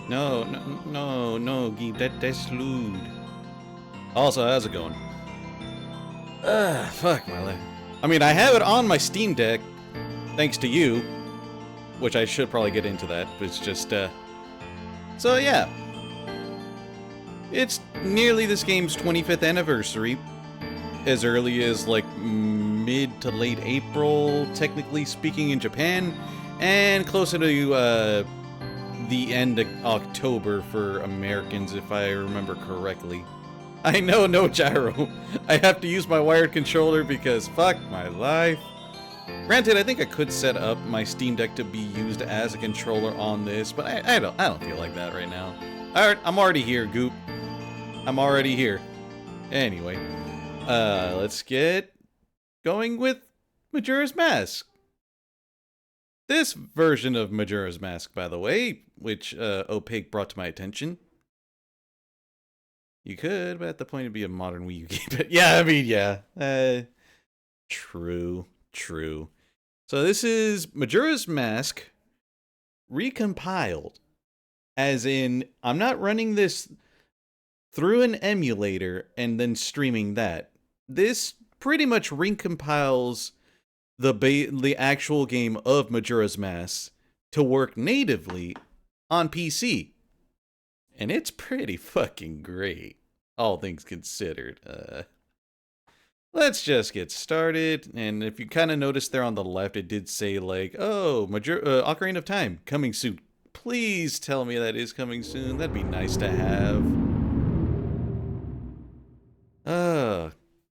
No, no, no, no, Geeb, that's lewd. Also, how's it going? Fuck my life. I mean, I have it on my Steam Deck, thanks to you, which I should probably get into that, but it's just, So yeah. It's nearly this game's 25th anniversary, as early as, like, mid to late April, technically speaking, in Japan, and closer to, the end of October for Americans, if I remember correctly. I know, no gyro. I have to use my wired controller because fuck my life. Granted, I think I could set up my Steam Deck to be used as a controller on this, but I don't feel like that right now. Alright, I'm already here, Goop. I'm already here. Anyway, let's get going with Majora's Mask. This version of Majora's Mask, by the way, which Opaque brought to my attention. You could, but at the point it'd be a modern Wii U game. But yeah, I mean, yeah. True. So this is Majora's Mask recompiled. As in, I'm not running this through an emulator and then streaming that. This pretty much recompiles the actual game of Majora's Mask to work natively on PC. And it's pretty fucking great, all things considered. Let's just get started. And if you kind of notice there on the left, it did say like, oh, Ocarina of Time, coming soon. Please tell me that is coming soon. That'd be nice to have.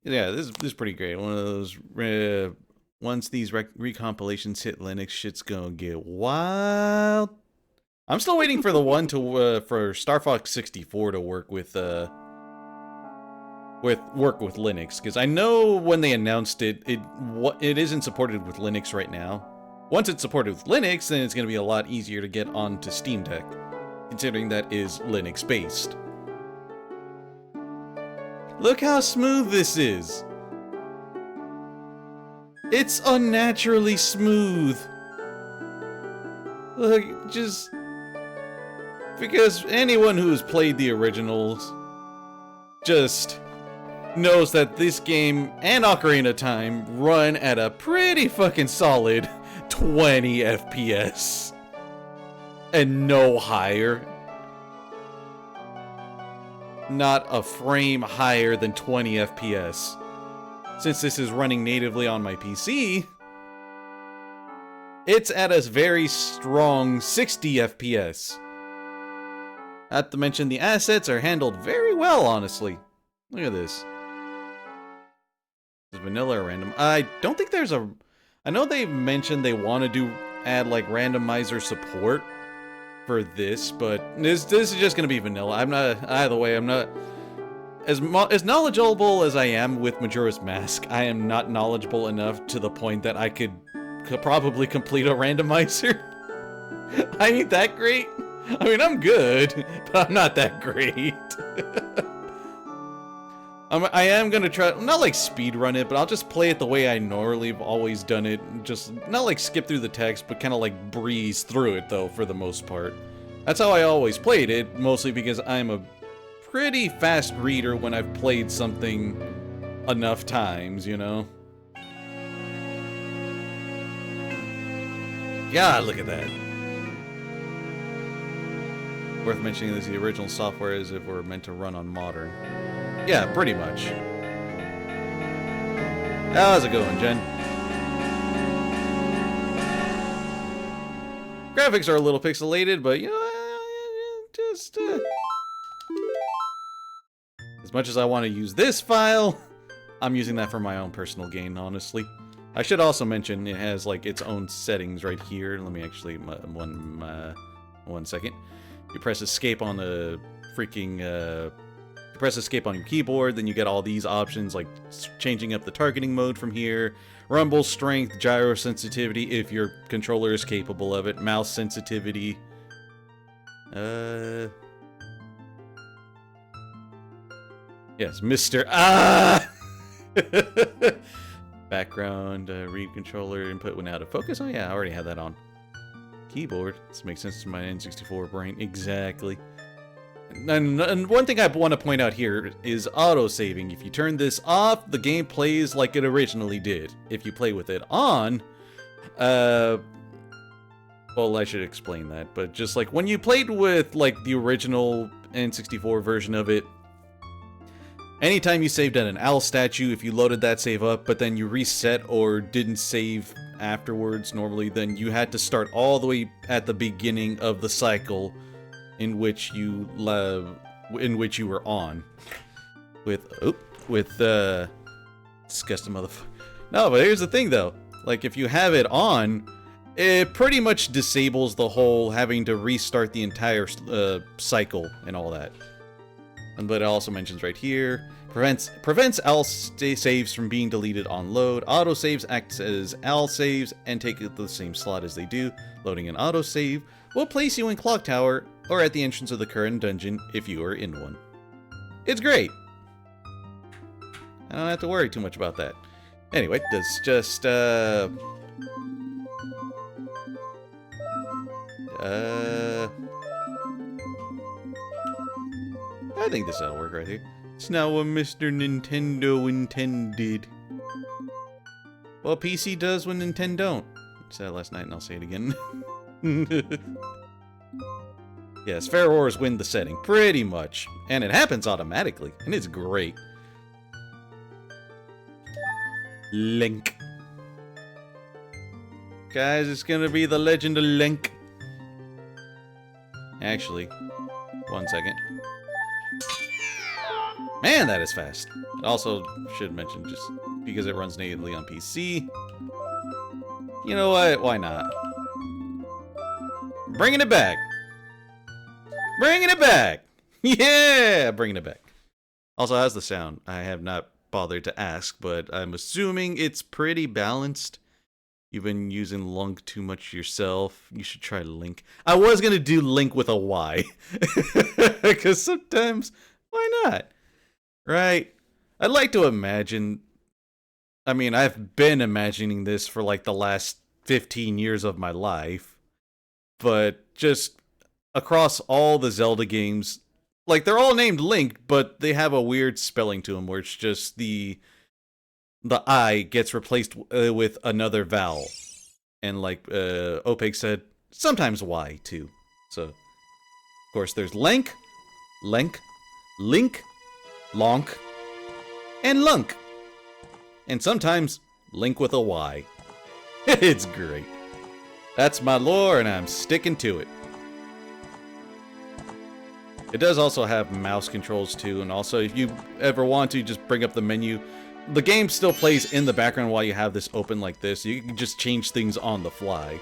Yeah, this is pretty great. One of those, once these recompilations hit Linux, shit's gonna get wild. I'm still waiting for the one to for Star Fox 64 to work with Linux, because I know when they announced it isn't supported with Linux right now. Once it's supported with Linux, then it's going to be a lot easier to get onto Steam Deck, considering that is Linux based. Look how smooth this is. It's unnaturally smooth. Look, just because anyone who's played the originals just knows that this game and Ocarina of Time run at a pretty fucking solid 20 FPS. And no higher. Not a frame higher than 20 FPS. Since this is running natively on my PC, it's at a very strong 60 FPS. Not to mention the assets are handled very well, honestly. Look at this. Is vanilla or random? I don't think there's a... I know they mentioned they want to add like randomizer support for this, but this is just going to be vanilla. I'm not... Either way, I'm not... As knowledgeable as I am with Majora's Mask, I am not knowledgeable enough to the point that I could probably complete a randomizer. I ain't that great. I mean, I'm good, but I'm not that great. I am gonna try, not like speedrun it, but I'll just play it the way I normally have always done it. Just, not like skip through the text, but kind of like breeze through it, though, for the most part. That's how I always played it, mostly because I'm a pretty fast reader when I've played something enough times, you know? God, look at that. Worth mentioning this, the original software as if we're meant to run on modern. Yeah, pretty much. How's it going, Jen? Graphics are a little pixelated, but you know, just as much as I want to use this file, I'm using that for my own personal gain, honestly. I should also mention it has like its own settings right here. Let me actually one second. You press escape on the freaking you press escape on your keyboard, then you get all these options like changing up the targeting mode from here, rumble strength, gyro sensitivity if your controller is capable of it, mouse sensitivity. Yes, Mr. Background, read controller input when out of focus. Oh yeah, I already had that on. keyboard. This makes sense to my N64 brain. Exactly. And one thing I want to point out here is auto-saving. If you turn this off, the game plays like it originally did. If you play with it on, well, I should explain that, but just like when you played with like the original N64 version of it, anytime you saved at an owl statue, if you loaded that save up, but then you reset or didn't save afterwards normally, then you had to start all the way at the beginning of the cycle in which you were on with disgusting motherfucker. No, but here's the thing though, like if you have it on, it pretty much disables the whole having to restart the entire cycle and all that. But it also mentions right here, prevents AL saves from being deleted on load. Autosaves acts as AL saves and take the same slot as they do. Loading an autosave will place you in Clock Tower or at the entrance of the current dungeon if you are in one. It's great. I don't have to worry too much about that. Anyway, that's just I think this ought to work right here. It's not what Mr. Nintendo intended. Well, PC does when Nintendo don't. I said it last night and I'll say it again. Yes, Fair Wars win the setting, pretty much. And it happens automatically, and it's great. Link. Guys, it's gonna be the Legend of Link. Actually, one second. Man, that is fast. It also should mention, just because it runs natively on PC. You know what? Why not? Bringing it back. Bringing it back! Yeah! Bringing it back. Also, how's the sound? I have not bothered to ask, but I'm assuming it's pretty balanced. You've been using Lunk too much yourself. You should try Link. I was gonna do Link with a Y. Because sometimes, why not? Right? I'd like to imagine... I mean, I've been imagining this for like the last 15 years of my life. But just... across all the Zelda games, like they're all named Link, but they have a weird spelling to them where it's just the I gets replaced with another vowel. And like Opeg said, sometimes Y too. So, of course, there's Lank, Link, Lonk, and Lunk. And sometimes Link with a Y. It's great. That's my lore and I'm sticking to it. It does also have mouse controls too, and also if you ever want to just bring up the menu, the game still plays in the background while you have this open like this. You can just change things on the fly.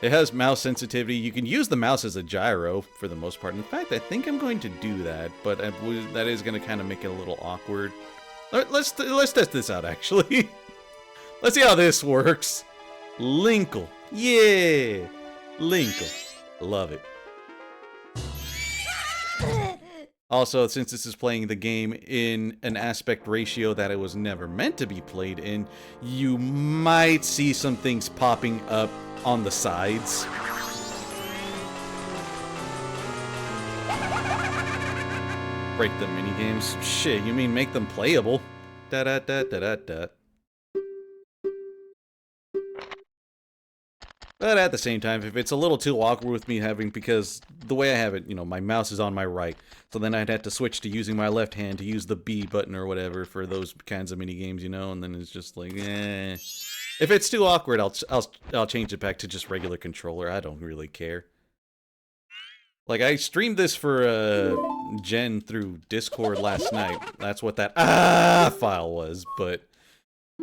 It has mouse sensitivity. You can use the mouse as a gyro for the most part. In fact, I think I'm going to do that, but that is going to kind of make it a little awkward. Let's test this out actually. Let's see how this works. Linkle. Yeah! Linkle. Love it. Also, since this is playing the game in an aspect ratio that it was never meant to be played in, you might see some things popping up on the sides. Break the minigames? Shit, you mean make them playable? Da-da-da-da-da-da. But at the same time, if it's a little too awkward with me having, because the way I have it, you know, my mouse is on my right, so then I'd have to switch to using my left hand to use the B button or whatever for those kinds of mini games, you know, and then it's just like, eh. If it's too awkward, I'll change it back to just regular controller. I don't really care. Like, I streamed this for Jen through Discord last night. That's what that file was, but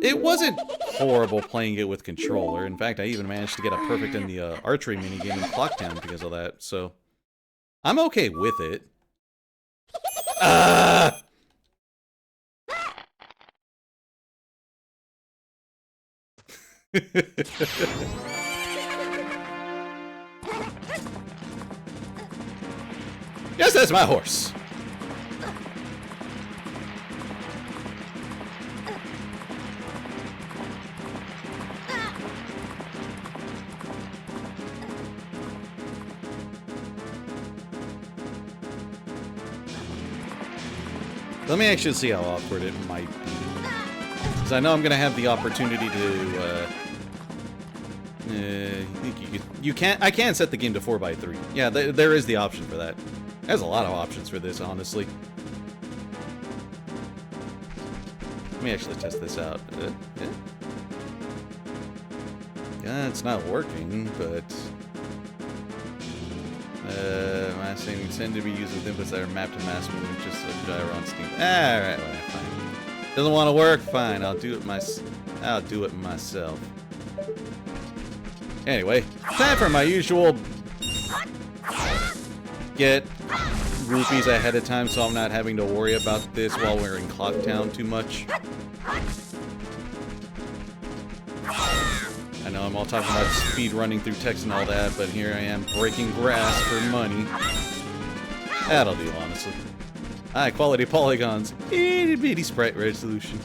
it wasn't horrible playing it with controller. In fact, I even managed to get a perfect in the archery minigame in Clocktown because of that, so I'm okay with it. Yes, that's my horse. Let me actually see how awkward it might be. Because I know I'm going to have the opportunity to, you can't, I can set the game to 4x3. Yeah, there is the option for that. There's a lot of options for this, honestly. Let me actually test this out. Yeah, it's not working, but... mass savings tend to be used with inputs that are mapped to mass movement, just a gyro on Steam. Alright, well, fine. Doesn't want to work? Fine, I'll do it myself. Anyway, time for my usual... Get rupees ahead of time so I'm not having to worry about this while we're in Clocktown too much. I know I'm all talking about speed running through text and all that, but here I am breaking grass for money. That'll do, honestly. High quality polygons, itty bitty sprite resolution.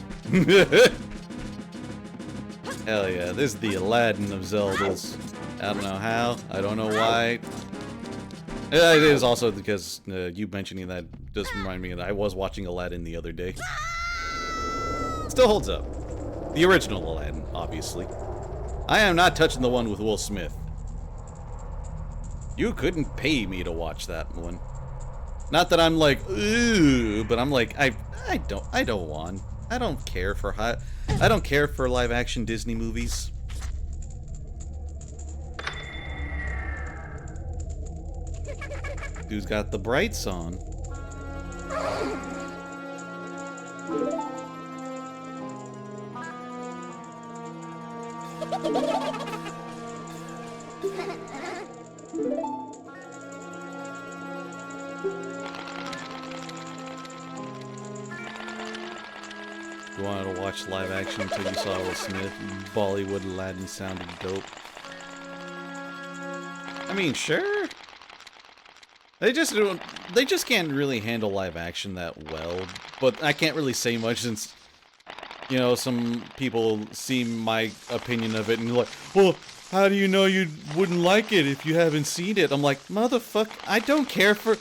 Hell yeah, this is the Aladdin of Zeldas. I don't know how, I don't know why. It is also because you mentioning that does remind me that I was watching Aladdin the other day. Still holds up. The original Aladdin, obviously. I am not touching the one with Will Smith. You couldn't pay me to watch that one. Not that I'm like, ooh, but I'm like, I don't care for live action Disney movies. Dude's got the brights on. You wanted to watch live action until you saw Will Smith. Bollywood Aladdin sounded dope. I mean, sure. They just can't really handle live action that well. But I can't really say much since, you know, some people see my opinion of it and like, well, how do you know you wouldn't like it if you haven't seen it? I'm like, motherfucker, I don't care for...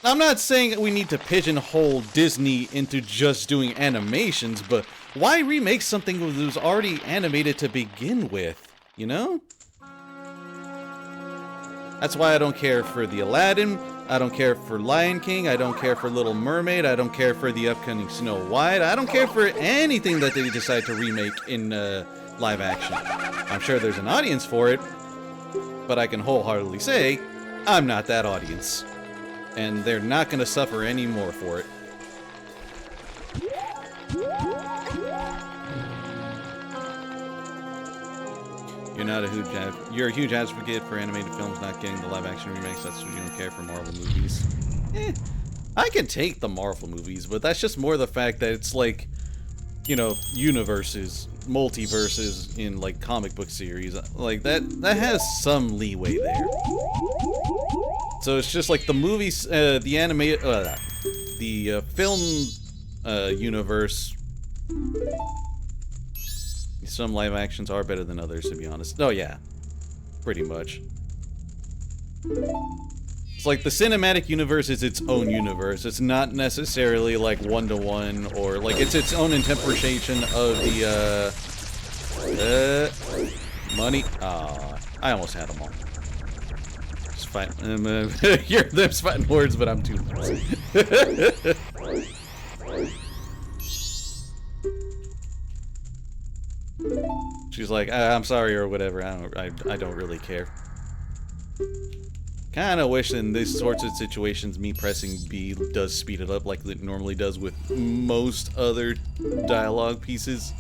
I'm not saying that we need to pigeonhole Disney into just doing animations, but why remake something that was already animated to begin with, you know? That's why I don't care for the Aladdin, I don't care for Lion King, I don't care for Little Mermaid, I don't care for the upcoming Snow White, I don't care for anything that they decide to remake in live action. I'm sure there's an audience for it, but I can wholeheartedly say, I'm not that audience. And they're not going to suffer any more for it. You're a huge advocate for animated films not getting the live action remakes. That's what you don't care for Marvel movies. I can take the Marvel movies, but that's just more the fact that it's like, you know, universes, multiverses in like comic book series. Like that has some leeway there. So it's just like the movies, the animated, the film universe. Some live actions are better than others, to be honest. Oh yeah, pretty much. It's like the cinematic universe is its own universe. It's not necessarily like one-to-one or like it's its own interpretation of the money. Ah, I almost had them all. Just fight. Hear them fighting words, but I'm too. She's like, I'm sorry or whatever. I don't really care. Kind of wish in these sorts of situations, me pressing B does speed it up like it normally does with most other dialogue pieces.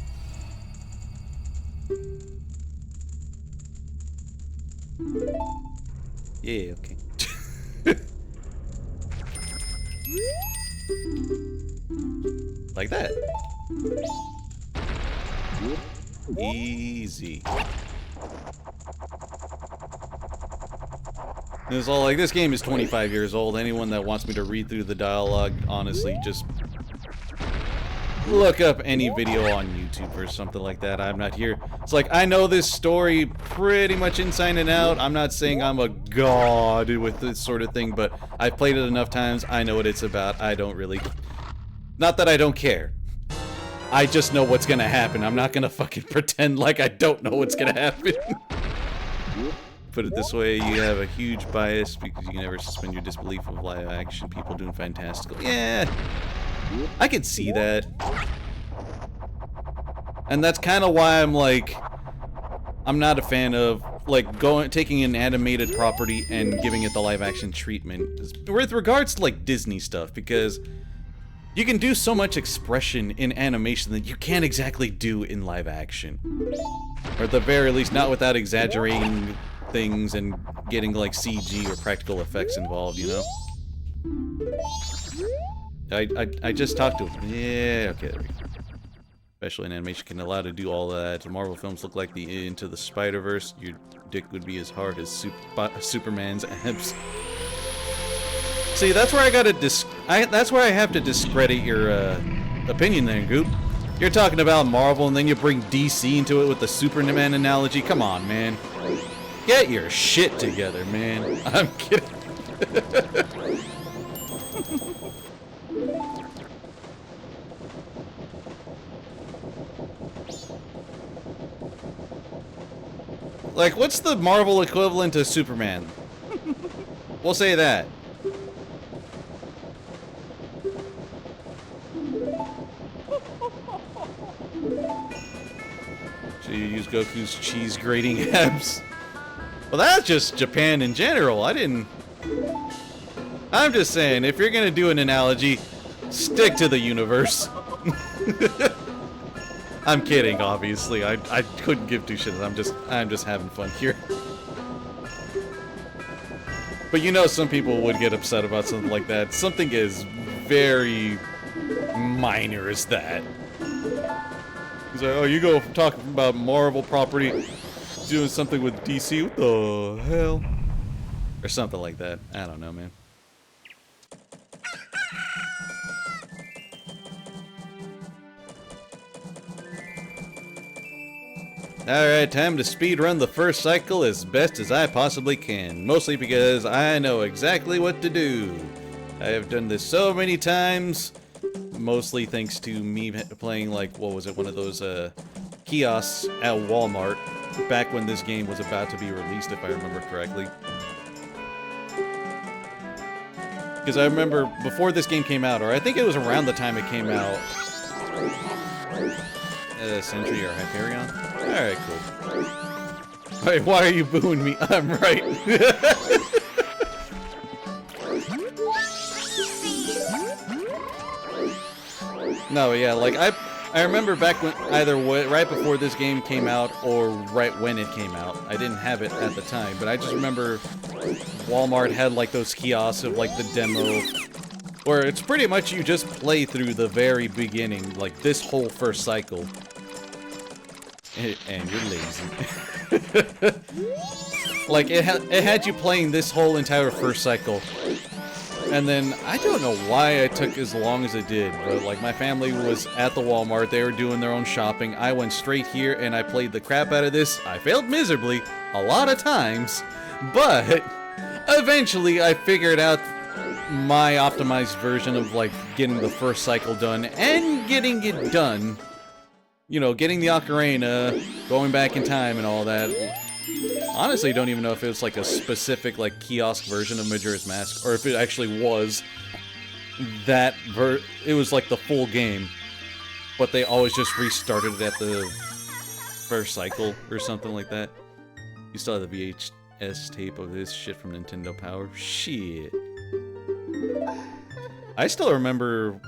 Yeah, okay. Like that. Easy. It's all like, this game is 25 years old. Anyone that wants me to read through the dialogue, honestly, just look up any video on YouTube or something like that. I'm not here. It's like, I know this story pretty much inside and out. I'm not saying I'm a god with this sort of thing, but I've played it enough times. I know what it's about. I don't really... Not that I don't care. I just know what's gonna happen. I'm not gonna fucking pretend like I don't know what's gonna happen. Put it this way, you have a huge bias because you can never suspend your disbelief of live action people doing fantastical. Yeah, I can see that. And that's kind of why I'm like, I'm not a fan of like taking an animated property and giving it the live action treatment with regards to like Disney stuff, because you can do so much expression in animation that you can't exactly do in live action, or at the very least not without exaggerating things and getting like CG or practical effects involved, you know? I just talked to him. Yeah, okay, there we go. Especially in animation can allow to do all that. The Marvel films look like the Into the Spider-Verse. Your dick would be as hard as Superman's abs. See, that's where I gotta that's where I have to discredit your opinion there, Goop. You're talking about Marvel and then you bring DC into it with the Superman analogy. Come on, man. Get your shit together, man. I'm kidding. Like, what's the Marvel equivalent to Superman? We'll say that. So you use Goku's cheese grating abs? Well, that's just Japan in general. I'm just saying, if you're gonna do an analogy, stick to the universe. I'm kidding, obviously. I couldn't give two shits. I'm just having fun here. But you know, some people would get upset about something like that. Something as very minor as that. He's like, oh, you go talking about Marvel property doing something with DC? What the hell? Or something like that. I don't know, man. Alright, time to speedrun the first cycle as best as I possibly can. Mostly because I know exactly what to do. I have done this so many times. Mostly thanks to me playing, like, what was it, one of those kiosks at Walmart. Back when this game was about to be released, if I remember correctly. Because I remember before this game came out, or I think it was around the time it came out. Sentry or Hyperion? Alright, cool. Wait, why are you booing me? I'm right. No, yeah, like, I remember back when, either right before this game came out, or right when it came out. I didn't have it at the time, but I just remember Walmart had, like, those kiosks of, like, the demo, where it's pretty much you just play through the very beginning, like, this whole first cycle. And you're lazy. Like, it had you playing this whole entire first cycle. And then, I don't know why it took as long as it did, but like my family was at the Walmart, they were doing their own shopping, I went straight here and I played the crap out of this. I failed miserably, a lot of times, but eventually I figured out my optimized version of like getting the first cycle done and getting it done. You know, getting the ocarina, going back in time and all that. Honestly, don't even know if it was like a specific like kiosk version of Majora's Mask, or if it actually was that it was like the full game, but they always just restarted it at the first cycle or something like that. You still have the VHS tape of this shit from Nintendo Power? Shit. I still remember,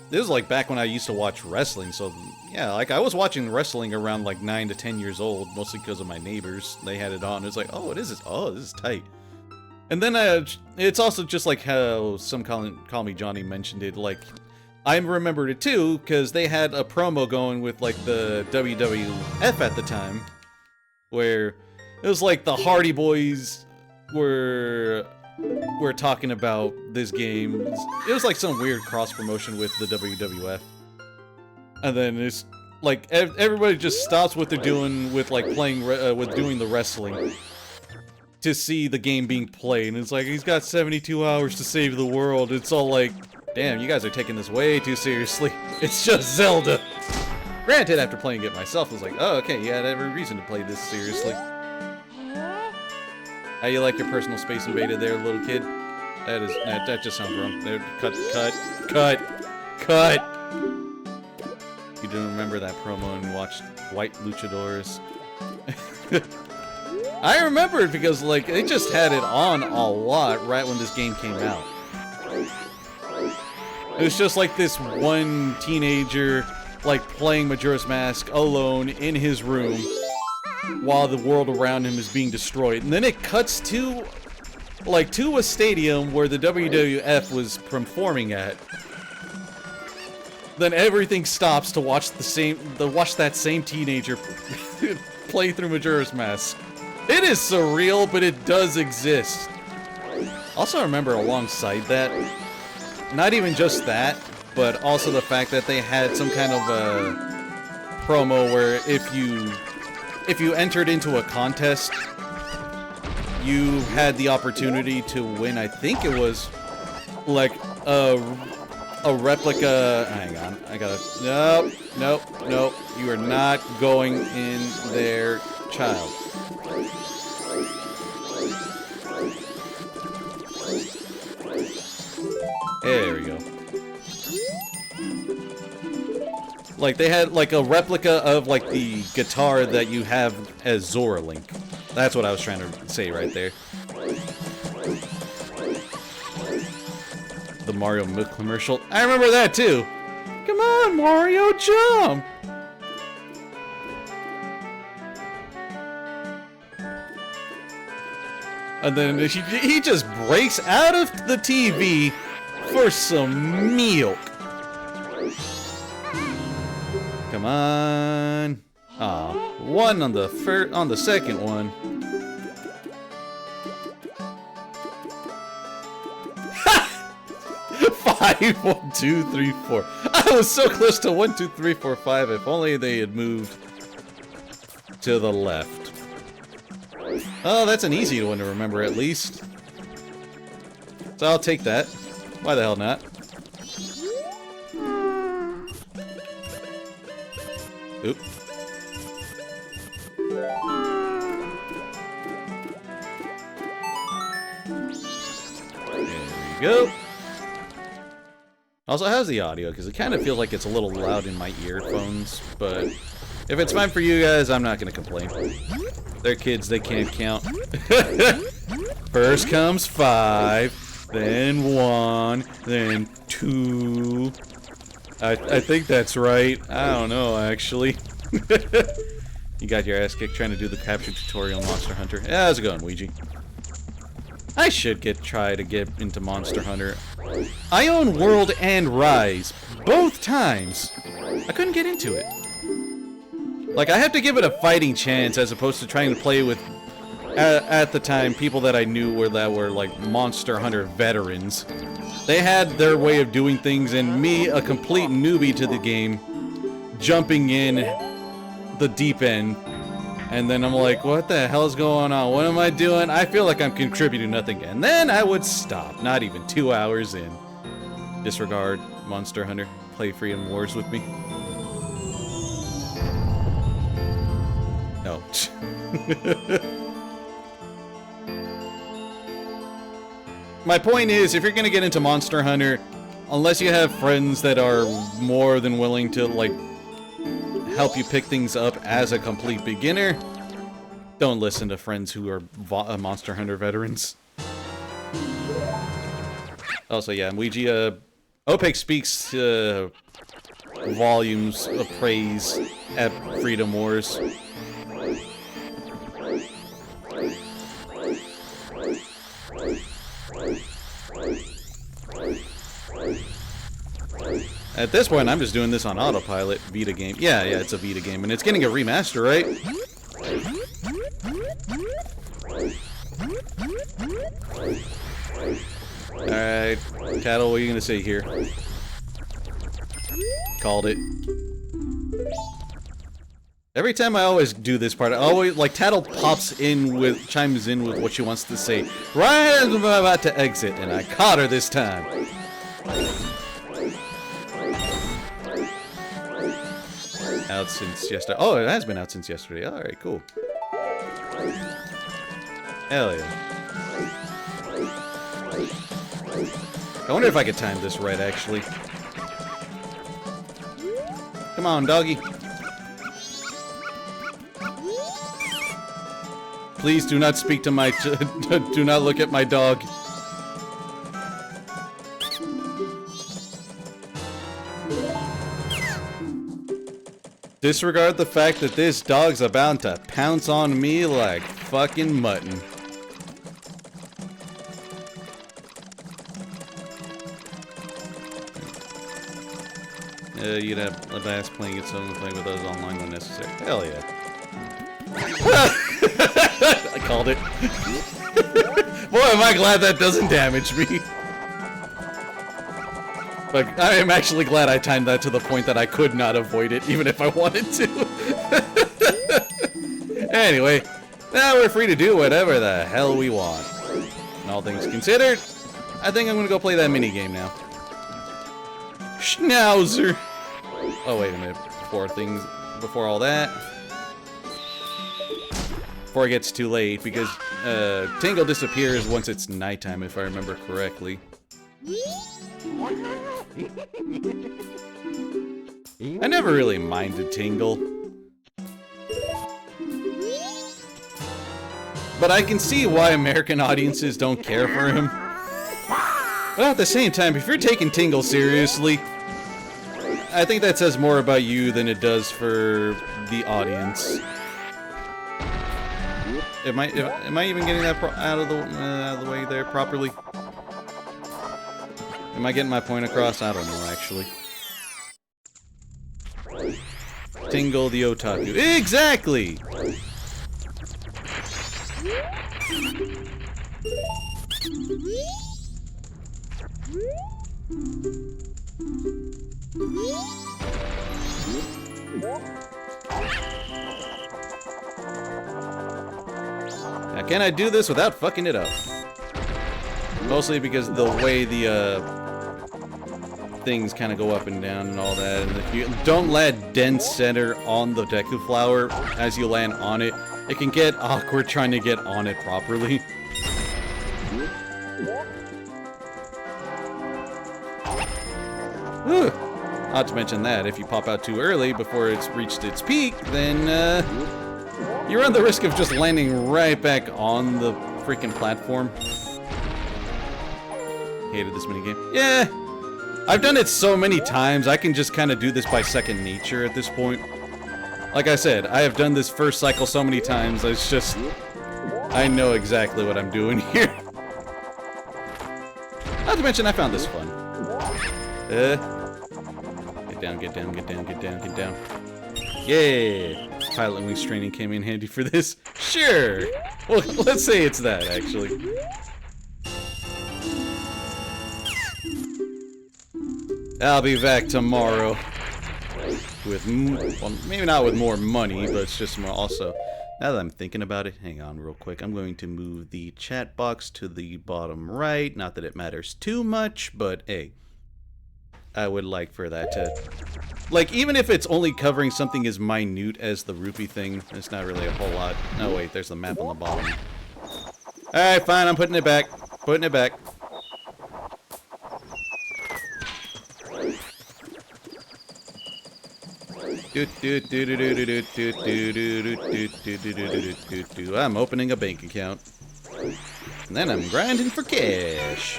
this was like back when I used to watch wrestling, so yeah, like I was watching wrestling around like 9 to 10 years old, mostly because of my neighbors. They had it on. It was like, oh, what is this? Oh, this is tight. And then it's also just like how some Call Me Johnny mentioned it. Like, I remembered it too because they had a promo going with like the WWF at the time, where it was like the Hardy Boys were talking about this game. It was like some weird cross promotion with the WWF. And then it's like everybody just stops what they're doing with like playing with doing the wrestling to see the game being played, and it's like he's got 72 hours to save the world. It's all like Damn, you guys are taking this way too seriously. It's just Zelda. Granted, after playing it myself, I was like, oh, okay, you had every reason to play this seriously. How you like your personal space invaded there, little kid? That just sounds wrong. Cut! You didn't remember that promo and watched White Luchadors? I remember it because, like, they just had it on a lot right when this game came out. It was just like this one teenager, like, playing Majora's Mask alone in his room while the world around him is being destroyed. And then it cuts to, like, to a stadium where the WWF was performing at. Then everything stops to watch that same teenager play through Majora's Mask. It is surreal, but it does exist. Also remember alongside that, not even just that, but also the fact that they had some kind of a promo where if you entered into a contest, you had the opportunity to win. I think it was like a replica. Hang on, I gotta. Nope. You are not going in there, child. There we go. Like, they had, like, a replica of, like, the guitar that you have as Zora Link. That's what I was trying to say right there. The Mario Milk commercial. I remember that, too! Come on, Mario, jump! And then he just breaks out of the TV for some milk. Come on. Aw, one on the second one. Ha! 5, 1, 2, 3, 4. I was so close to 1, 2, 3, 4, 5. If only they had moved to the left. Oh, that's an easy one to remember at least. So I'll take that. Why the hell not? Oop. There we go. Also, how's the audio? Because it kind of feels like it's a little loud in my earphones, but if it's fine for you guys, I'm not going to complain. They're kids, they can't count. First comes 5, then 1, then 2. I think that's right. I don't know, actually. You got your ass kicked trying to do the capture tutorial on Monster Hunter. Yeah, how's it going, Ouija? I should try to get into Monster Hunter. I own World and Rise, both times. I couldn't get into it. Like, I have to give it a fighting chance as opposed to trying to play with, at the time, people that I knew were like Monster Hunter veterans. They had their way of doing things, and me, a complete newbie to the game, jumping in the deep end. And then I'm like, what the hell is going on? What am I doing? I feel like I'm contributing nothing. And then I would stop, not even 2 hours in. Disregard Monster Hunter. Play Freedom Wars with me. No. My point is, if you're gonna get into Monster Hunter, unless you have friends that are more than willing to, like, help you pick things up as a complete beginner, don't listen to friends who are Monster Hunter veterans. Also, yeah, Ouija, OPEC speaks volumes of praise at Freedom Wars. At this point, I'm just doing this on autopilot. Vita game. Yeah, it's a Vita game, and it's getting a remaster, right? Alright, Tattle, what are you gonna say here? Called it. Every time I always do this part, I always, like, Tattle chimes in with what she wants to say. Right as I'm about to exit, and I caught her this time. out since yesterday. Oh, it has been out since yesterday. Alright, cool. Hell yeah. I wonder if I could time this right, actually. Come on, doggy. Please do not speak to my... do not look at my dog. Disregard the fact that this dog's about to pounce on me like fucking mutton. You'd have a blast playing it, so playing with us online when necessary. Hell yeah. I called it. Boy, am I glad that doesn't damage me. But I am actually glad I timed that to the point that I could not avoid it, even if I wanted to. Anyway, now we're free to do whatever the hell we want. And all things considered, I think I'm gonna go play that minigame now. Schnauzer! Oh, wait a minute. Before all that. Before it gets too late, because Tingle disappears once it's nighttime, if I remember correctly. I never really minded Tingle. But I can see why American audiences don't care for him. But at the same time, if you're taking Tingle seriously, I think that says more about you than it does for the audience. Am I even getting that out of the way there properly? Am I getting my point across? I don't know, actually. Tingle the otaku. Exactly! Now, can I do this without fucking it up? Mostly because the way the things kind of go up and down and all that, and if you don't land dead center on the Deku Flower as you land on it, it can get awkward trying to get on it properly. Whew. Not to mention that, if you pop out too early before it's reached its peak, then you run the risk of just landing right back on the freaking platform. Hated this minigame. Yeah! I've done it so many times, I can just kind of do this by second nature at this point. Like I said, I have done this first cycle so many times, it's just... I know exactly what I'm doing here. Not to mention, I found this fun. Get down, get down, get down, get down, get down. Yeah! Pilot wings training came in handy for this. Sure! Well, let's say it's that, actually. I'll be back tomorrow with, well, maybe not with more money, but it's just more also, now that I'm thinking about it, hang on real quick, I'm going to move the chat box to the bottom right, not that it matters too much, but hey, I would like for that to, like, even if it's only covering something as minute as the rupee thing, it's not really a whole lot. No, wait, there's the map on the bottom. Alright, fine, I'm putting it back, putting it back. I'm opening a bank account. And then I'm grinding for cash.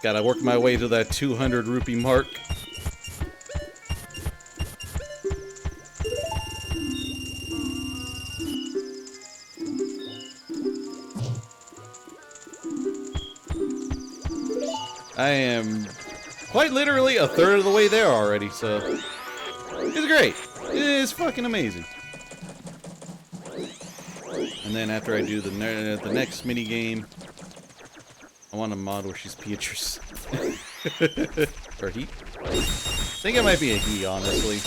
Gotta work my way to that 200 rupee mark. I am quite literally a third of the way there already, so it's great. It is fucking amazing. And then after I do the next mini game, I want a mod where she's Beatrice. Or he? I think it might be a he, honestly.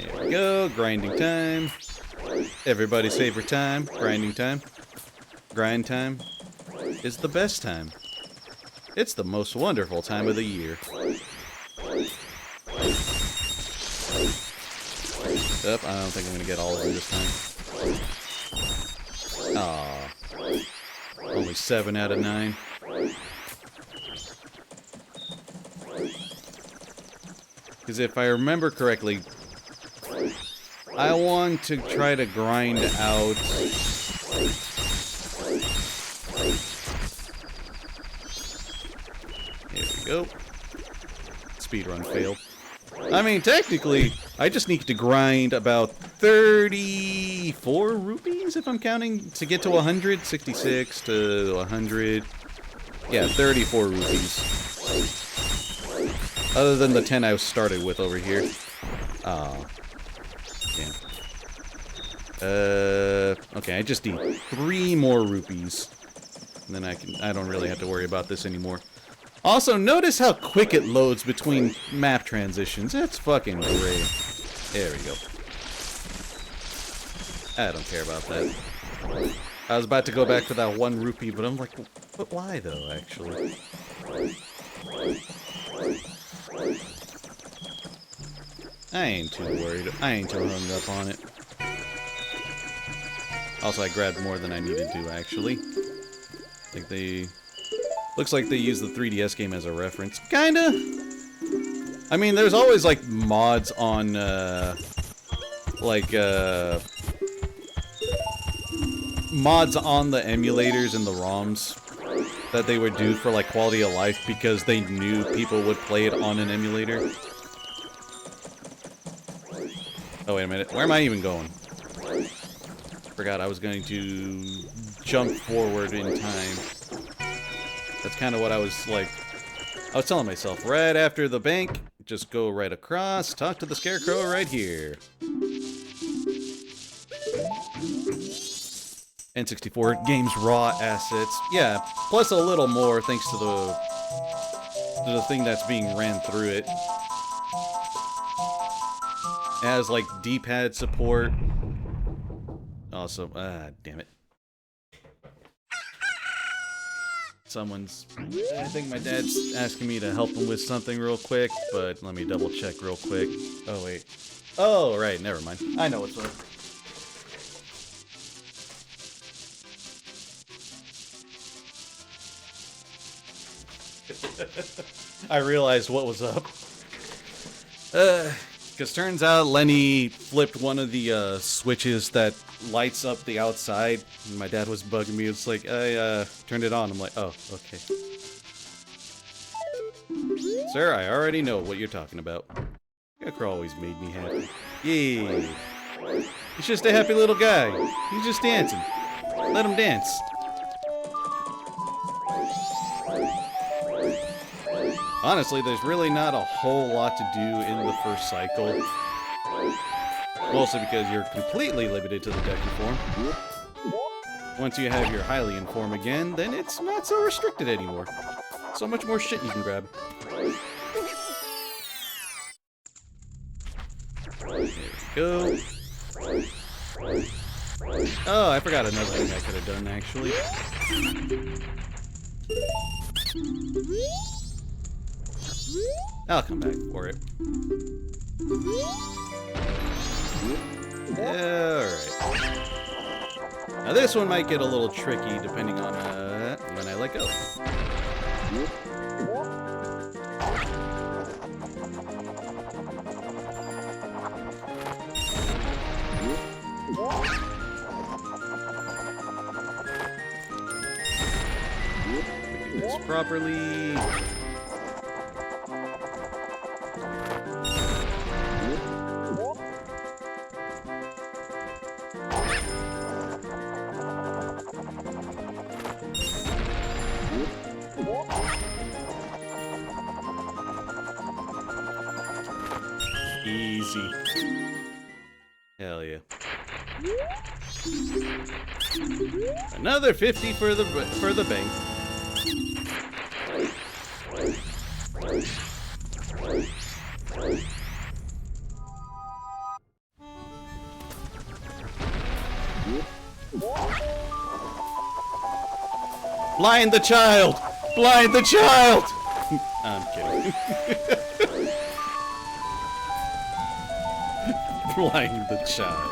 There we go, grinding time. Everybody's favorite time, grinding time. Grind time is the best time. It's the most wonderful time of the year. Yep, I don't think I'm gonna get all of them this time. Aw. Only 7 out of 9. Because if I remember correctly, I want to try to grind out... Here we go. Speedrun failed. I mean, technically, I just need to grind about 34 rupees, if I'm counting, to get to 100. 66 to 100. Yeah, 34 rupees. Other than the 10 I started with over here. Oh. Damn. Okay, I just need 3 more rupees. And then I don't really have to worry about this anymore. Also, notice how quick it loads between map transitions. That's fucking great. There we go. I don't care about that. I was about to go back to that 1 rupee, but I'm like, but why though, actually? I ain't too worried. I ain't too hung up on it. Also, I grabbed more than I needed to, actually. Like they... Looks like they use the 3DS game as a reference. Kinda! I mean, there's always, like, mods on, mods on the emulators and the ROMs that they would do for, like, quality of life because they knew people would play it on an emulator. Oh, wait a minute. Where am I even going? Forgot I was going to jump forward in time. That's kind of what I was, like... I was telling myself, right after the bank, just go right across, talk to the scarecrow right here. N64 games raw assets. Yeah, plus a little more thanks to the thing that's being ran through it. It has, like, D-pad support. Also, damn it. Someone's... I think my dad's asking me to help him with something real quick, but let me double check real quick. Oh, wait. Oh, right, never mind. I know what's up. I realized what was up. Because turns out Lenny flipped one of the switches that lights up the outside. And my dad was bugging me. It's like, I turned it on. I'm like, oh, okay. Sir, I already know what you're talking about. Scarecrow always made me happy. Yay. He's just a happy little guy. He's just dancing. Let him dance. Honestly, there's really not a whole lot to do in the first cycle. Mostly because you're completely limited to the Deku form. Once you have your Hylian form again, then it's not so restricted anymore. So much more shit you can grab. There we go. Oh, I forgot another thing I could have done, actually. I'll come back for it. Alright. Now this one might get a little tricky depending on when I let go. Do this properly. Easy. Hell yeah. Another 50 for the bank. Blind the child! Blind the child! I'm kidding. Blind the child.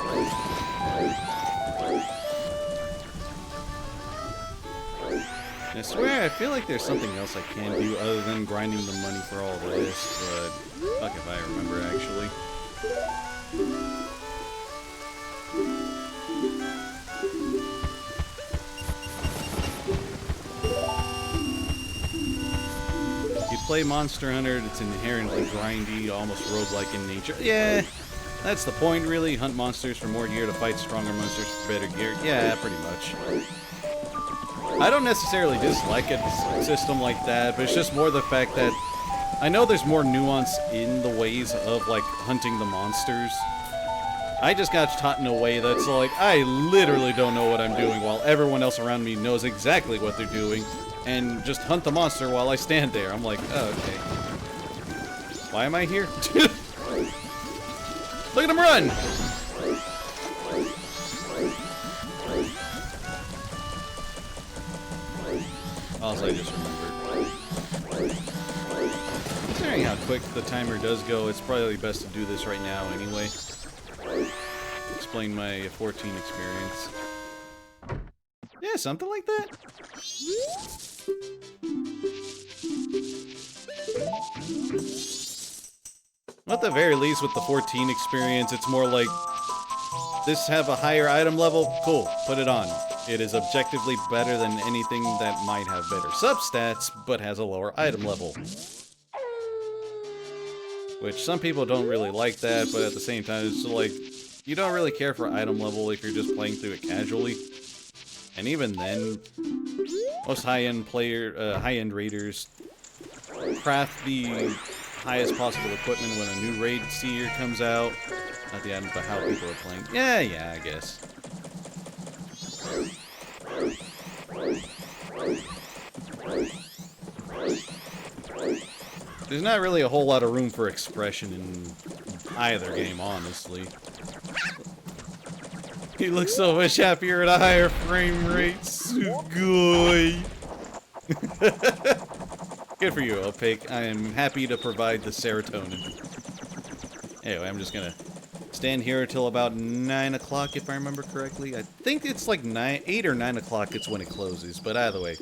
I swear, I feel like there's something else I can do other than grinding the money for all this, but fuck if I remember, actually. If you play Monster Hunter, it's inherently grindy, almost roguelike in nature. Yeah, that's the point, really. Hunt monsters for more gear to fight stronger monsters for better gear. Yeah, pretty much. I don't necessarily dislike a system like that, but it's just more the fact that I know there's more nuance in the ways of, like, hunting the monsters. I just got taught in a way that's like, I literally don't know what I'm doing while everyone else around me knows exactly what they're doing, and just hunt the monster while I stand there. I'm like, oh, okay. Why am I here? Look at him run! Also, I just remembered. Considering how quick the timer does go, it's probably best to do this right now anyway. Explain my 14 experience. Yeah, something like that. At the very least, with the 14 experience, it's more like, this have a higher item level? Cool, put it on. It is objectively better than anything that might have better substats, but has a lower item level. Which some people don't really like that, but at the same time, it's like, you don't really care for item level if you're just playing through it casually. And even then, most high-end high-end raiders craft the highest possible equipment when a new raid seer comes out. Not the item, but how people are playing. Yeah, I guess. There's not really a whole lot of room for expression in either game, honestly. He looks so much happier at a higher frame rate. Sugoi. Good for you, Opaque. I am happy to provide the serotonin. Anyway, I'm just gonna stand here until about 9 o'clock, if I remember correctly. I think it's like 8 or 9 o'clock it's when it closes, but either way.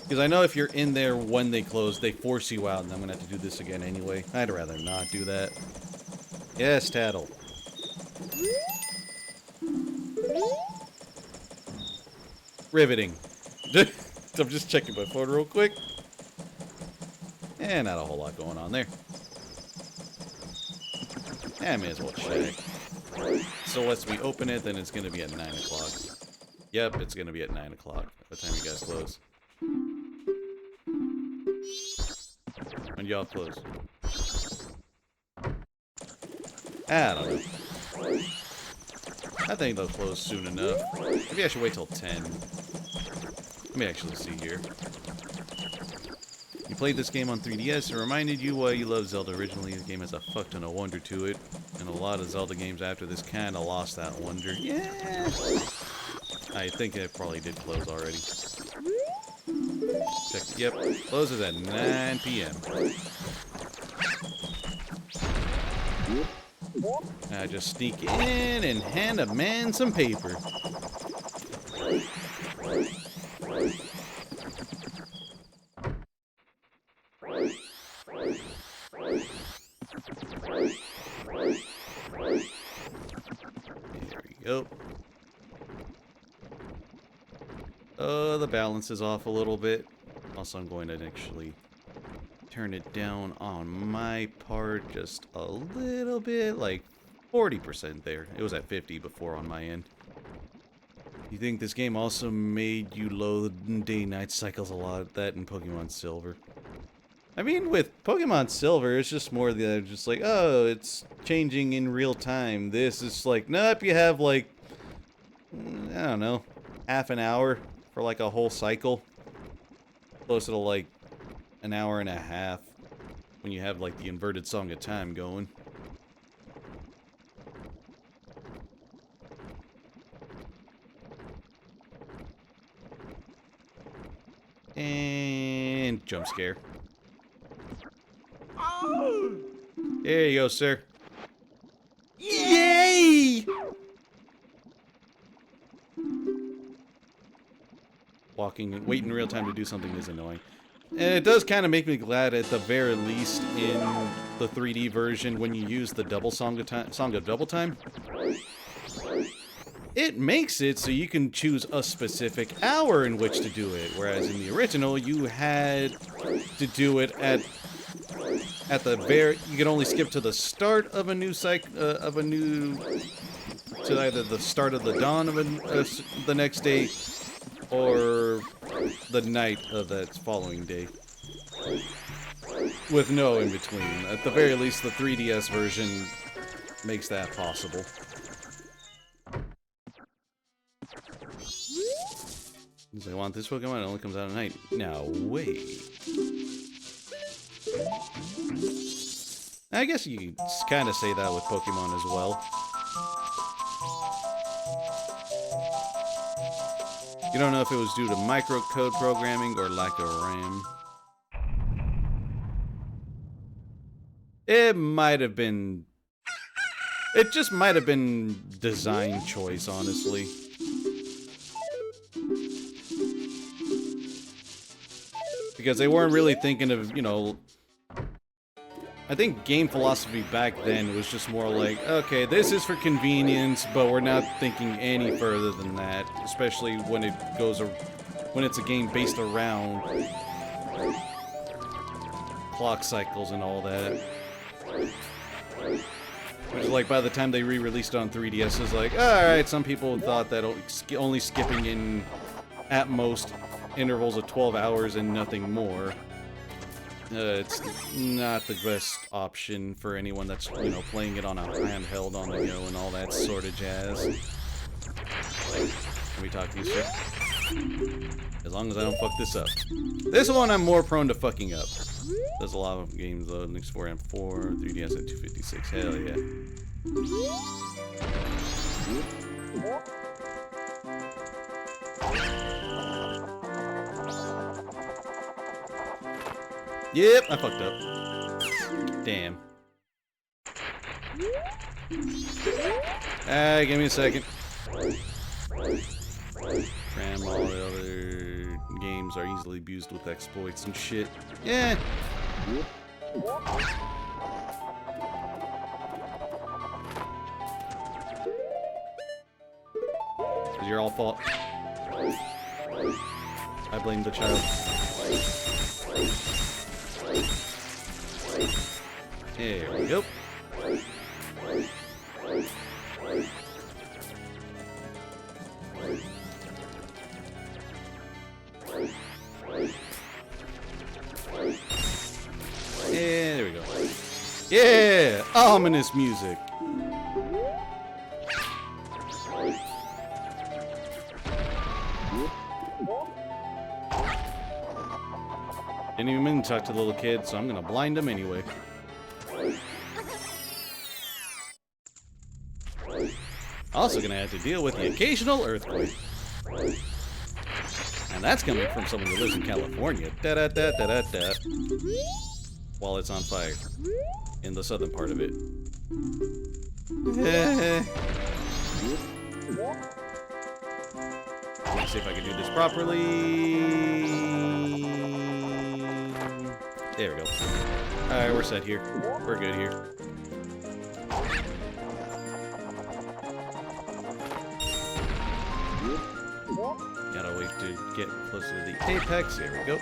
Because I know if you're in there when they close, they force you out, and I'm gonna have to do this again anyway. I'd rather not do that. Yes, Tattle. Riveting. I'm just checking my phone real quick. And not a whole lot going on there. Yeah, I may as well check. So once we open it, then it's going to be at 9 o'clock. Yep, it's going to be at 9 o'clock by the time you guys close. When y'all close? I don't know. I think they'll close soon enough. Maybe I should wait till 10. Let me actually see here. You played this game on 3DS. It reminded you why you loved Zelda originally. The game has a fuck ton of wonder to it. And a lot of Zelda games after this kind of lost that wonder. Yeah. I think it probably did close already. Check. Yep. Closes at 9 p.m. I just sneak in and hand a man some paper. There we go. The balance is off a little bit. Also, I'm going to actually turn it down on my part just a little bit, like 40% there. It was at 50 before on my end. You think this game also made you load day-night cycles a lot? That in Pokemon Silver. I mean, with Pokemon Silver, it's just more the just like, oh, it's changing in real time. This is like, nope, you have like, I don't know, half an hour for like a whole cycle. Closer to like an hour and a half when you have like the inverted Song of Time going. And jump scare. There you go, sir. Yay! Wait in real time to do something is annoying. And it does kind of make me glad, at the very least, in the 3D version, when you use the double song of double time, it makes it so you can choose a specific hour in which to do it. Whereas in the original, you had to do it at the you can only skip to the start of a new to either the start of the dawn of the next day, or the night of that following day, with no in between. At the very least, the 3DS version makes that possible. I want this Pokemon, it only comes out at night. Now, wait. I guess you can kind of say that with Pokemon as well. You don't know if it was due to microcode programming or lack of RAM. It might have been... It just might have been design choice, honestly. Because they weren't really thinking of, you know... I think game philosophy back then was just more like, okay, this is for convenience, but we're not thinking any further than that. Especially when it's a game based around clock cycles and all that. Which is like, by the time they re-released it on 3DS, it's like, alright, some people thought that only skipping in, at most, intervals of 12 hours and nothing more. It's not the best option for anyone that's, you know, playing it on a handheld on the go and all that sort of jazz. Can we talk to you, sir? As long as I don't fuck this up. This one I'm more prone to fucking up. There's a lot of games though. Next 4 and 4, 3DS at 256. Hell yeah. Yep, I fucked up. Damn. Give me a second. Cram all the other games are easily abused with exploits and shit. Yeah. It's your all fault. I blame the child. There we go. Yeah, there we go. Yeah! Ominous music. Didn't even mean to talk to the little kid, so I'm gonna blind him anyway. Also gonna have to deal with the occasional earthquake. And that's coming from someone who lives in California. Da-da-da-da-da-da. While it's on fire. In the southern part of it. Let's see if I can do this properly. There we go. Alright, we're set here. We're good here. Gotta wait to get closer to the apex. There we go.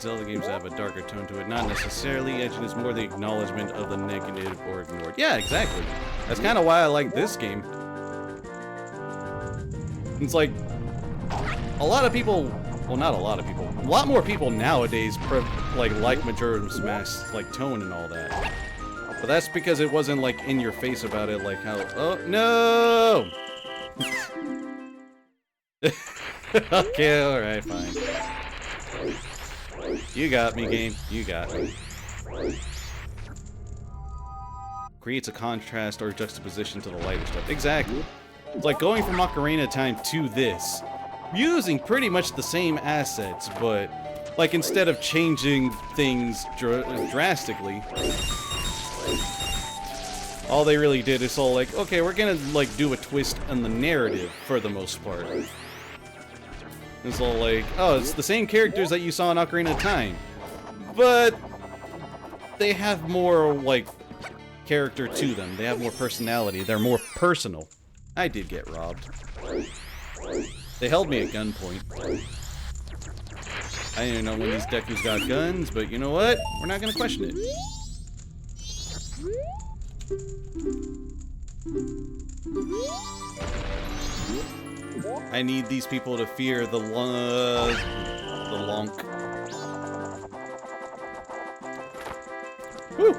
Zelda games have a darker tone to it. Not necessarily. Edging is more the acknowledgement of the negative or ignored. Yeah, exactly. That's kind of why I like this game. It's like, a lot of people, well, not a lot of people, a lot more people nowadays like Majora's Mask, like tone and all that. But that's because it wasn't like in your face about it, like how, oh, no! Okay, alright, fine. You got me, game. You got me. Creates a contrast or juxtaposition to the lighter stuff. Exactly. It's like going from Ocarina of Time to this. using pretty much the same assets, but like instead of changing things drastically, all they really did is all like, okay, we're gonna like do a twist on the narrative for the most part. It's all like, oh, it's the same characters that you saw in Ocarina of Time, but they have more like character to them. They have more personality. They're more personal. I did get robbed. They held me at gunpoint. I didn't know when these Dekus got guns, but you know what? We're not gonna question it. I need these people to fear the Lonk. Whew!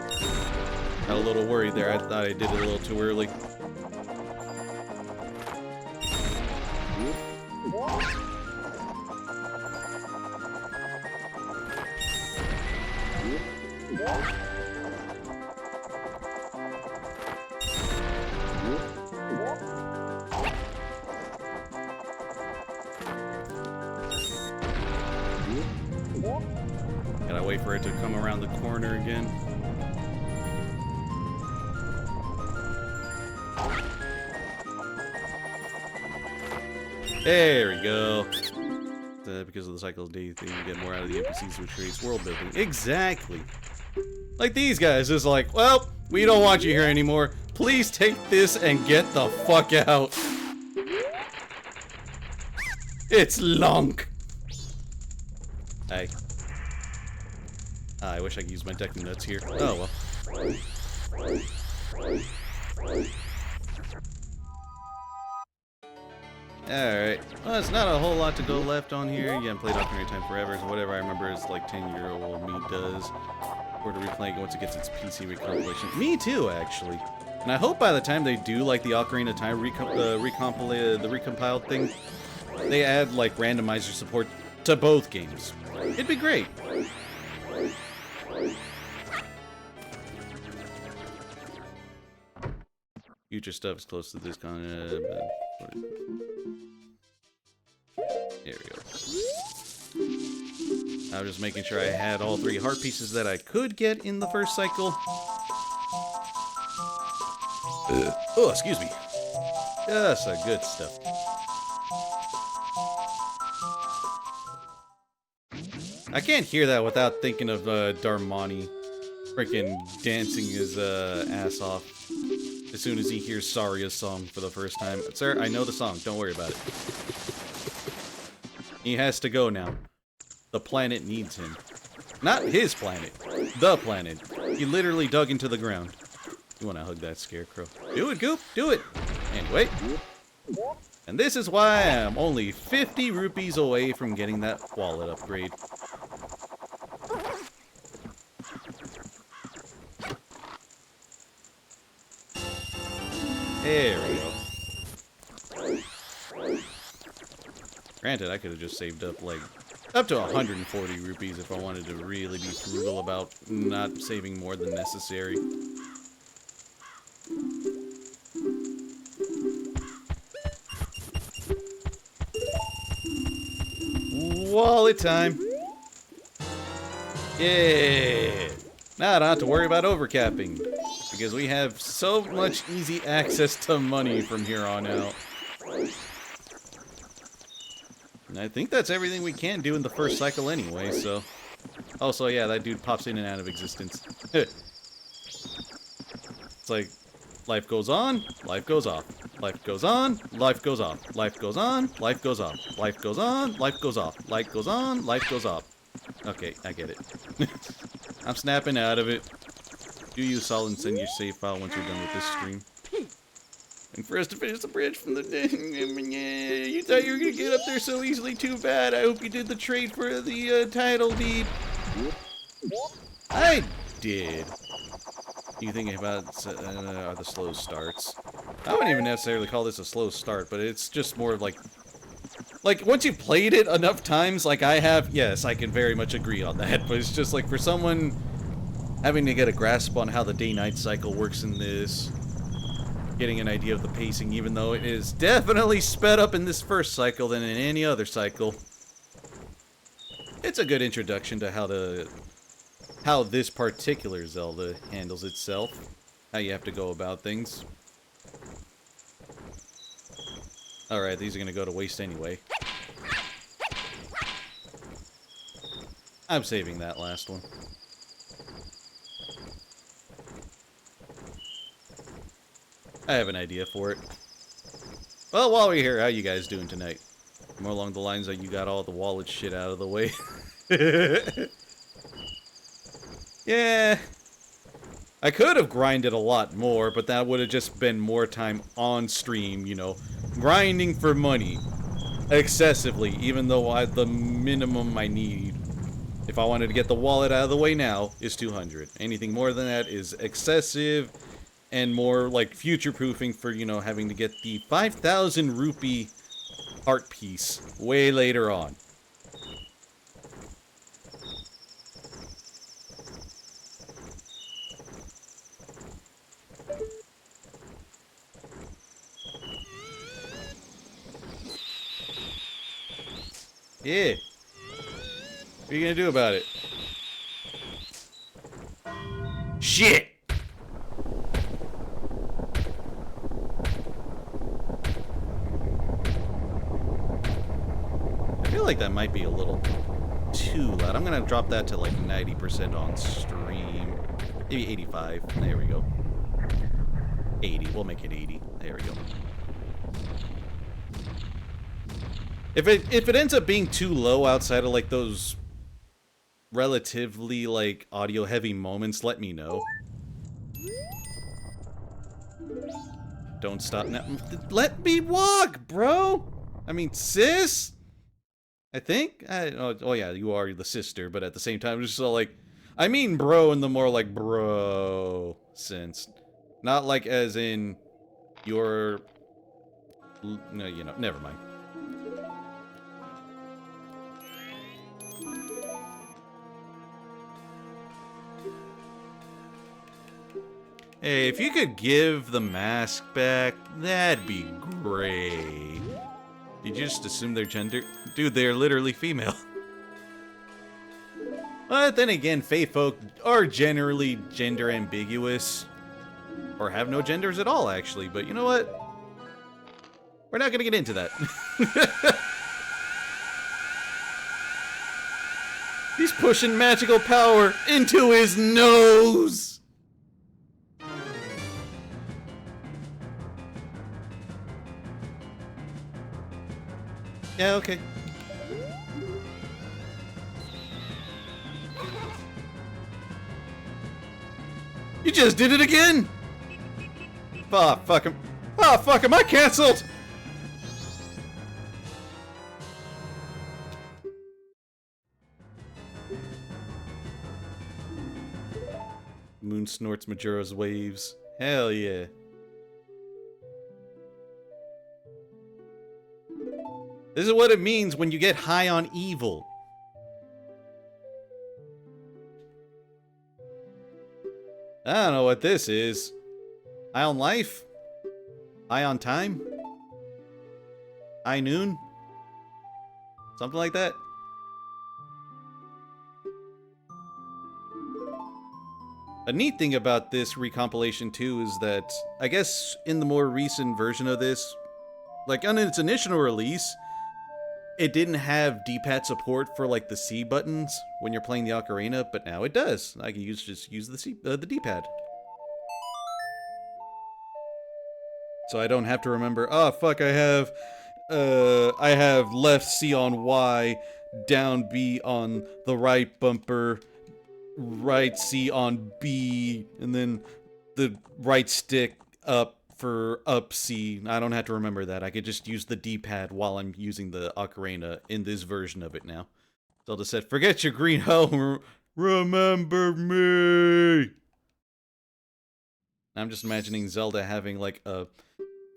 Got a little worried there. I thought I did it a little too early. Gotta wait for it to come around the corner again. There we go. Because of the cycle of day thing, you get more out of the NPCs, which creates world building. Exactly. Like these guys, just like, well, we don't want you here anymore. Please take this and get the fuck out. It's Lonk. Hey. I wish I could use my deck nuts here. Oh well. Alright. Well, it's not a whole lot to go left on here. You haven't played Ocarina of Time forever, so whatever I remember is like 10-year-old me does. Or to replaying it once it gets its PC recompilation. Me too, actually. And I hope by the time they do like the Ocarina of Time the recompiled thing, they add like randomizer support to both games. It'd be great. Future stuff is close to this kind of. There we go. I was just making sure I had all 3 heart pieces that I could get in the first cycle. Oh, excuse me. Yes, good stuff. I can't hear that without thinking of Darmani freaking dancing his ass off as soon as he hears Saria's song for the first time. Sir, I know the song. Don't worry about it. He has to go now. The planet needs him. Not his planet. The planet. He literally dug into the ground. You want to hug that scarecrow. Do it, Goop. Do it. Anyway. And this is why I'm only 50 rupees away from getting that wallet upgrade. There we go. Granted, I could have just saved up, like, up to 140 rupees if I wanted to really be frugal about not saving more than necessary. Wallet time! Yeah! Now I don't have to worry about overcapping, because we have so much easy access to money from here on out. And I think that's everything we can do in the first cycle anyway, so... Oh, so yeah, that dude pops in and out of existence. It's like, life goes on, life goes off. Life goes on, life goes off. Life goes on, life goes off. Life goes on, life goes off. Life goes on, life goes off. Okay, I get it. I'm snapping out of it. Do you solid and send your save file once you're done with this stream. And for us to finish the bridge from the... You thought you were going to get up there so easily, too bad. I hope you did the trade for the title deed. I did. You thinking about are the slow starts? I wouldn't even necessarily call this a slow start, but it's just more like once you've played it enough times, like I have, yes, I can very much agree on that. But it's just like for someone having to get a grasp on how the day-night cycle works in this, getting an idea of the pacing, even though it is definitely sped up in this first cycle than in any other cycle. It's a good introduction to how this particular Zelda handles itself, how you have to go about things. Alright, these are gonna go to waste anyway. I'm saving that last one. I have an idea for it. Well, while we're here, how you guys doing tonight? More along the lines that you got all the wallet shit out of the way. Yeah. I could have grinded a lot more, but that would have just been more time on stream, you know. Grinding for money. Excessively, even though the minimum I need, if I wanted to get the wallet out of the way now, is 200. Anything more than that is excessive and more like future-proofing for, you know, having to get the 5,000 rupee art piece way later on. Yeah. What are you gonna do about it? Shit! I feel like that might be a little too loud. I'm gonna drop that to like 90% on stream. Maybe 85. There we go. 80. We'll make it 80. There we go. If it ends up being too low outside of like those relatively like audio heavy moments, let me know. Don't stop now. Let me walk, bro. I mean, sis. I think. Oh yeah, you are the sister, but at the same time, just so like, I mean, bro, in the more like bro sense, not like as in your. No, you know, never mind. Hey, if you could give the mask back, that'd be great. Did you just assume their gender? Dude, they're literally female. But then again, Fae folk are generally gender ambiguous. Or have no genders at all, actually. But you know what? We're not gonna get into that. He's pushing magical power into his nose! Yeah, okay. You just did it again! Ah, fuck him. Ah, fuck him, I canceled! Moon snorts Majora's waves. Hell yeah. This is what it means when you get high on evil. I don't know what this is. High on life? High on time? High noon? Something like that? A neat thing about this recompilation too is that, I guess in the more recent version of this, like on its initial release, it didn't have D-pad support for like the C buttons when you're playing the ocarina, but now it does. I can just use the D-pad. So I don't have to remember, oh fuck, I have left C on Y, down B on the right bumper, right C on B, and then the right stick up for up C. I don't have to remember that. I could just use the D-pad while I'm using the ocarina in this version of it now. Zelda said, forget your green hoe, remember me! I'm just imagining Zelda having like a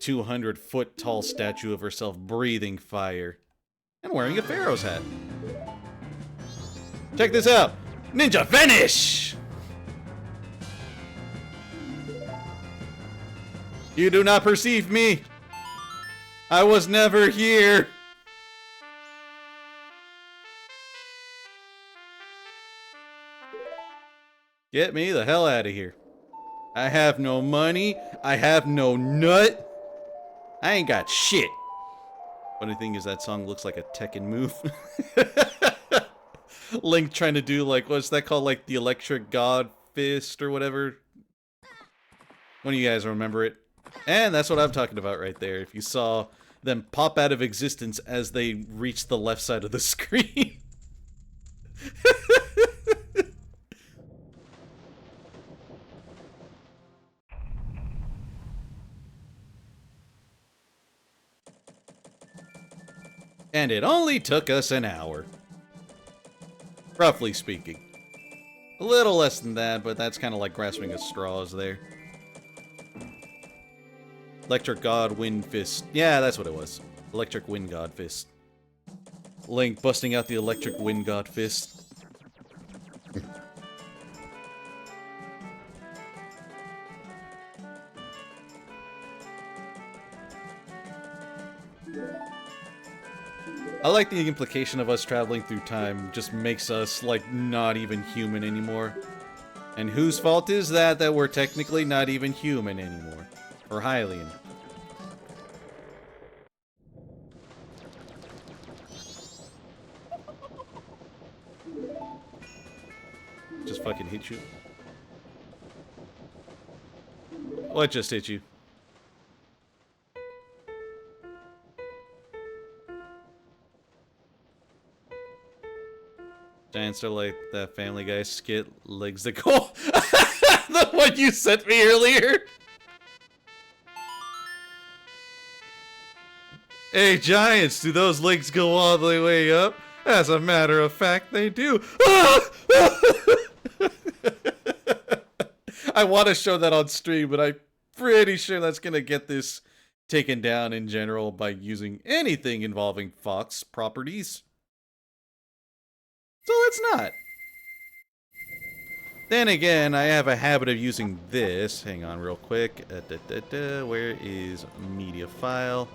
200-foot tall statue of herself breathing fire. And wearing a Pharaoh's hat. Check this out! Ninja Vanish! You do not perceive me! I was never here! Get me the hell out of here. I have no money. I have no nut. I ain't got shit. Funny thing is that song looks like a Tekken move. Link trying to do like, what's that called? Like the Electric God Fist or whatever. One of you guys remember it. And that's what I'm talking about right there. If you saw them pop out of existence as they reach the left side of the screen. And it only took us an hour. Roughly speaking. A little less than that, but that's kind of like grasping at straws there. Electric God Wind Fist. Yeah, that's what it was. Electric Wind God Fist. Link busting out the Electric Wind God Fist. I like the implication of us traveling through time just makes us, like, not even human anymore. And whose fault is that we're technically not even human anymore? Or Hylian. Just fucking hit you. What just hit you? Giants are like that Family Guy skit, legs that go. The one you sent me earlier. Hey, Giants, do those legs go all the way up? As a matter of fact, they do. I want to show that on stream, but I'm pretty sure that's going to get this taken down in general by using anything involving Fox properties. So it's not. Then again, I have a habit of using this. Hang on real quick. Where is media file?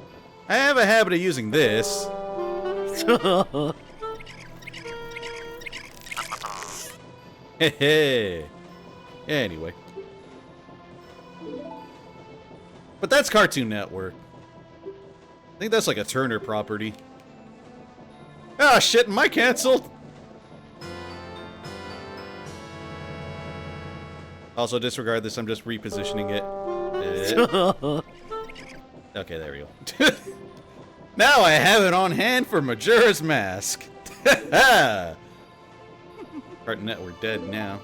I have a habit of using this. Hey. Anyway. But that's Cartoon Network. I think that's like a Turner property. Ah, shit, am I canceled? Also, disregard this, I'm just repositioning it. Okay, there we go. Now I have it on hand for Majora's Mask. Cartoon Network dead now.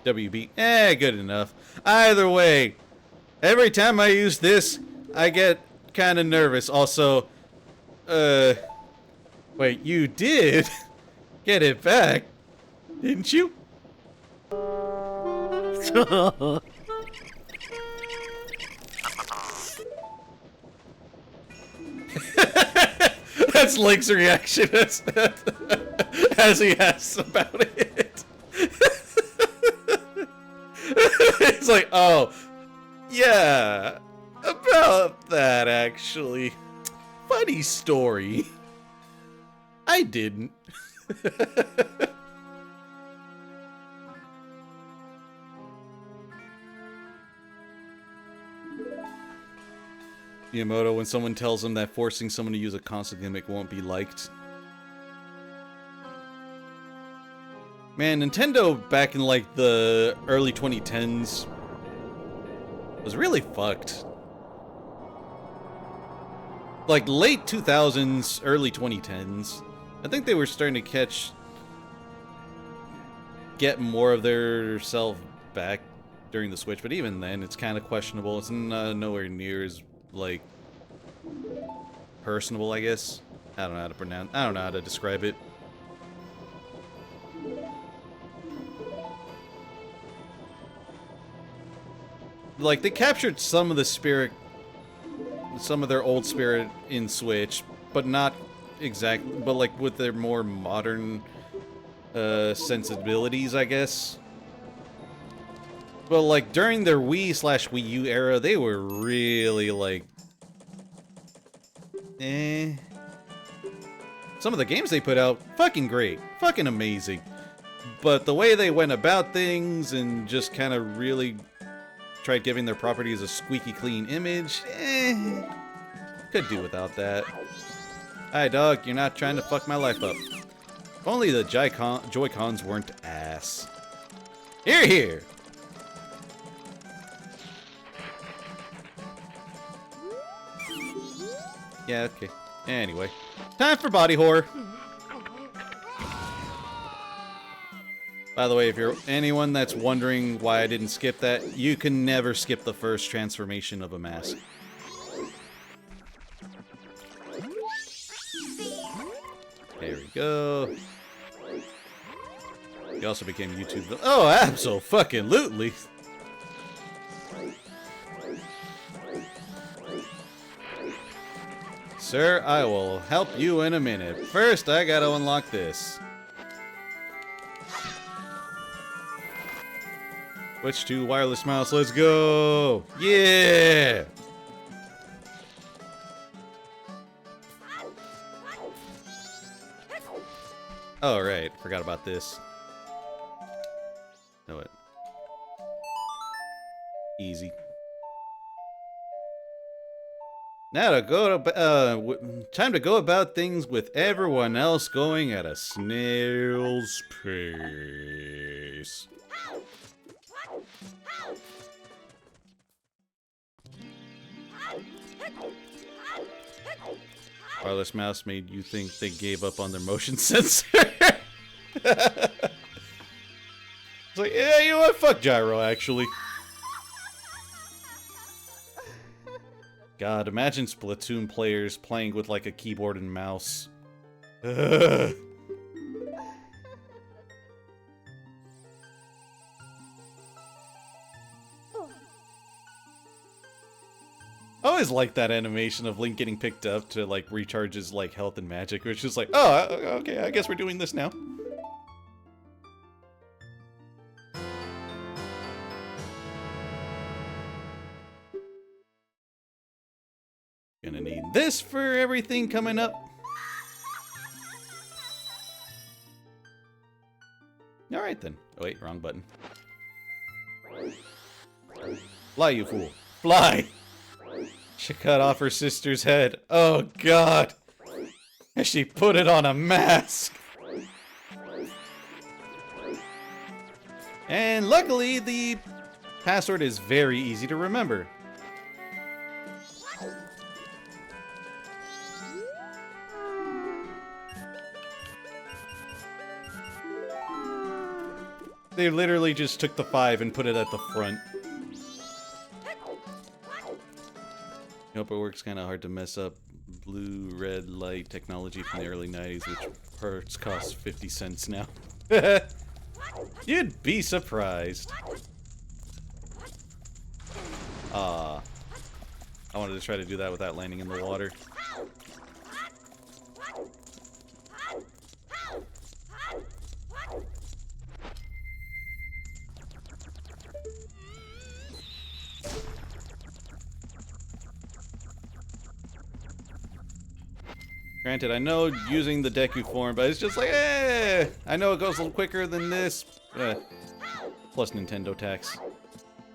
WB, good enough. Either way, every time I use this, I get kind of nervous. Also, wait, you did get it back, didn't you? That's Link's reaction as he asks about it. It's like, oh, yeah, about that actually. Funny story. I didn't. Miyamoto, when someone tells him that forcing someone to use a console gimmick won't be liked. Man, Nintendo back in like the early 2010s was really fucked. Like late 2000s, early 2010s. I think they were starting to get more of their self back during the Switch, but even then it's kind of questionable. It's nowhere near as like personable, I guess. I don't know how to describe it. Like, they captured some of the spirit, some of their old spirit in Switch, but not exactly, but like with their more modern sensibilities, I guess. But like during their Wii/Wii U era, they were really like, Some of the games they put out, fucking great, fucking amazing. But the way they went about things and just kind of really tried giving their properties a squeaky clean image, could do without that. Hi, dog, you're not trying to fuck my life up. If only the Joy-Cons weren't ass. Here, here! Yeah, okay. Anyway, time for body horror. By the way, if you're anyone that's wondering why I didn't skip that, you can never skip the first transformation of a mask. There we go. He also became YouTube. Oh, abso-fucking-lutely. Sir, I will help you in a minute. First, I gotta unlock this. Switch to wireless mouse, let's go! Yeah! Oh, right, forgot about this. Know it. Easy. Now to go to time to go about things with everyone else going at a snail's pace. Wireless mouse made you think they gave up on their motion sensor. It's like, yeah, you know what? Fuck gyro, actually. God, imagine Splatoon players playing with like a keyboard and mouse. Ugh. I always like that animation of Link getting picked up to like recharge his like health and magic, which is like, oh, okay, I guess we're doing this now. Gonna need this for everything coming up. Alright then. Oh wait, wrong button. Fly, you fool. Fly! She cut off her sister's head. Oh god! And she put it on a mask! And luckily, the password is very easy to remember. They literally just took the 5 and put it at the front. Nope, it works kind of hard to mess up. Blue-red light technology from the early 90s, which parts cost 50 cents now. You'd be surprised. I wanted to try to do that without landing in the water. Granted, I know using the Deku form, but it's just like, I know it goes a little quicker than this. Plus Nintendo tax.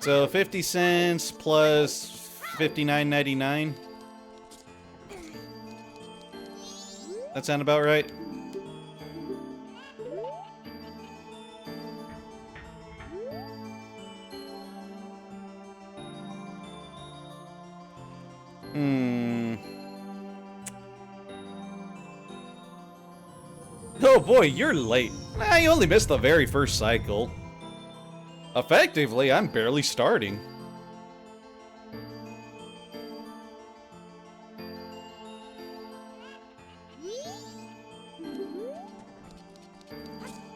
So 50 cents plus $59.99. That sound about right? Oh boy, you're late. You only missed the very first cycle. Effectively, I'm barely starting.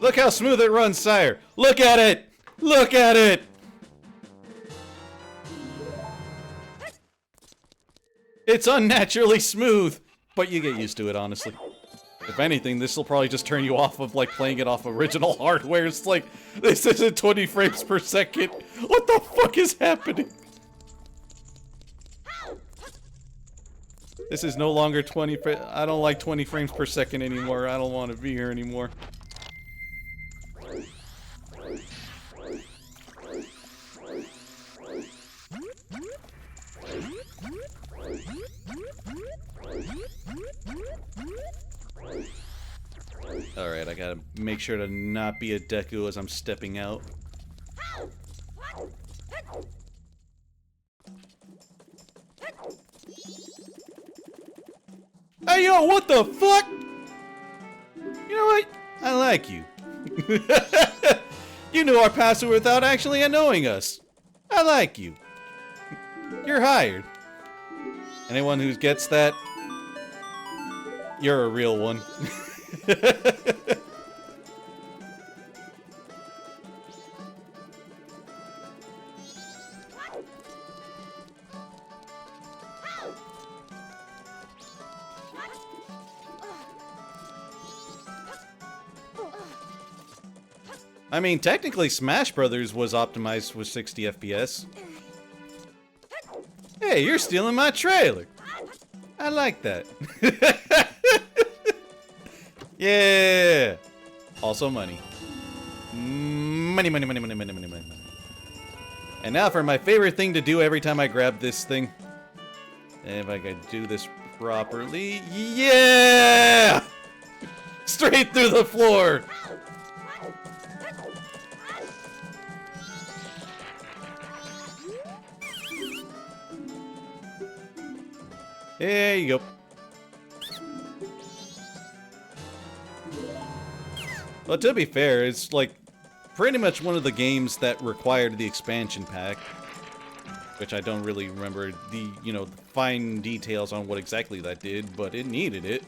Look how smooth it runs, sire. Look at it! Look at it! It's unnaturally smooth, but you get used to it, honestly. If anything, this will probably just turn you off of like playing it off original hardware. It's like, this isn't 20 frames per second. What the fuck is happening? This is no longer 20 I don't like 20 frames per second anymore. I don't want to be here anymore. Alright, I gotta make sure to not be a Deku as I'm stepping out. Hey yo, what the fuck? You know what? I like you. You knew our password without actually knowing us. I like you. You're hired. Anyone who gets that, you're a real one. I mean, technically Smash Brothers was optimized with 60 FPS. Hey, you're stealing my trailer. I like that. Yeah. Also money. Money, money, money, money, money, money, money. And now for my favorite thing to do every time I grab this thing. If I could do this properly. Yeah! Straight through the floor. There you go. Well, to be fair, it's like pretty much one of the games that required the expansion pack, which I don't really remember the, the fine details on what exactly that did, but it needed it.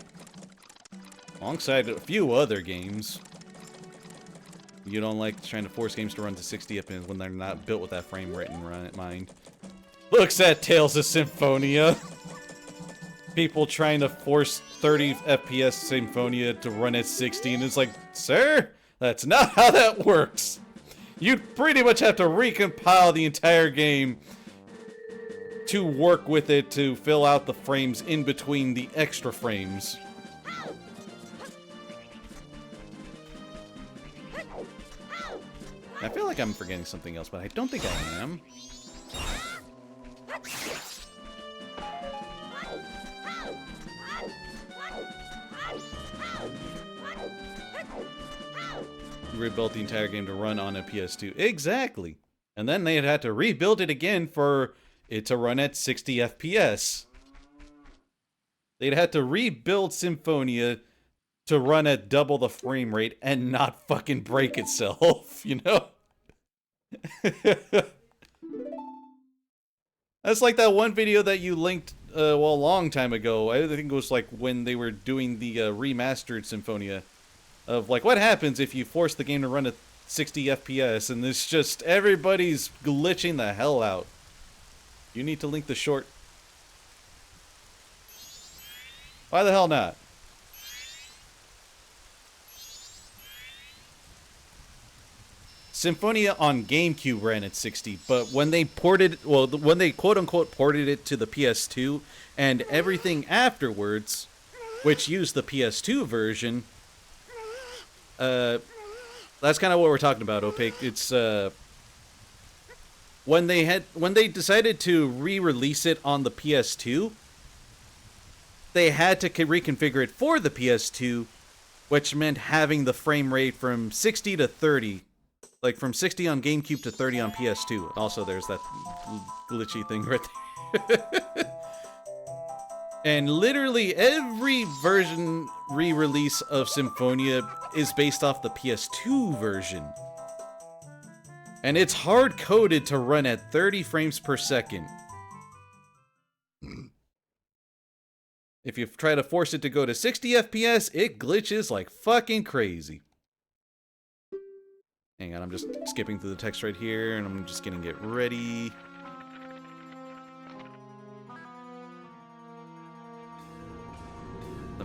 Alongside a few other games. You don't like trying to force games to run to 60 FPS when they're not built with that frame rate in mind. Looks at Tales of Symphonia. People trying to force 30 FPS Symphonia to run at 60, and it's like, sir, that's not how that works. You'd pretty much have to recompile the entire game to work with it to fill out the frames in between the extra frames. I feel like I'm forgetting something else, but I don't think I am. Rebuilt the entire game to run on a PS2. Exactly. And then they had to rebuild it again for it to run at 60 FPS. They'd had to rebuild Symphonia to run at double the frame rate and not fucking break itself, you know? That's like that one video that you linked, a long time ago. I think it was like when they were doing the remastered Symphonia. Of like, what happens if you force the game to run at 60 FPS, and it's just, everybody's glitching the hell out. You need to link the short. Why the hell not? Symphonia on GameCube ran at 60, but when they ported, well, when they quote-unquote ported it to the PS2, and everything afterwards, which used the PS2 version, that's kind of what we're talking about, Opaque. It's, when they decided to re-release it on the PS2, they had to reconfigure it for the PS2, which meant having the frame rate from 60 to 30. Like, from 60 on GameCube to 30 on PS2. Also, there's that glitchy thing right there. And literally every version re-release of Symphonia is based off the PS2 version. And it's hard-coded to run at 30 frames per second. If you try to force it to go to 60 FPS, it glitches like fucking crazy. Hang on, I'm just skipping through the text right here, and I'm just getting it ready.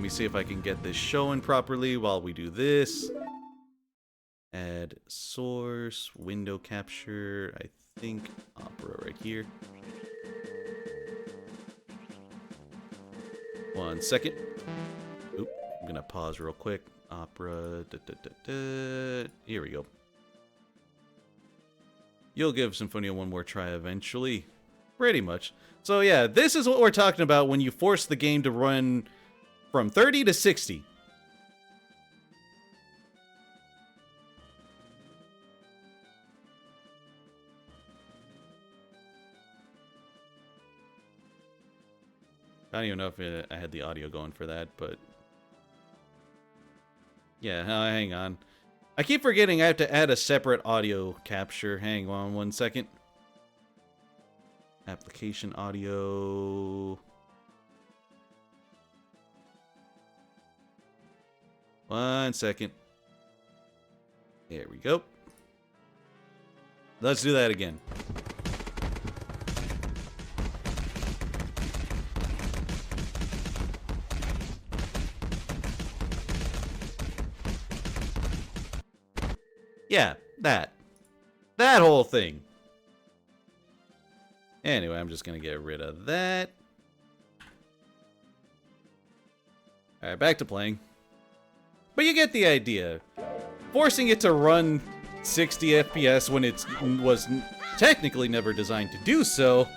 me see if I can get this showing properly while we do this. Add source, window capture, I think opera right here. 1 second. Oop, I'm gonna pause real quick. Opera, here we go. You'll give Symphonia one more try eventually. Pretty much. So yeah, this is what we're talking about when you force the game to run from 30 to 60. I don't even know if I had the audio going for that, but... Yeah, hang on. I keep forgetting I have to add a separate audio capture. Hang on 1 second. Application audio... 1 second. There we go. Let's do that again. Yeah, that whole thing. Anyway, I'm just gonna get rid of that. Alright, back to playing. But you get the idea. Forcing it to run 60 FPS when it was technically never designed to do so,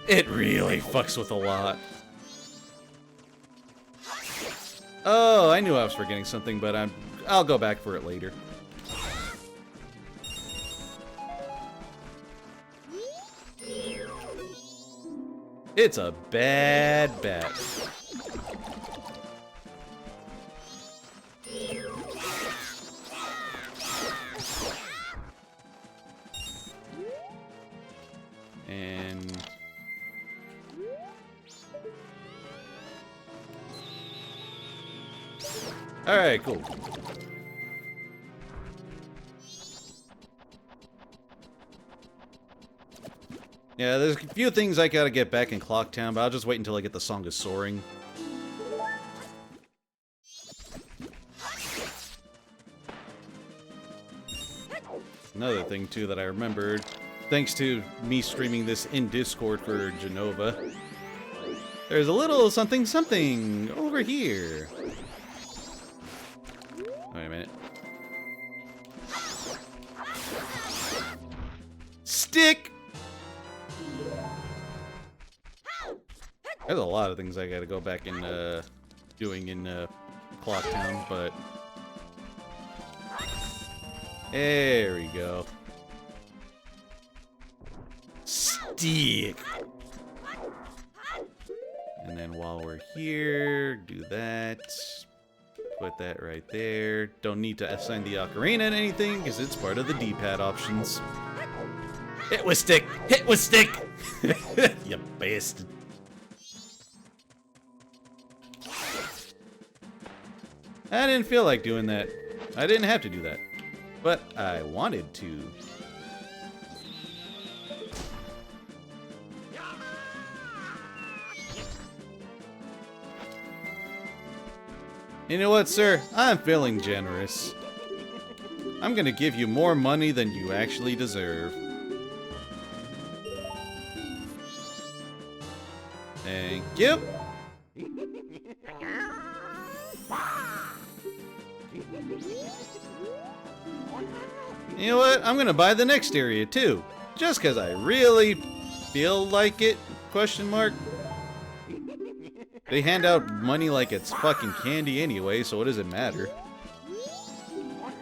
it really fucks with a lot. Oh, I knew I was forgetting something, but I'll go back for it later. It's a bad bat. And... Alright, cool. Yeah, there's a few things I gotta get back in Clocktown, but I'll just wait until I get the Song of Soaring. Another thing, too, that I remembered, thanks to me streaming this in Discord for Genova, there's a little something something over here. Wait a minute. Stick! There's a lot of things I gotta go back and doing in Clocktown, but there we go. Stick. And then while we're here, do that. Put that right there. Don't need to assign the ocarina to anything because it's part of the D-pad options. Hit with stick. Hit with stick. You bastard. I didn't feel like doing that. I didn't have to do that. But I wanted to. You know what, sir? I'm feeling generous. I'm gonna give you more money than you actually deserve. Thank you. You know what? I'm gonna buy the next area too. Just because I really feel like it? Question mark. They hand out money like it's fucking candy anyway, so what does it matter?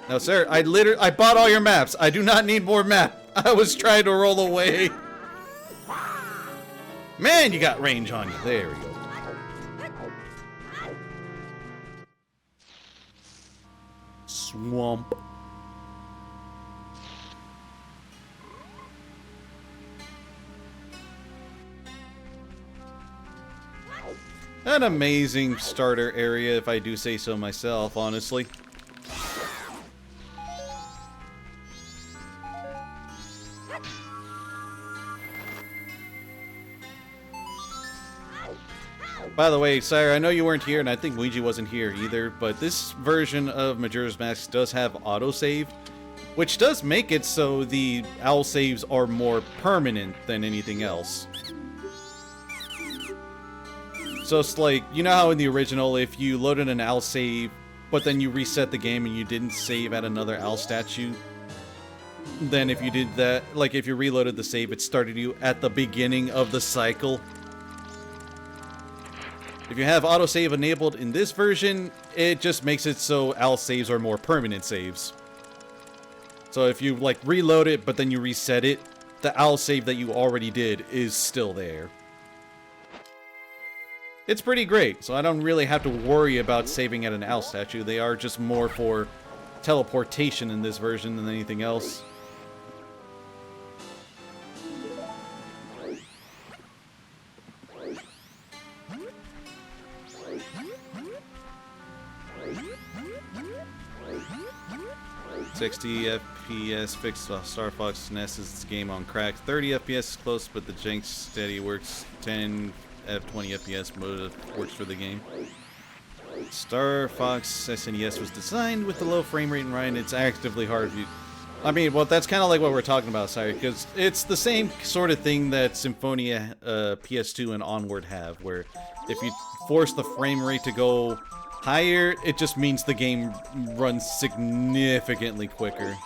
No, sir, I bought all your maps. I do not need more map. I was trying to roll away. Man, you got range on you. There we go. Swamp. An amazing starter area, if I do say so myself, honestly. By the way, Sire, I know you weren't here, and I think Luigi wasn't here either, but this version of Majora's Mask does have autosave, which does make it so the owl saves are more permanent than anything else. So it's like, you know how in the original, if you loaded an owl save, but then you reset the game and you didn't save at another owl statue, then if you did that, like if you reloaded the save, it started you at the beginning of the cycle. If you have autosave enabled in this version, it just makes it so owl saves are more permanent saves. So if you like reload it, but then you reset it, the owl save that you already did is still there. It's pretty great, so I don't really have to worry about saving at an owl statue. They are just more for teleportation in this version than anything else. $60 FPS fixed off Star Fox NES is game on crack. 30 FPS is close, but the jank steady works. 10 20 FPS mode works for the game. Star Fox SNES was designed with the low frame rate in mind. It's actively hard. I mean, well, that's kind of like what we're talking about, sorry, because it's the same sort of thing that Symphonia PS2 and onward have, where if you force the frame rate to go higher, it just means the game runs significantly quicker.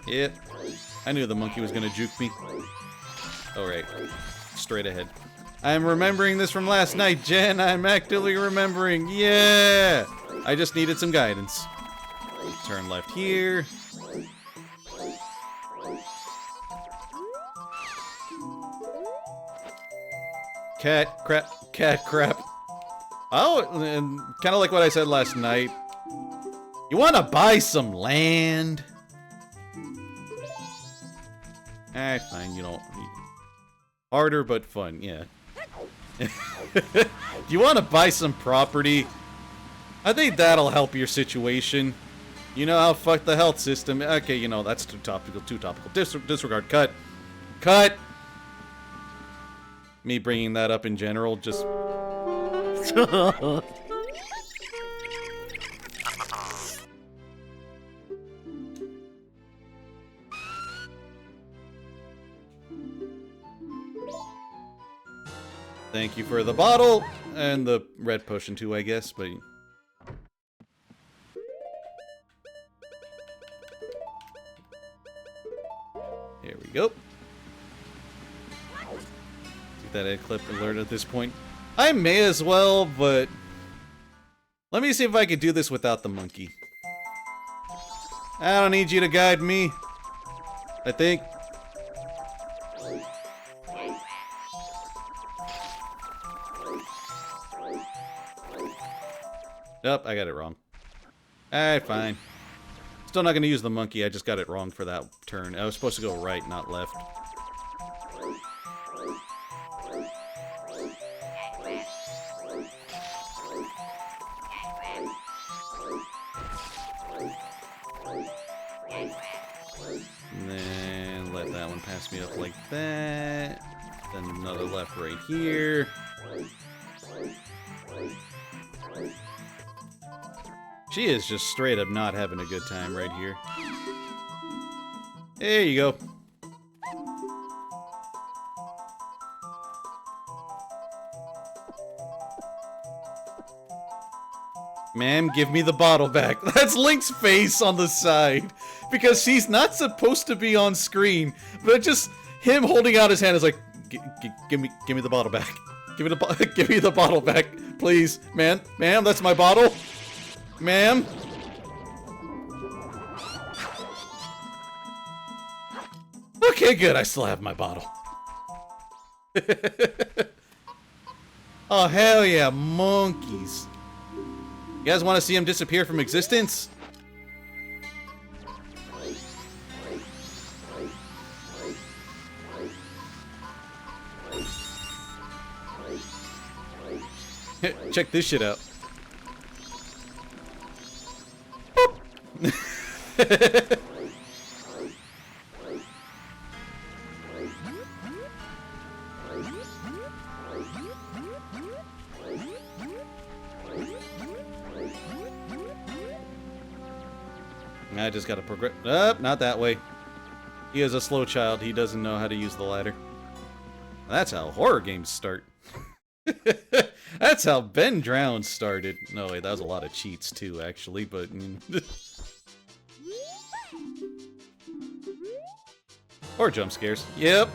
Yep. I knew the monkey was gonna juke me. Oh, right. Straight ahead. I'm remembering this from last night, Jen. I'm actively remembering. Yeah! I just needed some guidance. Turn left here. Cat crap. Oh, and kind of like what I said last night. You want to buy some land? Fine, you don't. Harder but fun, yeah. Do you want to buy some property? I think that'll help your situation. You know how fuck the health system. Okay, you know, that's too topical, disregard, cut. Cut! Me bringing that up in general, just... Thank you for the bottle, and the red potion too, I guess, but... Here we go. Get that egg clip alert at this point. I may as well, but... Let me see if I can do this without the monkey. I don't need you to guide me. I think. Nope, I got it wrong. Alright, fine. Still not gonna use the monkey, I just got it wrong for that turn. I was supposed to go right, not left. And then let that one pass me up like that. Then another left right here. She is just straight up not having a good time right here. There you go. Ma'am, give me the bottle back. That's Link's face on the side. Because he's not supposed to be on screen. But just him holding out his hand is like, give me the bottle back. Give me the bottle back, please. Ma'am, that's my bottle. Ma'am? Okay, good. I still have my bottle. Oh, hell yeah. Monkeys. You guys want to see him disappear from existence? Check this shit out. I just gotta progress. Up, not that way. He is a slow child. He doesn't know how to use the ladder. That's how horror games start. That's how Ben Drowned started. No, wait, that was a lot of cheats too, actually, but... or jump scares. Yep.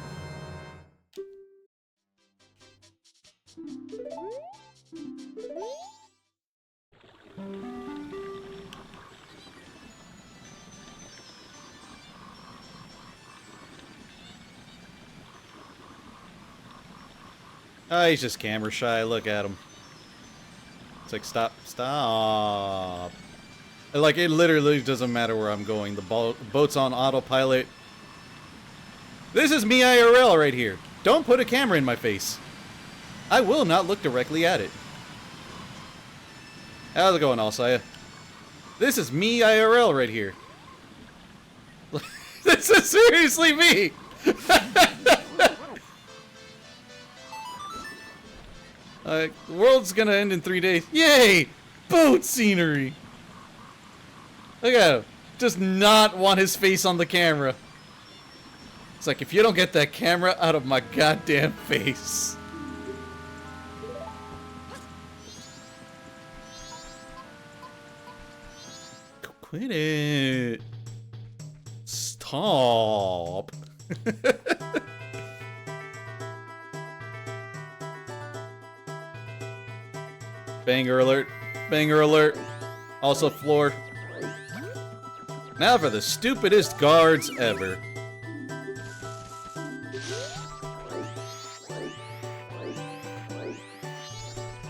Oh, he's just camera shy. Look at him. It's like, stop. Stop. Like, it literally doesn't matter where I'm going. The boat's on autopilot. This is me IRL right here. Don't put a camera in my face. I will not look directly at it. How's it going, Alsaya? This is me IRL right here. This is seriously me! The world's gonna end in 3 days. Yay! Boat scenery! Look at him. Does not want his face on the camera. It's like, if you don't get that camera out of my goddamn face. Quit it. Stop. Banger alert. Banger alert. Also floor. Now for the stupidest guards ever.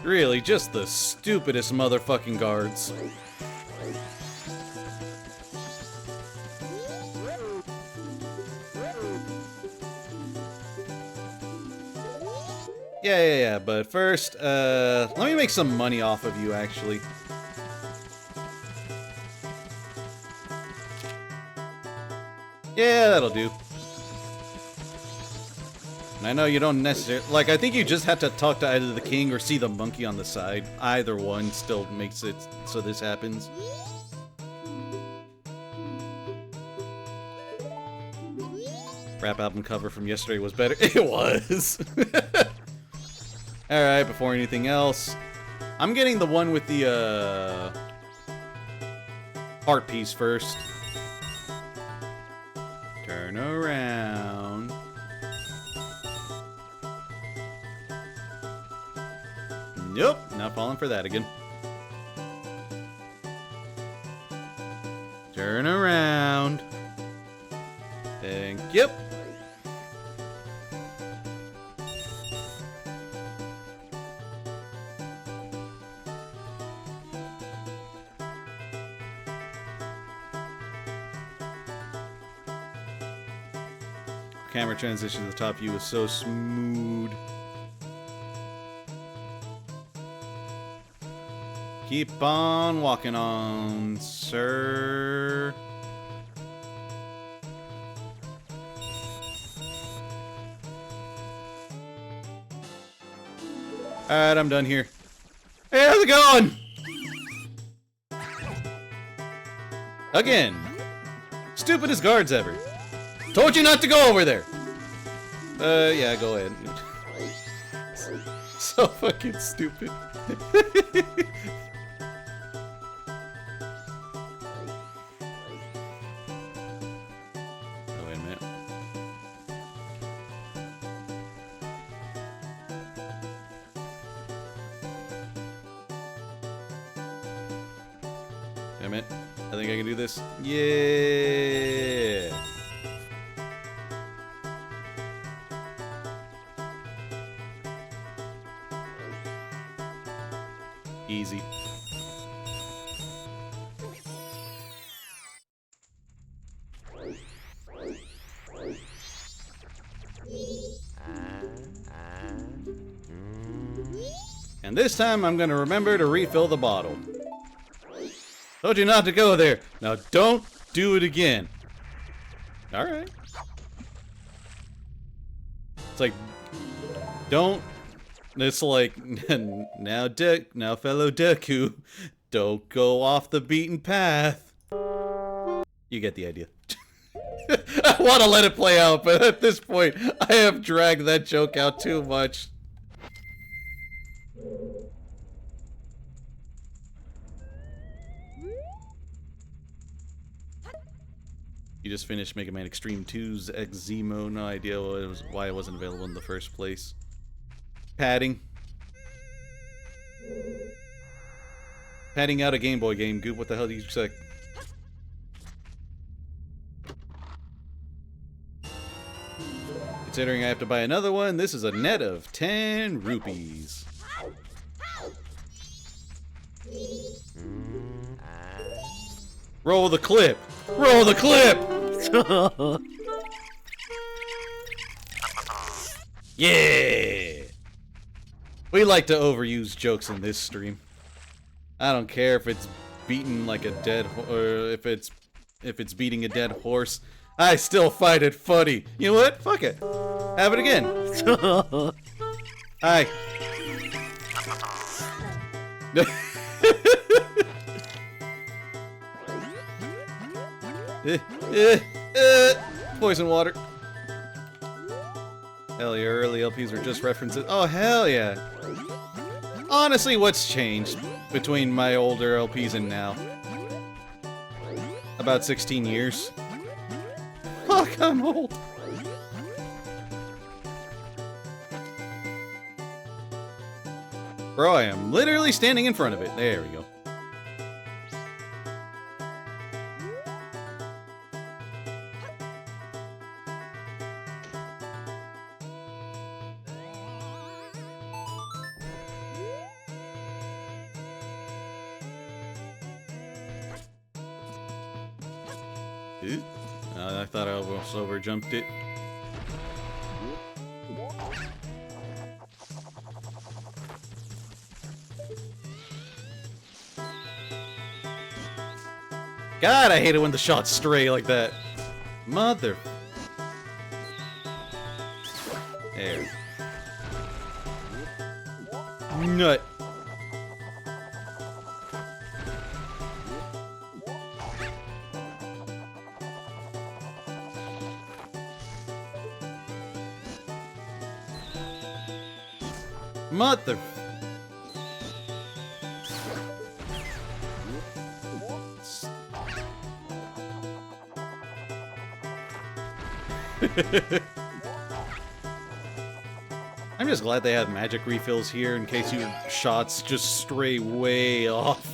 Really, just the stupidest motherfucking guards. Yeah, but first, let me make some money off of you, actually. Yeah, that'll do. And I know you don't necessarily... like, I think you just have to talk to either the king or see the monkey on the side. Either one still makes it so this happens. Rap album cover from yesterday was better. It was! Alright, before anything else, I'm getting the one with the, art piece first. Turn around. Nope, not falling for that again. Turn around. Thank you. Camera transition to the top view was so smooth. Keep on walking on, sir. Alright, I'm done here. Hey, how's it going? Again. Stupidest guards ever. Told you not to go over there. Yeah, go ahead. So fucking stupid. Oh, wait a minute. Damn it. I think I can do this. Yeah. Easy. And this time I'm gonna remember to refill the bottle. Told you not to go there. Now don't do it again. Alright. It's like, don't. It's like, now fellow Deku, don't go off the beaten path. You get the idea. I want to let it play out, but at this point, I have dragged that joke out too much. You just finished Mega Man Extreme 2's X-Zemo. No idea why it wasn't available in the first place. Padding. Padding out a Game Boy game. Goop, what the hell do you expect? Considering I have to buy another one, this is a net of 10 rupees. Roll the clip! Roll the clip! Yeah! We like to overuse jokes in this stream. I don't care if it's beating like a dead or if it's beating a dead horse. I still find it funny. You know what? Fuck it. Have it again. Hi. Poison water. Hell yeah, early LPs were just references. Oh, hell yeah. Honestly, what's changed between my older LPs and now? About 16 years. Fuck, I'm old. Bro, I am literally standing in front of it. There we go. I thought I almost overjumped it. God, I hate it when the shots stray like that. Mother. There. Nut. Mother. I'm just glad they have magic refills here in case your shots just stray way off.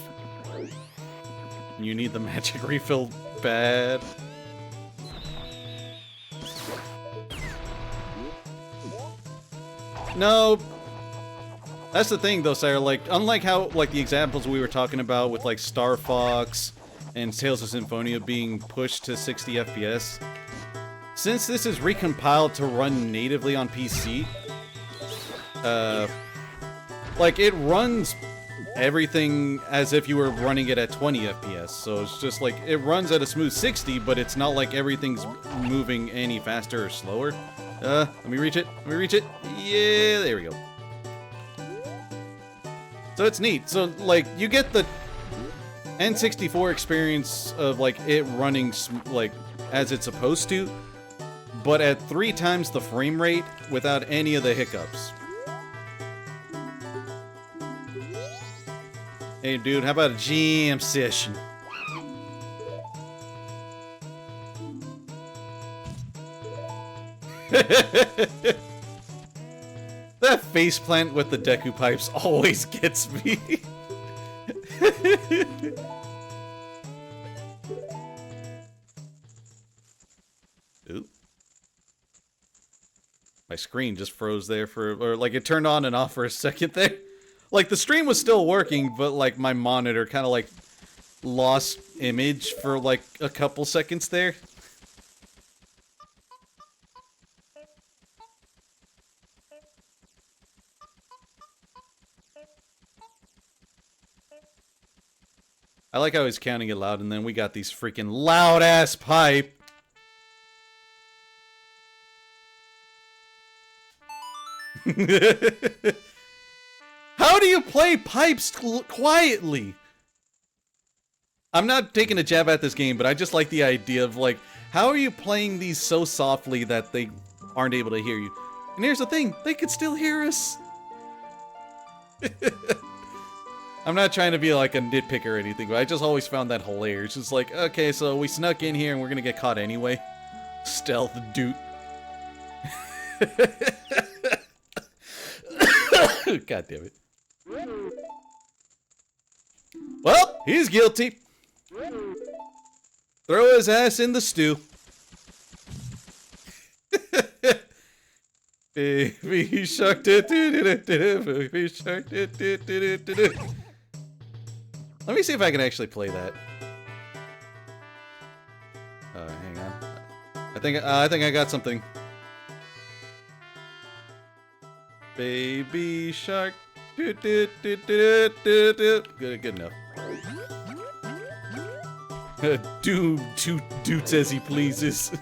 You need the magic refill bad. No. That's the thing though, Sire, like, unlike how, like, the examples we were talking about with, like, Star Fox and Tales of Symphonia being pushed to 60 FPS, since this is recompiled to run natively on PC, like, it runs everything as if you were running it at 20 FPS, so it's just, like, it runs at a smooth 60, but it's not like everything's moving any faster or slower. Let me reach it, let me reach it, yeah, there we go. So it's neat. So, like, you get the N64 experience of, like, it running, like, as it's supposed to, but at 3 times the frame rate without any of the hiccups. Hey, dude, how about a jam session? That faceplant with the Deku pipes always gets me. Oop. My screen just froze there or like it turned on and off for a second there. Like the stream was still working, but like my monitor kind of like lost image for like a couple seconds there. I like how he's counting it loud, and then we got these freaking loud-ass pipe. How do you play pipes quietly? I'm not taking a jab at this game, but I just like the idea of, like, how are you playing these so softly that they aren't able to hear you? And here's the thing, they could still hear us. I'm not trying to be like a nitpicker or anything, but I just always found that hilarious. It's like, okay, so we snuck in here and we're gonna get caught anyway. Stealth dude. God damn it. Well, he's guilty. Throw his ass in the stew. Baby shark, baby shark. Let me see if I can actually play that. Hang on. I think I got something. Baby shark. Good enough. Do toots as he pleases.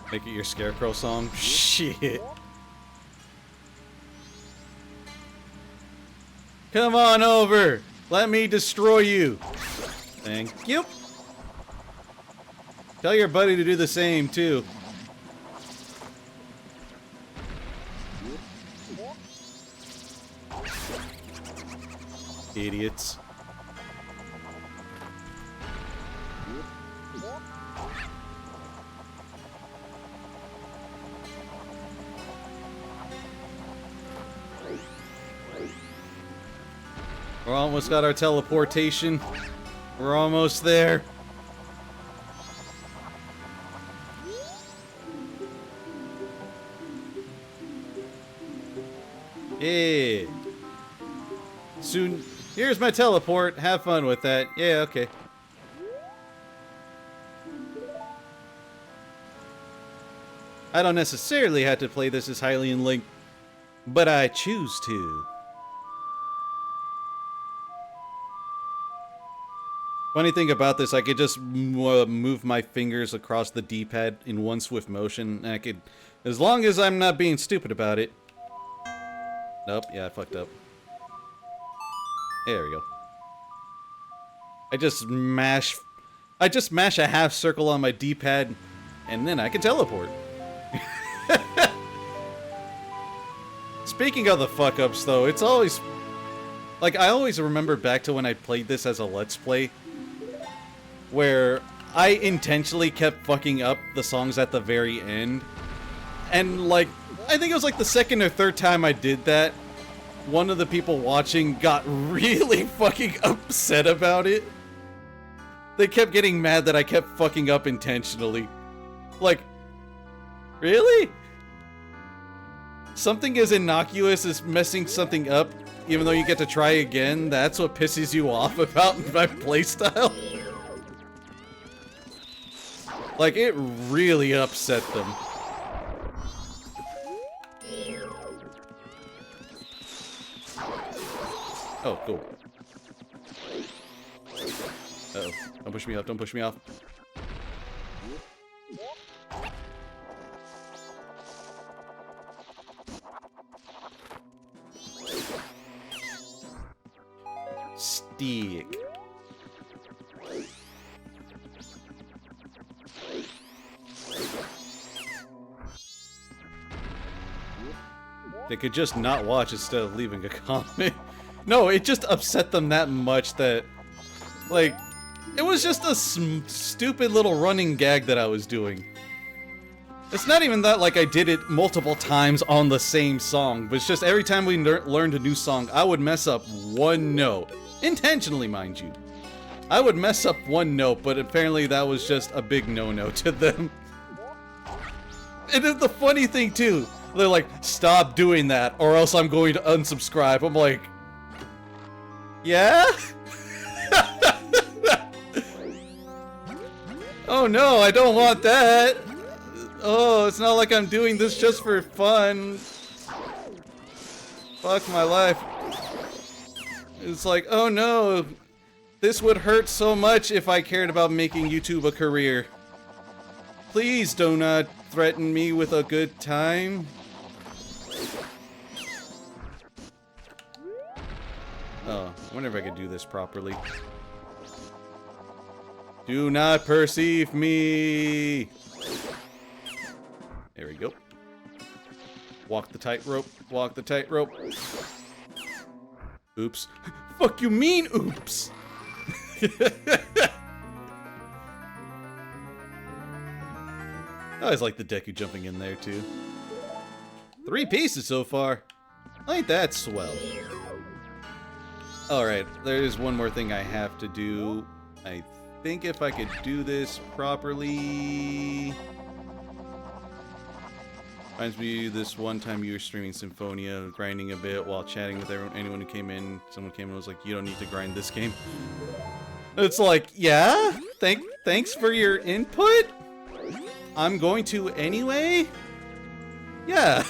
Make it your Scarecrow song? Shit. Come on over. Let me destroy you. Thank you. Tell your buddy to do the same, too. Idiots. We're almost got our teleportation. We're almost there. Yeah. Soon. Here's my teleport. Have fun with that. Yeah, okay. I don't necessarily have to play this as Hylian Link, but I choose to. Funny thing about this, I could just move my fingers across the D-pad in one swift motion. And I could, as long as I'm not being stupid about it. Nope, yeah, I fucked up. There we go. I just mash a half circle on my D-pad, and then I can teleport. Speaking of the fuck-ups, though, it's always... Like, I always remember back to when I played this as a Let's Play, where I intentionally kept fucking up the songs at the very end. And, like, I think it was like the second or third time I did that, one of the people watching got really fucking upset about it. They kept getting mad that I kept fucking up intentionally. Like, really? Something as innocuous as messing something up, even though you get to try again, that's what pisses you off about my playstyle? Like, it really upset them. Oh, cool. Uh-oh. Don't push me off, don't push me off. Stick. They could just not watch instead of leaving a comment. No, it just upset them that much that, like, it was just a stupid little running gag that I was doing. It's not even that, like, I did it multiple times on the same song, but it's just every time we learned a new song, I would mess up one note. Intentionally, mind you. I would mess up one note, but apparently that was just a big no-no to them. And then the funny thing, too, they're like, stop doing that, or else I'm going to unsubscribe. I'm like, yeah? Oh no, I don't want that. Oh, it's not like I'm doing this just for fun. Fuck my life. It's like, oh no, this would hurt so much if I cared about making YouTube a career. Please do not threaten me with a good time? Oh, I wonder if I could do this properly. Do not perceive me! There we go. Walk the tightrope. Walk the tightrope. Oops. Fuck you mean, oops! I always like the Deku jumping in there, too. 3 pieces so far. Ain't that swell. Alright, there's one more thing I have to do. I think if I could do this properly... Reminds me this one time you were streaming Symphonia, grinding a bit while chatting with anyone who came in. Someone came in and was like, you don't need to grind this game. It's like, yeah? Thanks for your input? I'm going to anyway? Yeah.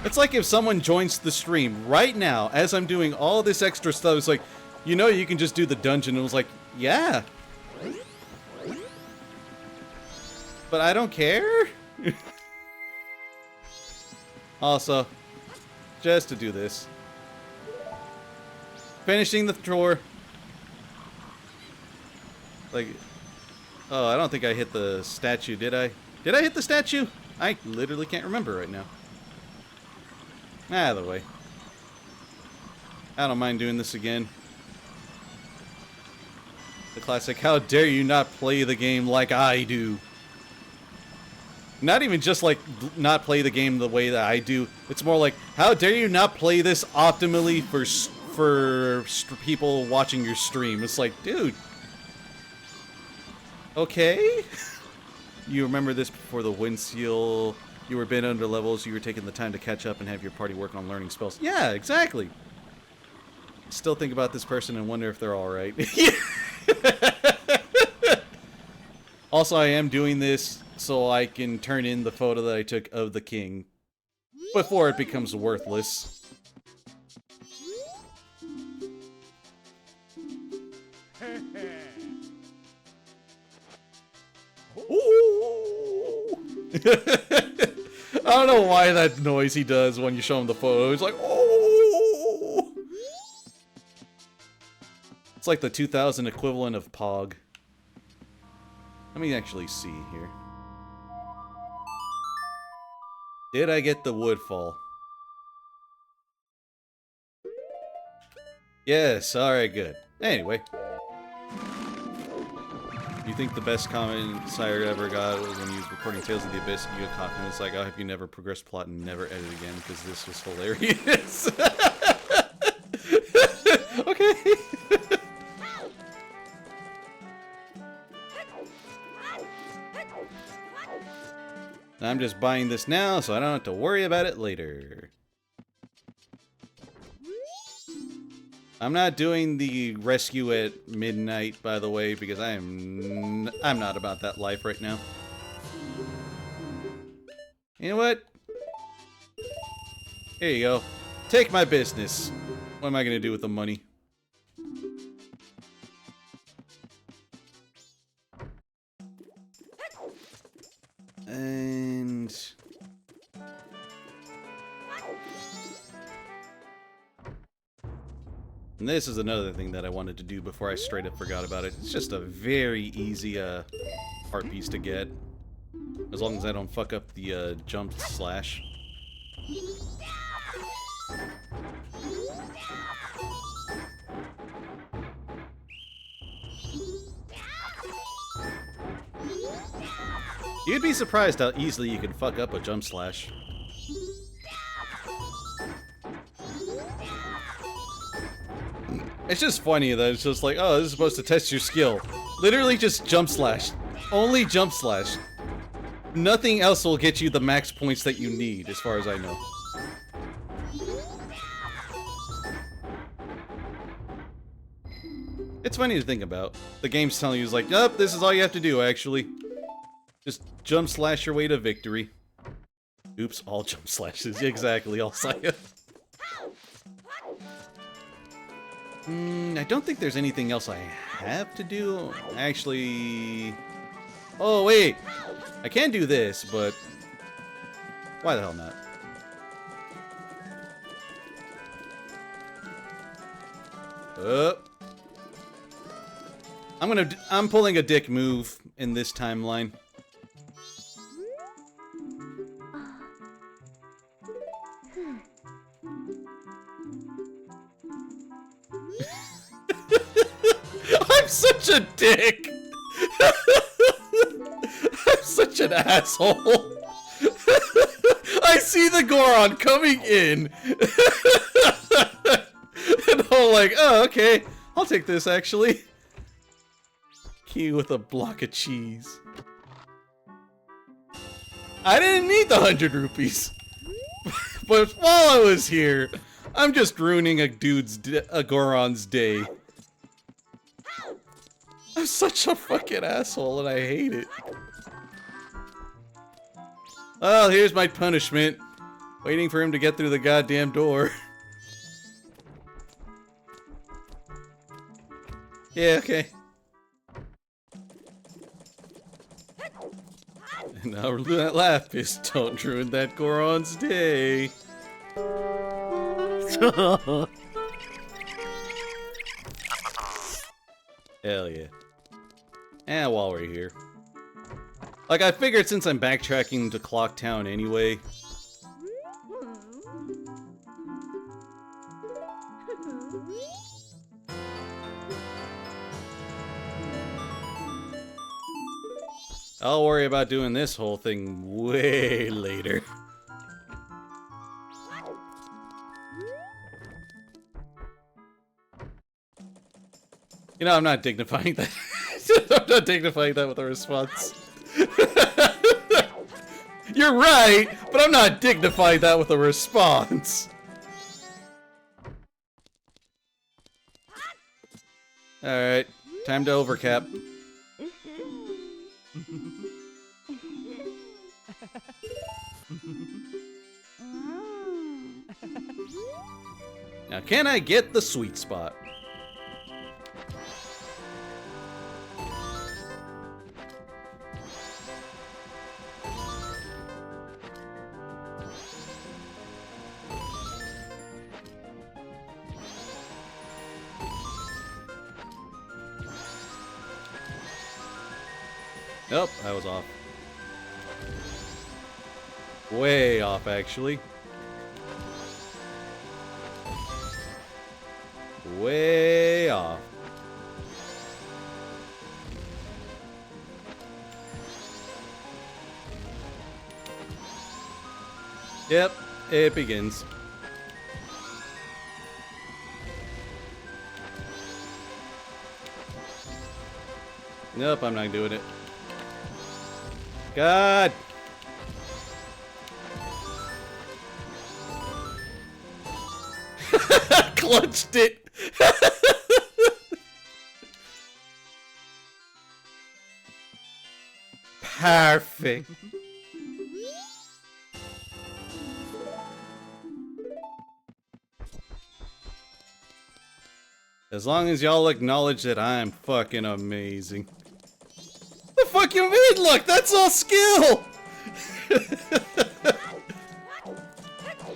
It's like if someone joins the stream right now as I'm doing all this extra stuff. It's like, you know, you can just do the dungeon. And it was like, yeah. But I don't care. Also, just to do this. Finishing the drawer. Like, oh, I don't think I hit the statue, did I? Did I hit the statue? I literally can't remember right now. Either way. I don't mind doing this again. The classic, how dare you not play the game like I do. Not even just like not play the game the way that I do. It's more like, how dare you not play this optimally for people watching your stream. It's like, dude. Okay. You remember this before the wind seal. You were a bit under levels. You were taking the time to catch up and have your party work on learning spells. Yeah, exactly. Still think about this person and wonder if they're all right. Also, I am doing this so I can turn in the photo that I took of the king before it becomes worthless. Ooh. I don't know why that noise he does when you show him the photo. He's like, oh! It's like the 2000 equivalent of Pog. Let me actually see here. Did I get the woodfall? Yes, alright, good. Anyway. You think the best comment Sire ever got was when he was recording Tales of the Abyss, you got caught, and it's like, I hope you never progress plot and never edit again, because this was hilarious. Okay. I'm just buying this now, so I don't have to worry about it later. I'm not doing the rescue at midnight, by the way, because I'm not about that life right now. You know what? Here you go. Take my business. What am I gonna do with the money? And this is another thing that I wanted to do before I straight up forgot about it. It's just a very easy art piece to get. As long as I don't fuck up the jump slash. You'd be surprised how easily you can fuck up a jump slash. It's just funny that it's just like, oh, this is supposed to test your skill. Literally just jump slash. Only jump slash. Nothing else will get you the max points that you need, as far as I know. It's funny to think about. The game's telling you, like, oh, this is all you have to do, actually. Just jump slash your way to victory. Oops, all jump slashes. Exactly, all Saya. I don't think there's anything else I have to do. Actually, Oh, wait. I can do this, but... why the hell not? I'm pulling a dick move in this timeline. I'm such a dick! I'm such an asshole! I see the Goron coming in! And I'm like, oh, okay. I'll take this, actually. Key with a block of cheese. I didn't need the 100 rupees. But while I was here, I'm just ruining a Goron's day. I'm such a fucking asshole and I hate it. Well, here's my punishment. Waiting for him to get through the goddamn door. Yeah, okay. And now that laugh is don't ruin that Goron's day. Hell yeah. And while we're here. Like, I figured since I'm backtracking to Clock Town anyway. I'll worry about doing this whole thing way later. You know, I'm not dignifying that. I'm not dignifying that with a response. You're right, but I'm not dignifying that with a response. Alright, time to overcap. Now, can I get the sweet spot? Nope, I was off. Way off, actually. Way off. Yep, it begins. Nope, I'm not doing it. God! Clutched it! Perfect. As long as y'all acknowledge that I'm fucking amazing. The fuck you mean? Look, that's all skill!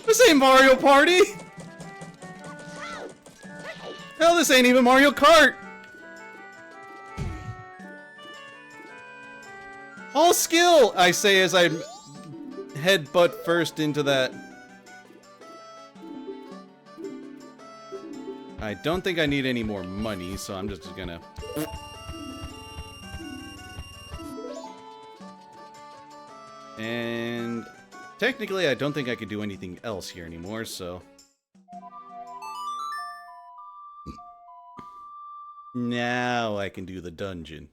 This ain't Mario Party! Hell, this ain't even Mario Kart! All skill, I say as I headbutt first into that. I don't think I need any more money, so I'm just gonna... And technically, I don't think I could do anything else here anymore, so... Now I can do the dungeon.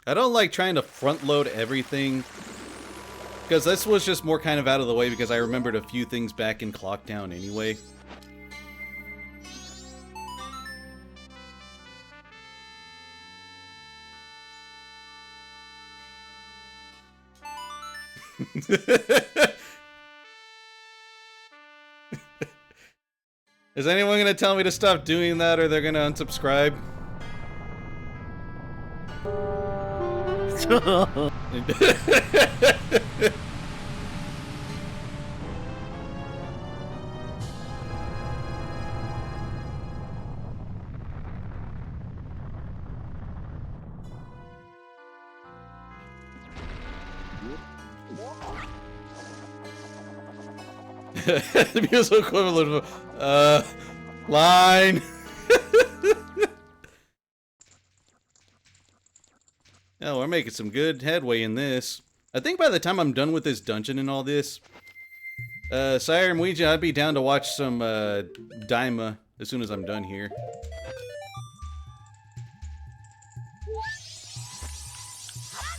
I don't like trying to front load everything, because this was just more kind of out of the way because I remembered a few things back in Clock Town anyway. Is anyone gonna tell me to stop doing that or they're gonna unsubscribe? The musical equivalent of line. Oh, we're making some good headway in this. I think by the time I'm done with this dungeon and all this, Sire and Ouija, I'd be down to watch some Daima as soon as I'm done here.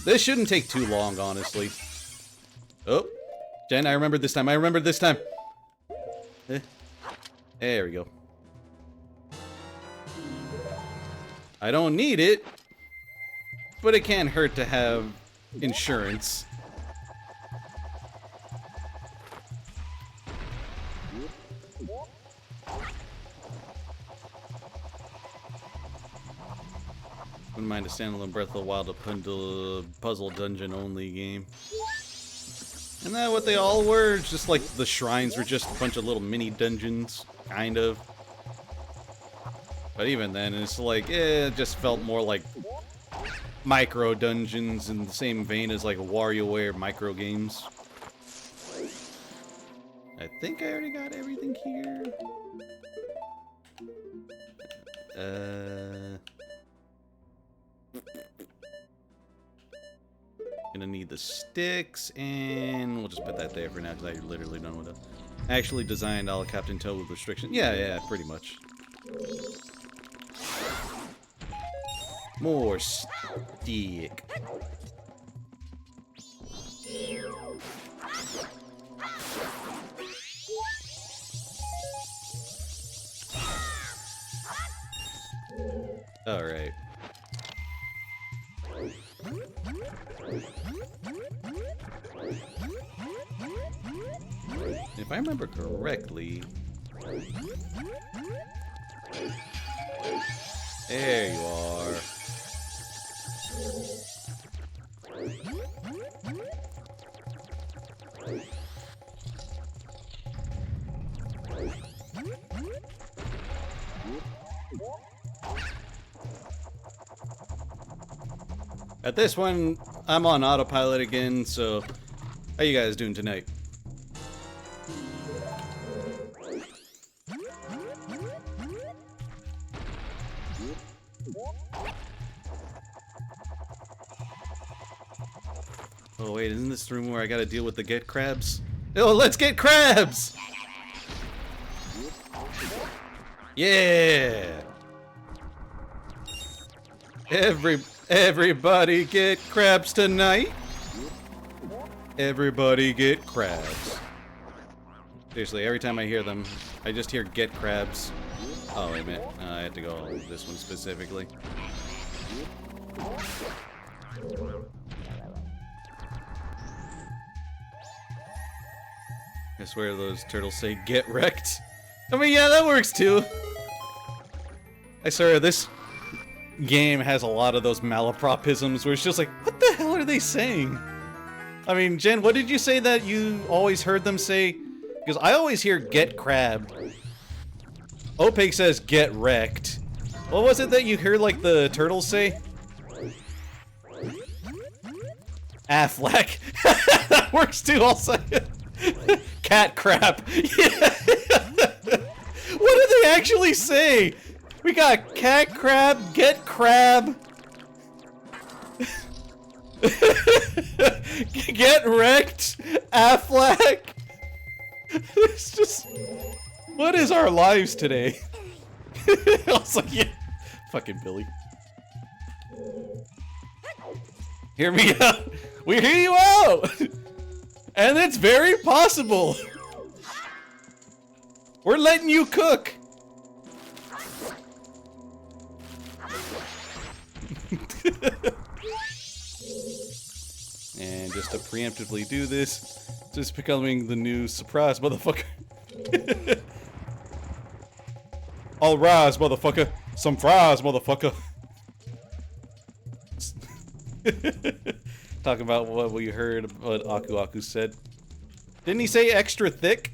This shouldn't take too long, honestly. Oh, Jen, I remembered this time. I remembered this time. There we go. I don't need it, but it can't hurt to have insurance. Wouldn't mind a standalone Breath of the Wild puzzle dungeon only game. Isn't that what they all were? Just like the shrines were just a bunch of little mini dungeons, kind of. But even then, it's like, it just felt more like micro dungeons in the same vein as like WarioWare micro games. I think I already got everything here. Gonna need the sticks, and we'll just put that there for now because I literally don't know what else. Actually designed all Captain Toad with restrictions. Yeah, pretty much. More stick. All right. If I remember correctly, there you are. At this one, I'm on autopilot again, so how you guys doing tonight? Oh wait, isn't this the room where I gotta deal with the get crabs? Oh, let's get crabs! Yeah! Everybody get crabs tonight! Everybody get crabs. Seriously, every time I hear them, I just hear get crabs. Oh, wait a minute. I have to go this one specifically. I swear those turtles say get wrecked. I mean, yeah, that works too. I swear this game has a lot of those malapropisms where it's just like, what the hell are they saying? I mean, Jen, what did you say that you always heard them say? Because I always hear get crab. Opaque says get wrecked. What was it that you heard like the turtles say? Affleck. That works too, I'll say it. Cat crap. Yeah. What do they actually say? We got cat crab, get crab. Get wrecked, Affleck. It's just, what is our lives today? I was like, yeah, fucking Billy. Hear me out. We hear you out. And it's very possible. We're letting you cook. And just to preemptively do this, just becoming the new surprise motherfucker. All rise, motherfucker. Some fries, motherfucker. Talk about what we heard, what Aku Aku said. Didn't he say extra thick?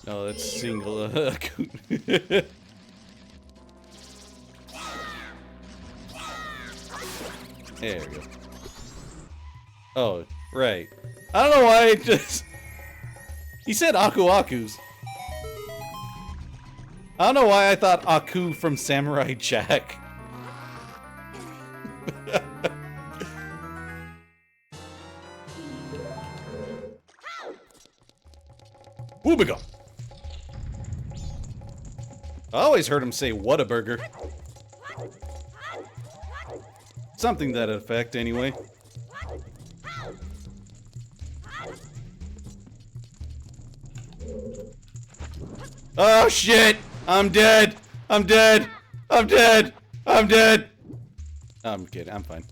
No, that's single. There we go. Oh, right. I don't know why it just... He said Aku Aku's. I don't know why I thought Aku from Samurai Jack. Woobiga! I always heard him say Whataburger. Something to that effect, anyway. Oh shit! I'm dead! I'm dead! I'm dead! I'm dead! I'm kidding, I'm fine.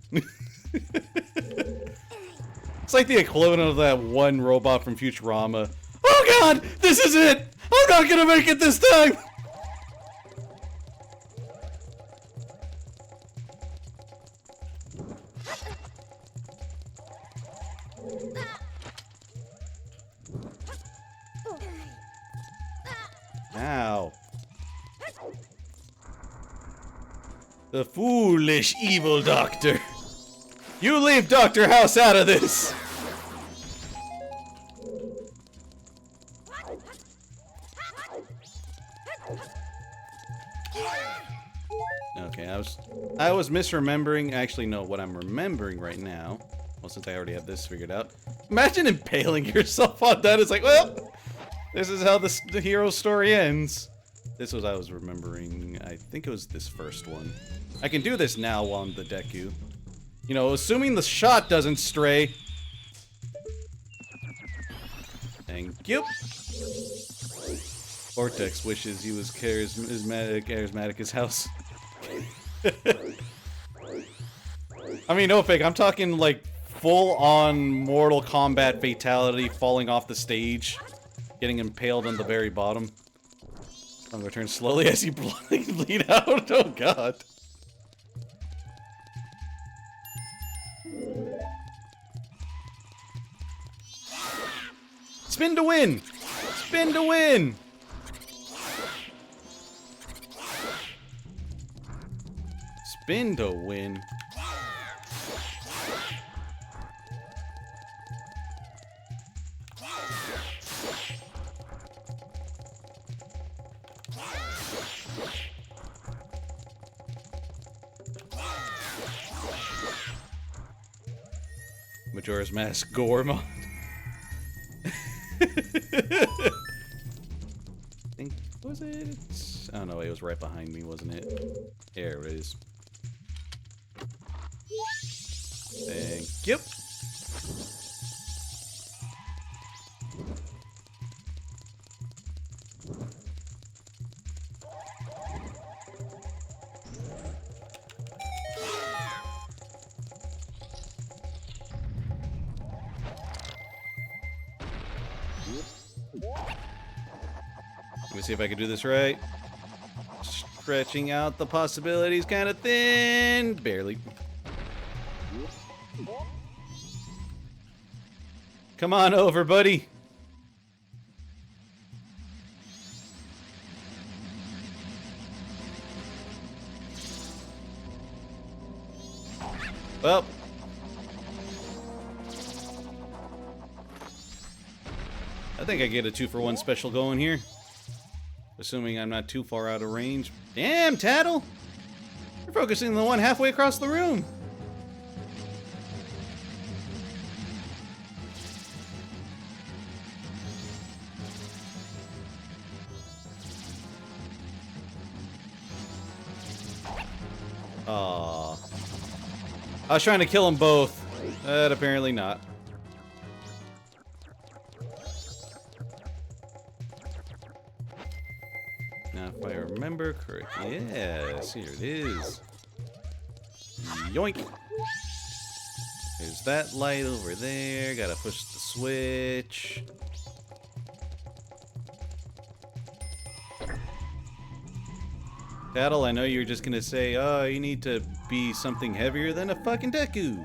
It's like the equivalent of that one robot from Futurama. Oh god! This is it! I'm not gonna make it this time! Ow. The foolish evil doctor. You leave Dr. House out of this. Okay, I was misremembering. Actually, no, what I'm remembering right now. Well, since I already have this figured out. Imagine impaling yourself on that. It's like, well, this is how the hero's story ends. This was I was remembering. I think it was this first one. I can do this now on the Deku. You know, assuming the shot doesn't stray. Thank you. Vortex wishes he was charismatic as house. I mean, no fake. I'm talking like full-on Mortal Kombat fatality, falling off the stage, getting impaled on the very bottom. I'm gonna turn slowly as you bleed out. Oh god. Spin to win! Spin to win! Spin to win. Majora's Mask Goremon. Think was it? Oh no, it was right behind me, wasn't it? There it is. Thank you. Let me see if I can do this right. Stretching out the possibilities kind of thin. Barely. Come on over, buddy. Well. I think I get a 2-for-1 special going here. Assuming I'm not too far out of range. Damn, Tattle! You're focusing on the one halfway across the room. Aww. I was trying to kill them both, but apparently not. remember correctly. Yes, here it is. Yoink! There's that light over there. Gotta push the switch. Tattle, I know you're just gonna say, oh, you need to be something heavier than a fucking Deku.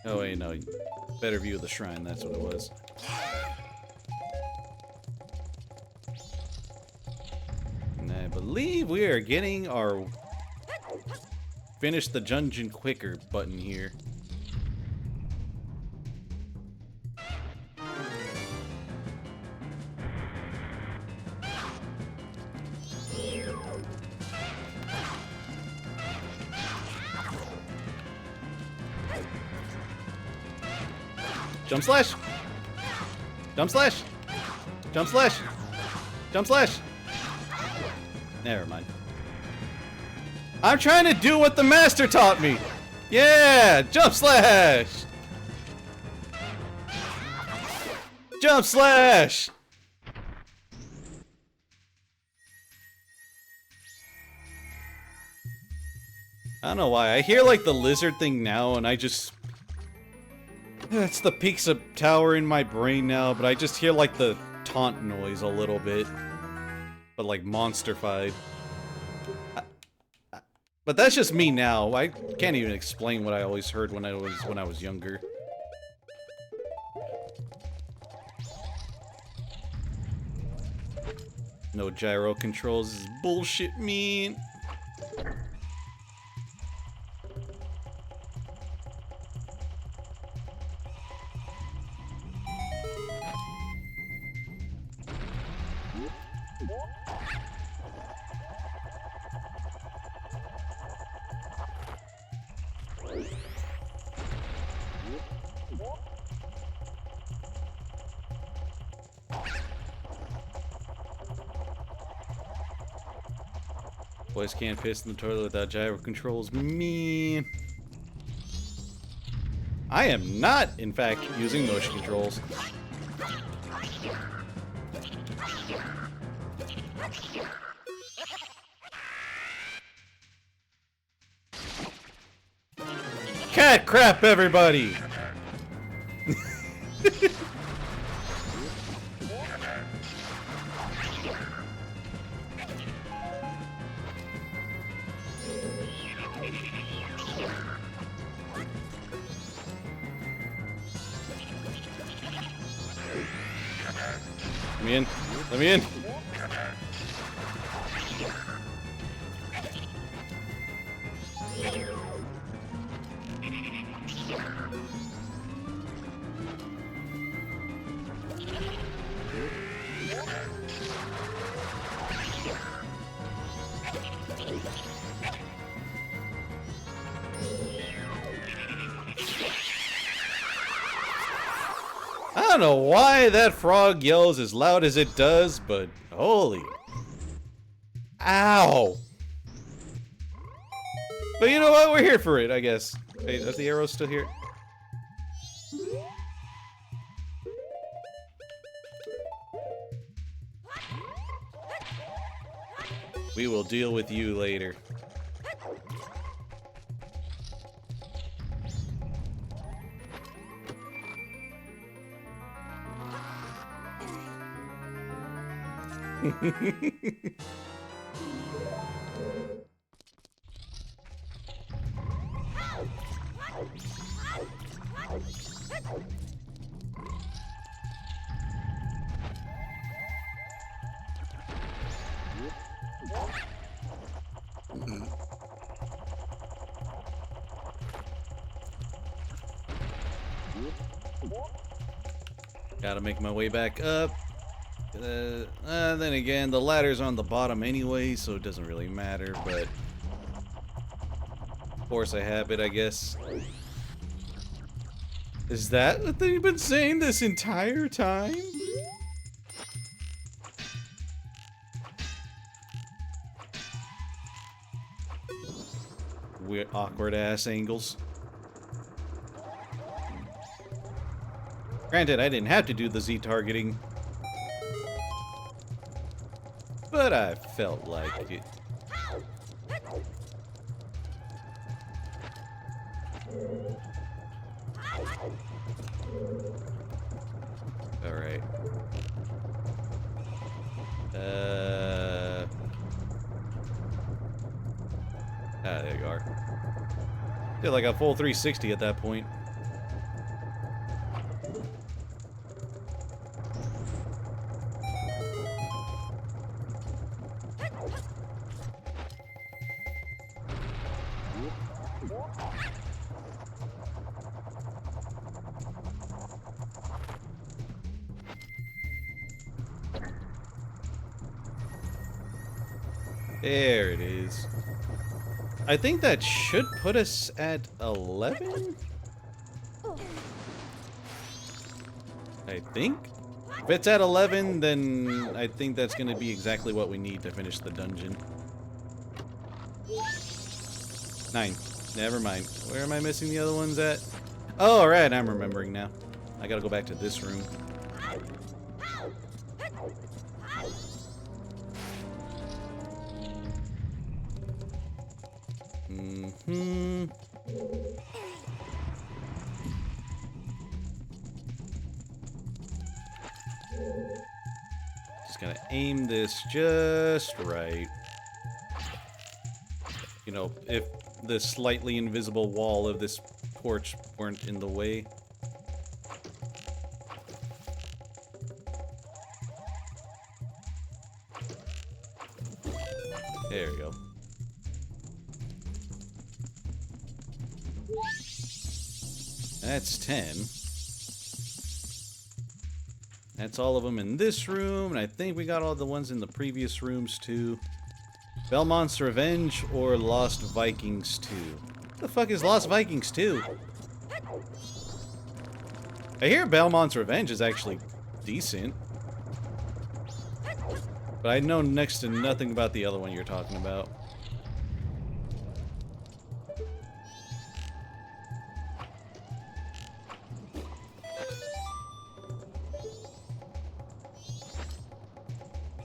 Oh, wait, no. Better view of the shrine, that's what it was. And I believe we are getting our finish the dungeon quicker button here. Jump slash! Jump slash! Jump slash! Jump slash! Never mind. I'm trying to do what the master taught me! Yeah! Jump slash! Jump slash! I don't know why. I hear like the lizard thing now and I just... It's the Pizza Tower in my brain now, but I just hear like the taunt noise a little bit. But like monster-fied. But that's just me now. I can't even explain what I always heard when I was younger. No gyro controls is bullshit mean. Boys can't piss in the toilet without gyro controls. Me. I am not, in fact, using motion controls. Cat crap, everybody! Let me in. Let me in. I don't know why that frog yells as loud as it does, but holy... Ow! But you know what? We're here for it, I guess. Wait, is the arrow still here? We will deal with you later. Gotta make my way back up. Then again, the ladder's on the bottom anyway, so it doesn't really matter, but... Force a habit, I guess. Is that what they've been saying this entire time? Weird, awkward-ass angles. Granted, I didn't have to do the Z targeting. but I felt like it. Alright. There you are. Did like a full 360 at that point. There it is. I think that should put us at 11? I think? If it's at 11, then I think that's going to be exactly what we need to finish the dungeon. 9. Never mind. Where am I missing the other ones at? Oh, alright, I'm remembering now. I gotta go back to this room. Just gotta aim this just right. You know, if the slightly invisible wall of this porch weren't in the way. There we go. That's 10. That's all of them in this room, and I think we got all the ones in the previous rooms too. Belmont's Revenge or Lost Vikings 2? What the fuck is Lost Vikings 2? I hear Belmont's Revenge is actually decent. But I know next to nothing about the other one you're talking about.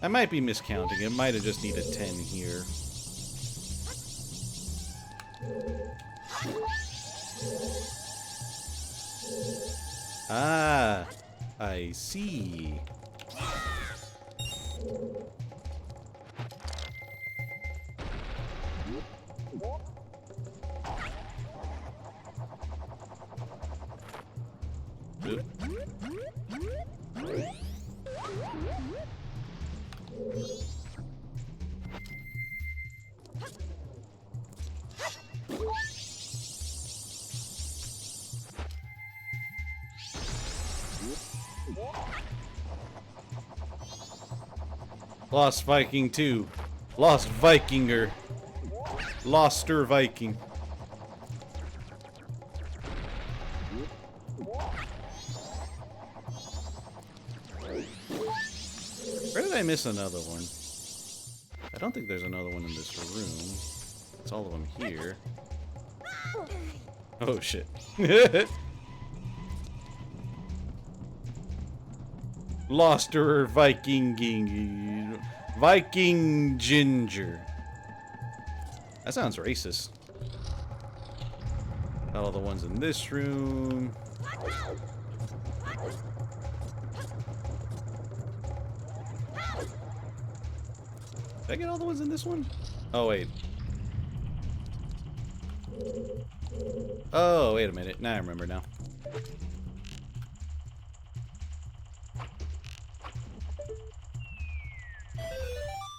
I might be miscounting. It might have just needed 10 here. Ah, I see. Oop. Lost Viking 2. Lost Vikinger. Loster Viking. Where did I miss another one? I don't think there's another one in this room. It's all of them here. Oh shit. Loster Viking. Viking Ginger. That sounds racist. All the ones in this room. Did I get all the ones in this one? Oh, wait. Oh, wait a minute. Now I remember now.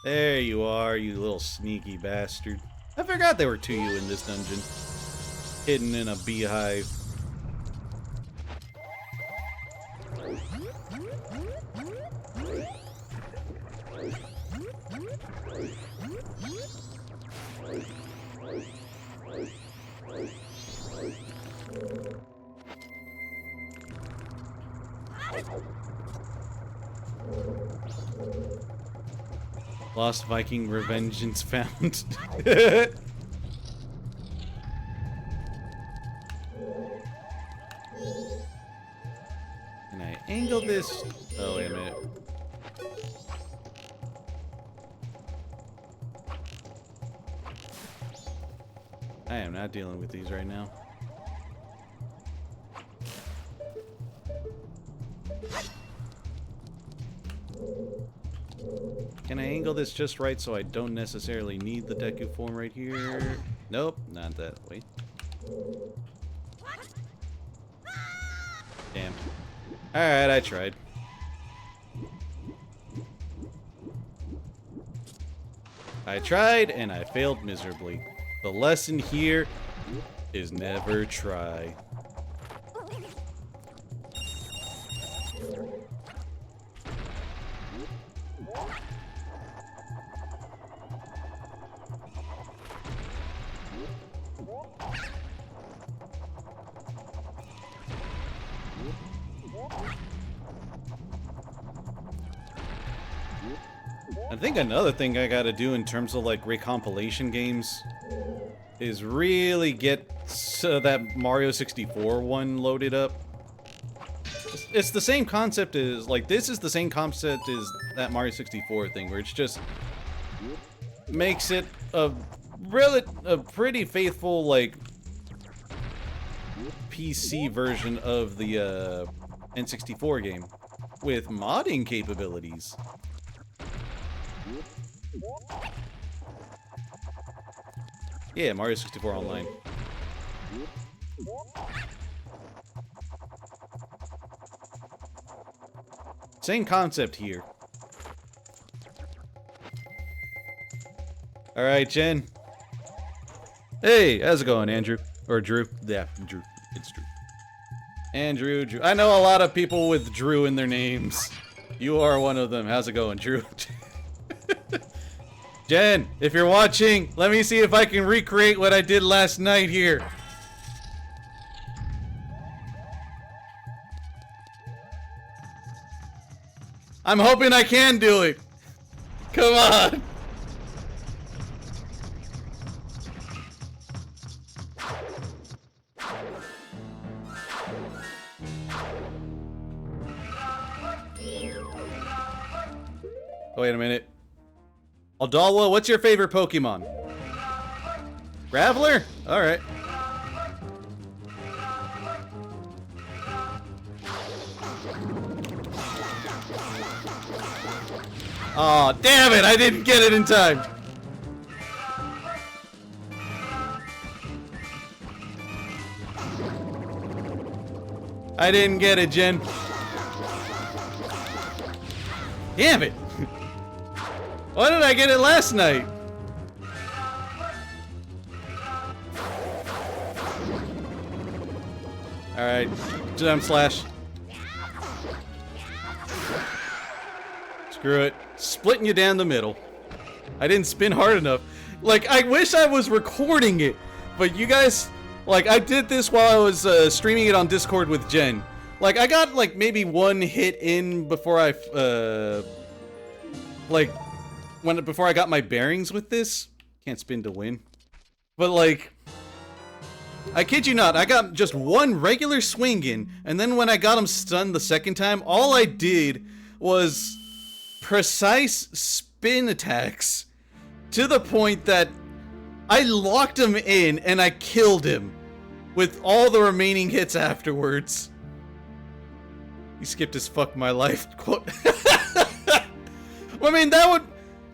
There you are, you little sneaky bastard. I forgot there were 2 of you in this dungeon. Hidden in a beehive. Lost Viking Revengeance found. Can I angle this? Oh, wait a minute. I am not dealing with these right now. Can I angle this just right so I don't necessarily need the Deku form right here? Nope, not that. Wait. Damn. Alright, I tried. I tried, and I failed miserably. The lesson here is never try. I think another thing I gotta do in terms of like recompilation games is really get that Mario 64 one loaded up. It's the same concept as, like, this is the same concept as that Mario 64 thing, where it's just makes it a pretty faithful, like, PC version of the N64 game with modding capabilities. Yeah, Mario 64 Online. Same concept here. Alright, Jen. Hey, how's it going, Andrew? Or Drew? Yeah, Drew. It's Drew. Andrew, Drew. I know a lot of people with Drew in their names. You are one of them. How's it going, Drew? Jen, if you're watching, let me see if I can recreate what I did last night here. I'm hoping I can do it. Come on. Oh, wait a minute. Aldalwa, what's your favorite Pokemon? Graveler? Alright. Aw, damn it! I didn't get it in time! I didn't get it, Jen. Damn it! Why did I get it last night? Alright, jump slash. Screw it. Splitting you down the middle. I didn't spin hard enough. Like, I wish I was recording it, but you guys, like, I did this while I was streaming it on Discord with Jen. Like, I got, like, maybe one hit in before I, before I got my bearings with this. Can't spin to win. But, like, I kid you not, I got just one regular swing in, and then when I got him stunned the second time, all I did was precise spin attacks to the point that I locked him in and I killed him with all the remaining hits afterwards. He skipped his "fuck my life" quote. I mean, that would,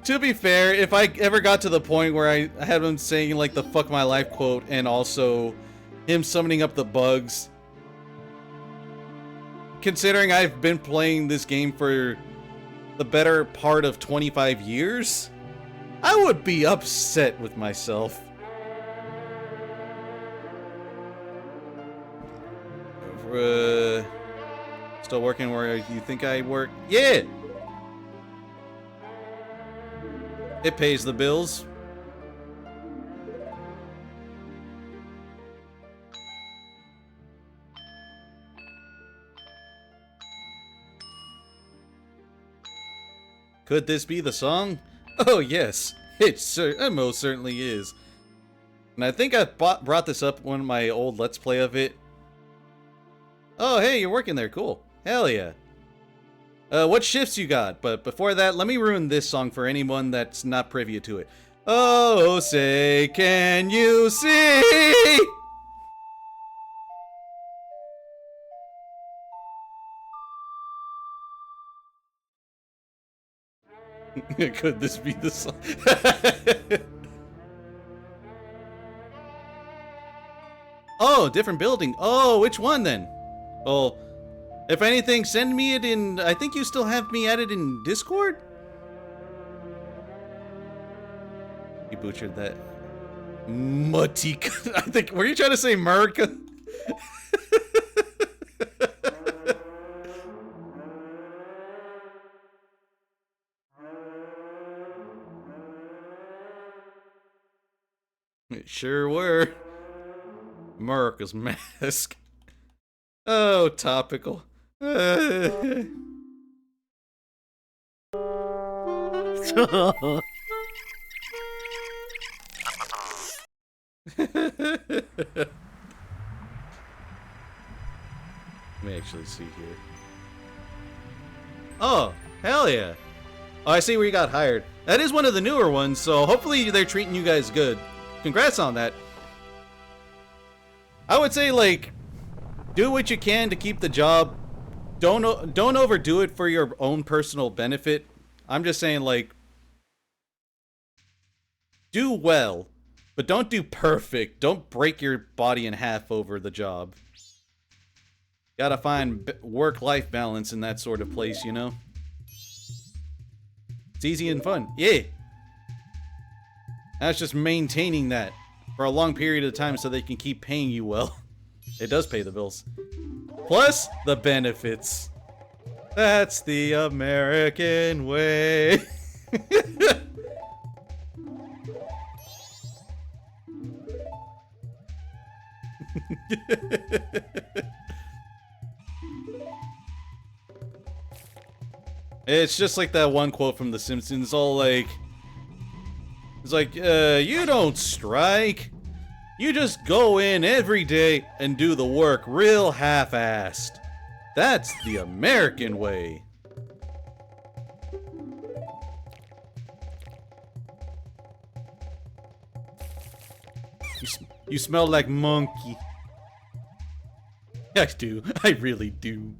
to be fair, if I ever got to the point where I had him saying like the "fuck my life" quote and also him summoning up the bugs, considering I've been playing this game for the better part of 25 years, I would be upset with myself. Still working where you think I work? Yeah! It pays the bills. Could this be the song? Oh yes, it most certainly is. And I think I brought this up one of my old Let's Play of it. Oh hey, you're working there, cool. Hell yeah. What shifts you got? But before that, let me ruin this song for anyone that's not privy to it. Oh, say, can you see? Could this be the song? Oh, different building. Oh, which one then? Well, if anything, send me it in... I think you still have me added in Discord? You butchered that. Matika. I think... Were you trying to say America? It sure were. America's mask. Oh, topical. Let me actually see here. Oh, hell yeah. Oh, I see where you got hired. That is one of the newer ones, so hopefully they're treating you guys good. Congrats on that. I would say, like, do what you can to keep the job. Don't overdo it for your own personal benefit. I'm just saying, like, do well, but don't do perfect. Don't break your body in half over the job. Gotta find work-life balance in that sort of place, you know? It's easy and fun. Yeah. That's just maintaining that for a long period of time so they can keep paying you well. It does pay the bills. Plus the benefits. That's the American way. It's just like that one quote from The Simpsons, all like... It's like, you don't strike. You just go in every day and do the work real half-assed. That's the American way. You smell like monkey. I do. I really do.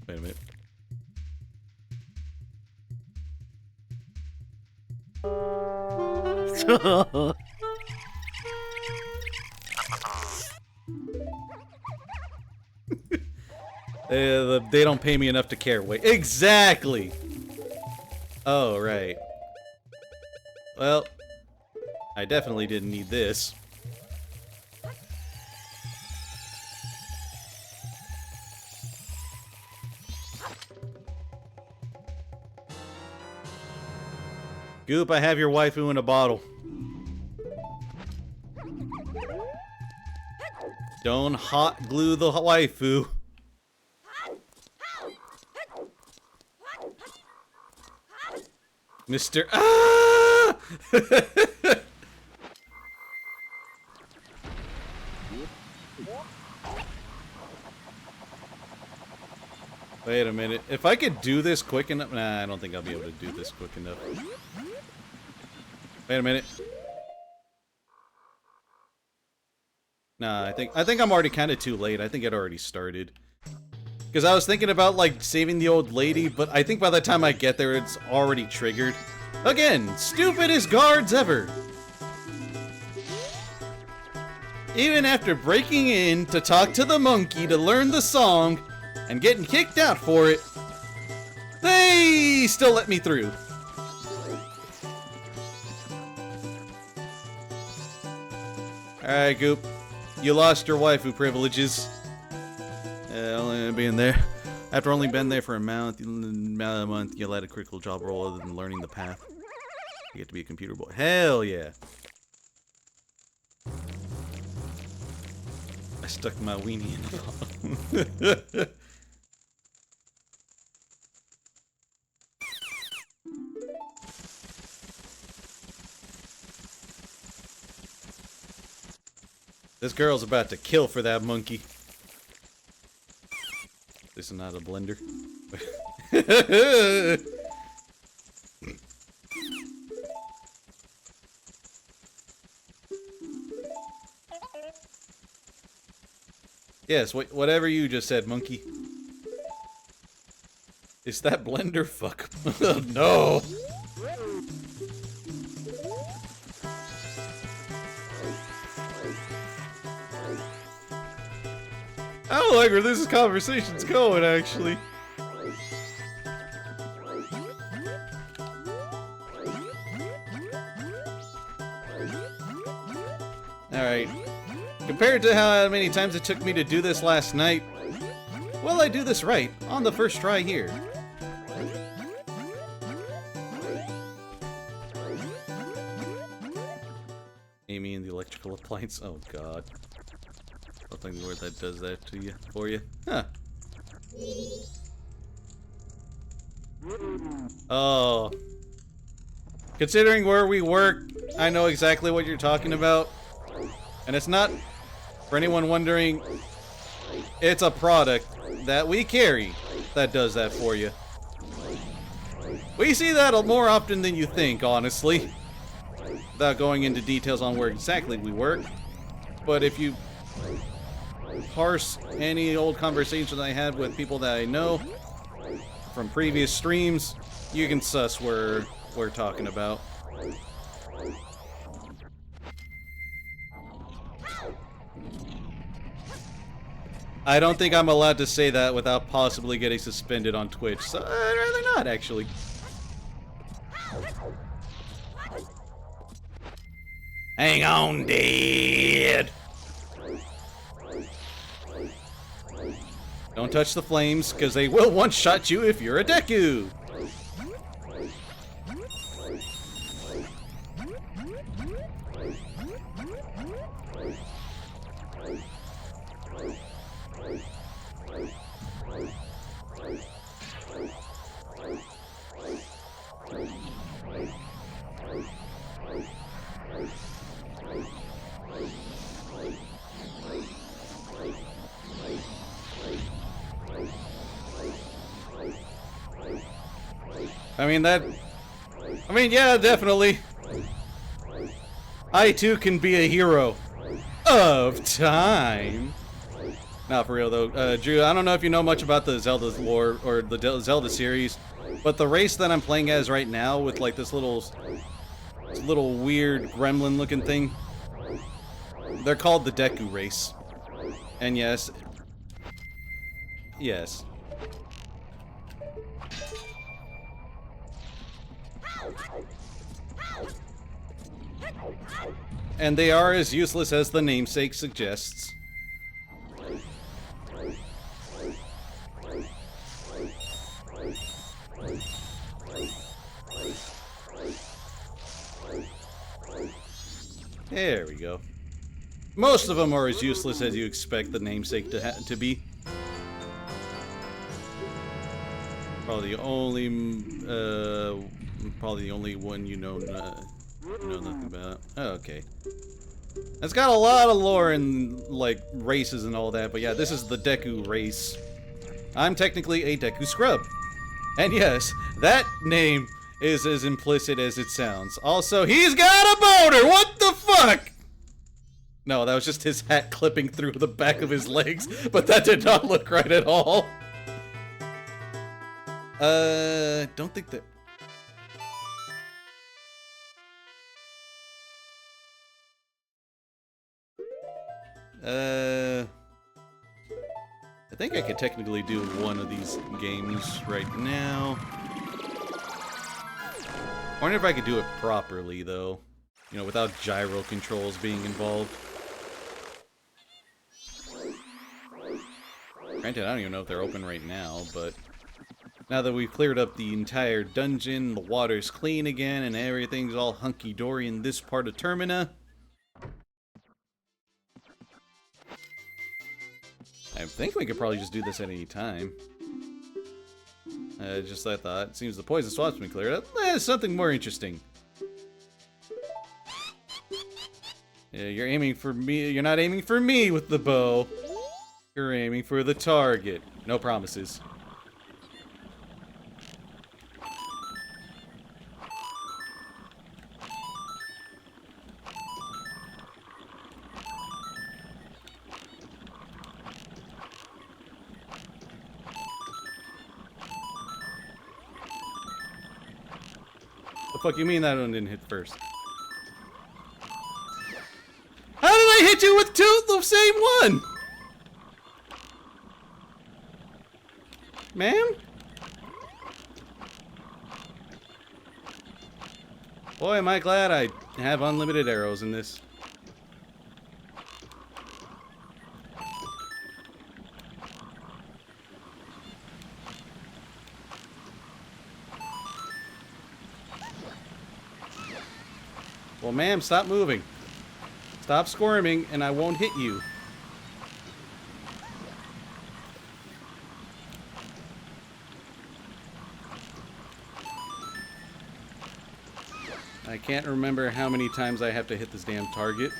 Wait a minute. They don't pay me enough to care. Wait, exactly. Oh, right. Well, I definitely didn't need this. Goop, I have your waifu in a bottle. Don't hot glue the waifu. Mr. Ah! Wait a minute. If I could do this quick enough... Nah, I don't think I'll be able to do this quick enough. Wait a minute. Nah, I think I'm already kind of too late. I think it already started. Because I was thinking about, like, saving the old lady, but I think by the time I get there, it's already triggered. Again, stupidest guards ever! Even after breaking in to talk to the monkey to learn the song, and getting kicked out for it, they still let me through. Alright, Goop. You lost your waifu privileges. Only being there. After only been there for a month, you'll add a critical job role other than learning the path. You get to be a computer boy. Hell yeah. I stuck my weenie in the bottom. This girl's about to kill for that monkey. this is not a blender. Yes, whatever you just said, monkey. Is that blender? Fuck. No! I don't like where this conversation's going, actually. Alright. Compared to how many times it took me to do this last night, well, I do this right, on the first try here. Amy and the electrical appliance. Oh god. Something where that does that to you, for you. Huh. Oh. Considering where we work, I know exactly what you're talking about. And it's not, for anyone wondering, it's a product that we carry that does that for you. We see that more often than you think, honestly. Without going into details on where exactly we work. But if you parse any old conversations I had with people that I know from previous streams, you can suss where we're talking about. I don't think I'm allowed to say that without possibly getting suspended on Twitch, so I'd rather not, actually. Hang on, dude! Don't touch the flames, because they will one-shot you if you're a Deku! Yeah, definitely. I too can be a hero of time. Not for real though. Drew, I don't know if you know much about the Zelda lore or the Zelda series, but the race that I'm playing as right now with like this little weird gremlin looking thing, they're called the Deku race. And yes. And they are as useless as the namesake suggests. There we go. Most of them are as useless as you expect the namesake to be. Probably the only one you know nothing about. Oh, okay. It's got a lot of lore and like races and all that, but yeah, this is the Deku race. I'm technically a Deku scrub. And yes, that name is as implicit as it sounds. Also, he's got a boner! What the fuck? No, that was just his hat clipping through the back of his legs, but that did not look right at all. Don't think that... I think I could technically do one of these games right now. I wonder if I could do it properly, though. You know, without gyro controls being involved. Granted, I don't even know if they're open right now, but... now that we've cleared up the entire dungeon, the water's clean again, and everything's all hunky-dory in this part of Termina... I think we could probably just do this at any time. Just I thought. Seems the poison swap's been cleared up. Something more interesting. Yeah, you're aiming for me. You're not aiming for me with the bow. You're aiming for the target. No promises. The fuck you mean that one didn't hit first? How did I hit you with the same one? Ma'am? Boy, am I glad I have unlimited arrows in this. Well, ma'am, stop moving. Stop squirming, and I won't hit you. I can't remember how many times I have to hit this damn target.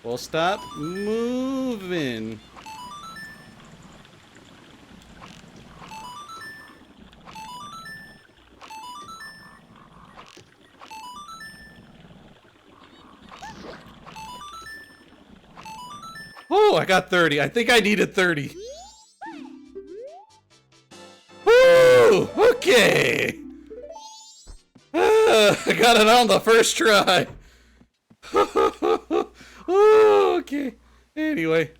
Well, stop moving. Oh, I got 30. I think I needed 30. Woo! Okay. I got it on the first try. Oh, okay. Anyway.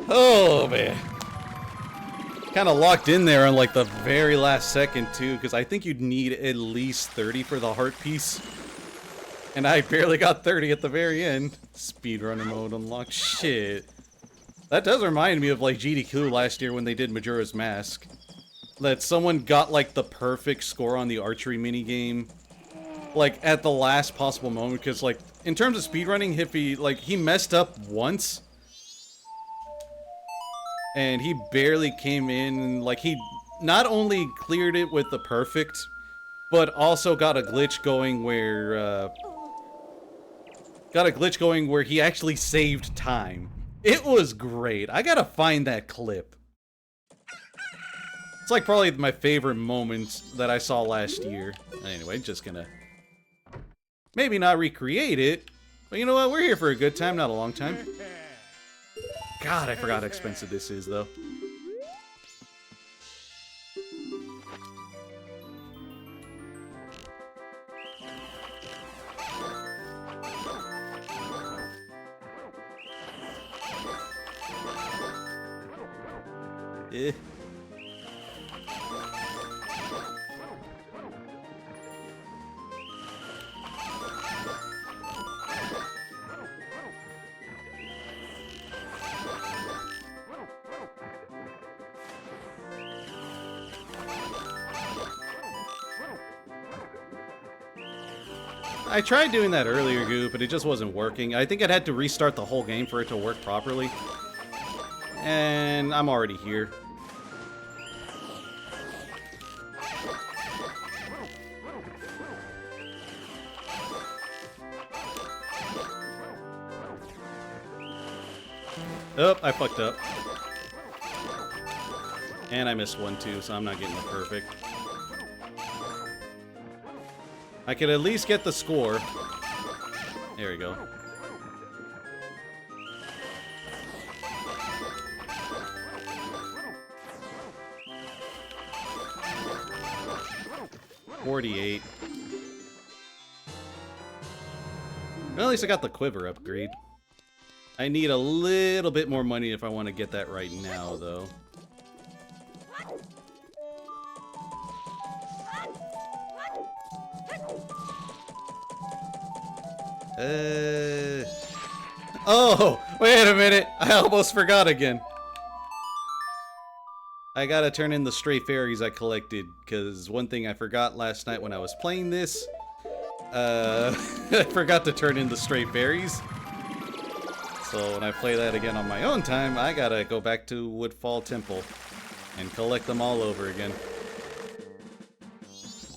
Oh, man. Kind of locked in there on like the very last second too, because I think you'd need at least 30 for the heart piece. And I barely got 30 at the very end. Speedrunner mode unlocked. Shit. That does remind me of like GDQ last year when they did Majora's Mask. That someone got like the perfect score on the archery minigame. Like at the last possible moment, because like in terms of speedrunning, he messed up once. And he barely came in, like he not only cleared it with the perfect, but also got a glitch going where he actually saved time. It was great. I gotta find that clip. It's like probably my favorite moments that I saw last year. Anyway, just gonna maybe not recreate it, but you know what? We're here for a good time, not a long time. God, I forgot how expensive this is, though. Eh. I tried doing that earlier, Goop, but it just wasn't working. I think I'd had to restart the whole game for it to work properly. And I'm already here. Oh, I fucked up. And I missed one too, so I'm not getting the perfect. I could at least get the score. There we go. $48. Well, at least I got the quiver upgrade. I need a little bit more money if I want to get that right now, though. Oh, wait a minute. I almost forgot again. I gotta turn in the stray fairies I collected, because one thing I forgot last night when I was playing this, I forgot to turn in the stray berries. So when I play that again on my own time, I gotta go back to Woodfall Temple and collect them all over again.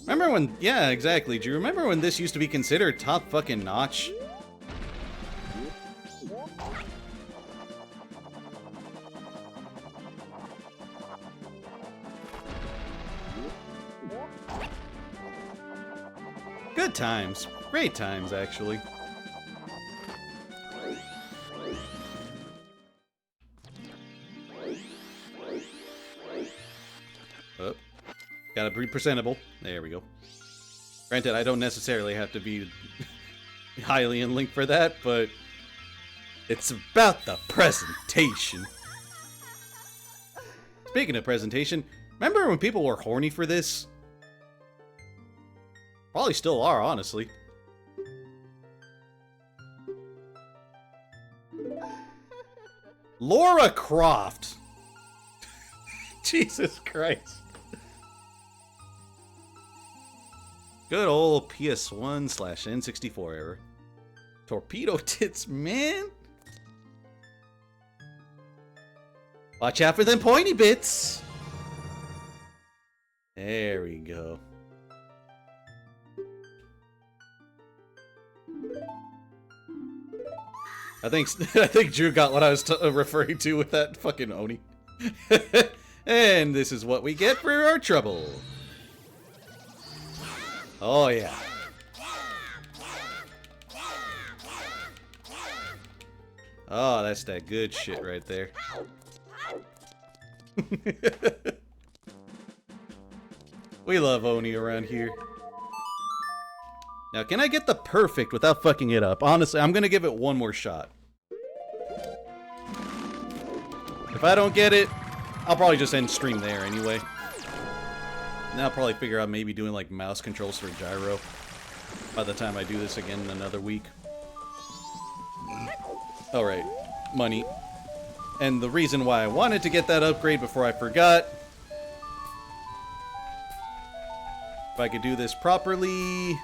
Remember when... Yeah, exactly. Do you remember when this used to be considered top fucking notch? Good times. Great times, actually. Oh. Gotta be presentable. There we go. Granted, I don't necessarily have to be highly in link for that, but it's about the presentation. Speaking of presentation, remember when people were horny for this? Probably still are, honestly. Laura Croft! Jesus Christ. Good old PS1/N64 era. Torpedo tits, man! Watch out for them pointy bits! There we go. I think Drew got what I was referring to with that fucking Oni. And this is what we get for our trouble. Oh yeah. Oh, that's that good shit right there. We love Oni around here. Now, can I get the perfect without fucking it up? Honestly, I'm gonna give it one more shot. If I don't get it, I'll probably just end stream there anyway. And I'll probably figure out maybe doing like mouse controls for gyro by the time I do this again in another week. Alright, money. And the reason why I wanted to get that upgrade before I forgot. If I could do this properly.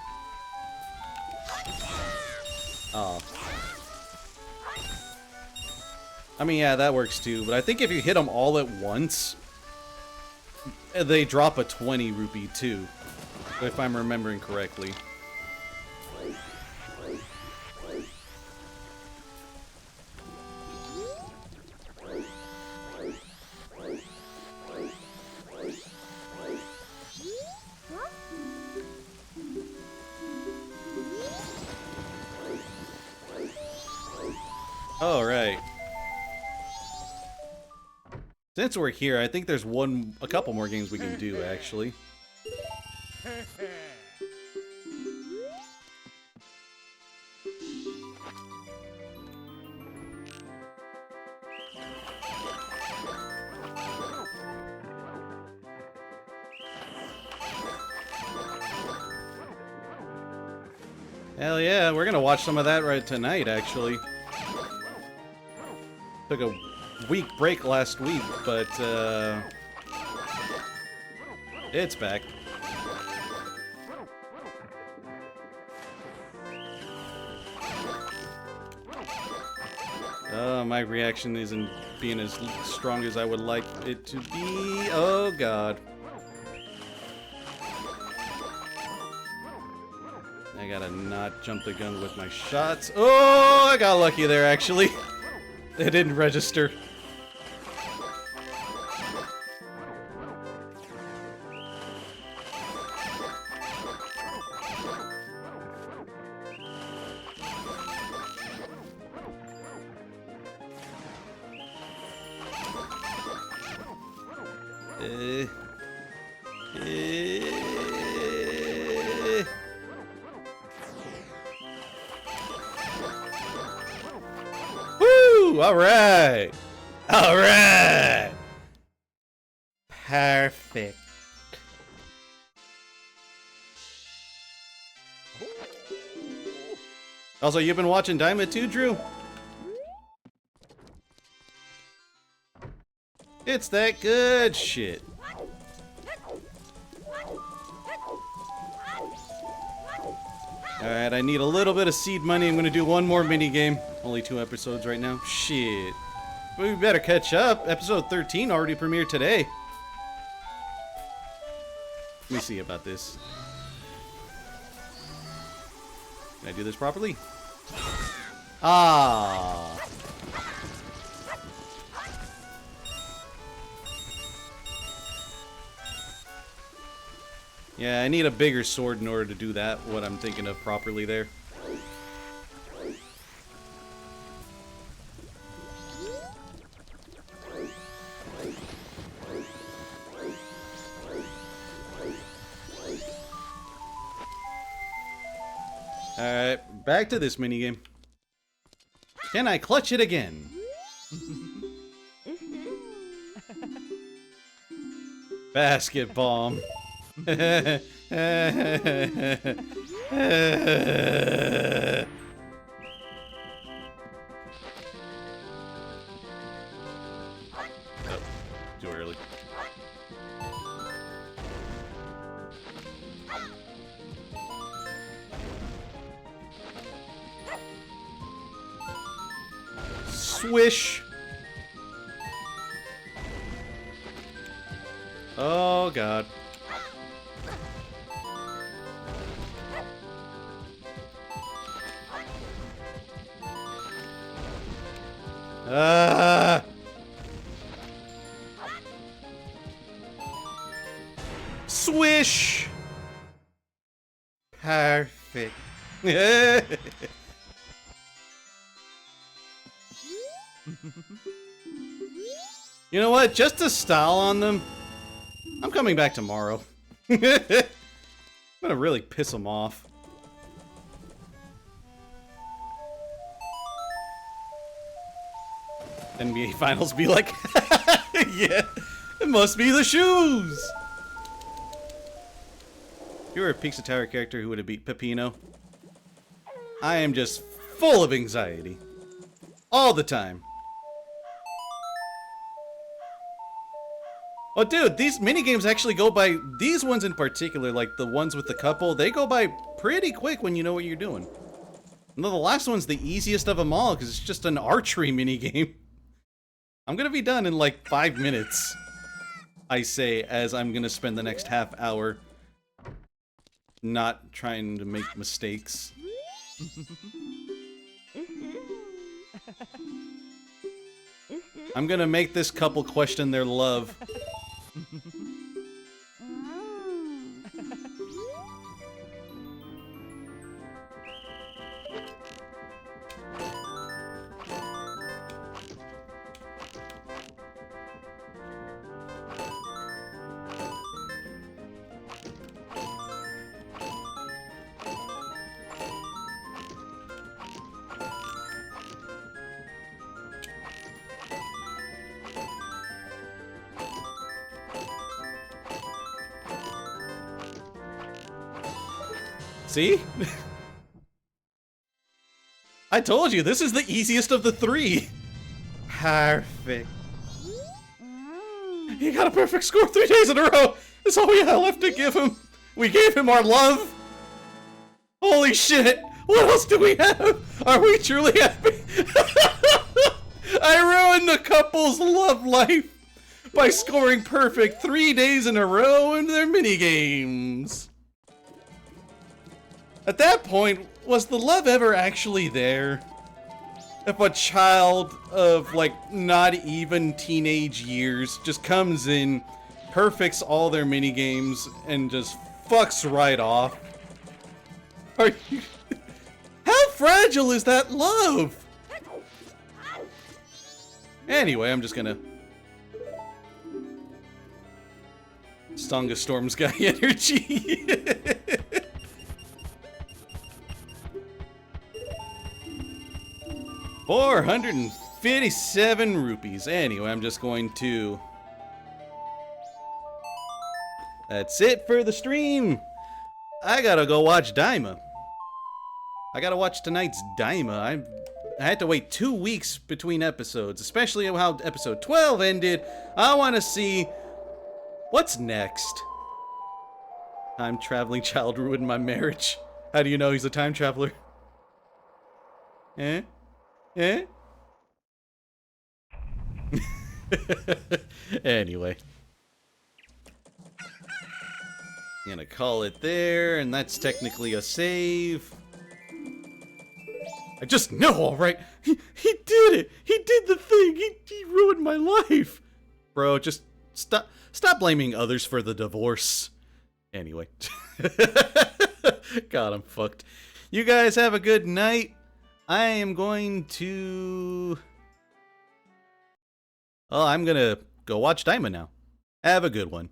Oh. I mean, yeah, that works too, but I think if you hit them all at once, they drop a 20 rupee too, if I'm remembering correctly. All right. Since we're here, I think there's a couple more games we can do, actually. Hell yeah, we're gonna watch some of that right tonight, actually. Took a week break last week, but it's back. My reaction isn't being as strong as I would like it to be. Oh god. I gotta not jump the gun with my shots. Oh, I got lucky there, actually. It didn't register. All right. All right. Perfect. Also, you've been watching Daima too, Drew? It's that good shit. Alright, I need a little bit of seed money. I'm gonna do one more mini game. Only 2 episodes right now. Shit. But we better catch up. Episode 13 already premiered today. Let me see about this. Can I do this properly? Ah. Yeah, I need a bigger sword in order to do that, what I'm thinking of properly there. Alright, back to this minigame. Can I clutch it again? Basket bomb. Oh, too early. Swish. Oh, God. Swish! Perfect. You know what? Just to style on them, I'm coming back tomorrow. I'm gonna really piss them off. NBA Finals be like, yeah, it must be the shoes! If you were a Pizza Tower character who would have beat Peppino, I am just full of anxiety. All the time. Oh, dude, these minigames actually go by, these ones in particular, like the ones with the couple, they go by pretty quick when you know what you're doing. No, the last one's the easiest of them all, because it's just an archery minigame. I'm gonna be done in like 5 minutes, I say, as I'm gonna spend the next half hour not trying to make mistakes. I'm gonna make this couple question their love. See? I told you, this is the easiest of the 3. Perfect. He got a perfect score 3 days in a row. That's all we had left to give him. We gave him our love. Holy shit. What else do we have? Are we truly happy? I ruined the couple's love life by scoring perfect 3 days in a row in their minigames. At that point, was the love ever actually there? If a child of, like, not even teenage years just comes in, perfects all their minigames, and just fucks right off. Are you... How fragile is that love? Anyway, I'm just gonna... Stonga Storm's guy energy. 457 rupees. Anyway, I'm just going to... That's it for the stream. I gotta go watch Daima. I gotta watch tonight's Daima. I had to wait 2 weeks between episodes, especially how episode 12 ended. I want to see what's next. Time traveling child ruined my marriage. How do you know he's a time traveler? Eh? Eh? Anyway. I'm gonna call it there, and that's technically a save. I just know, alright? He did it! He did the thing! He ruined my life! Bro, just stop blaming others for the divorce. Anyway. God, I'm fucked. You guys have a good night. I am going to... Oh, I'm gonna go watch Diamond now. Have a good one.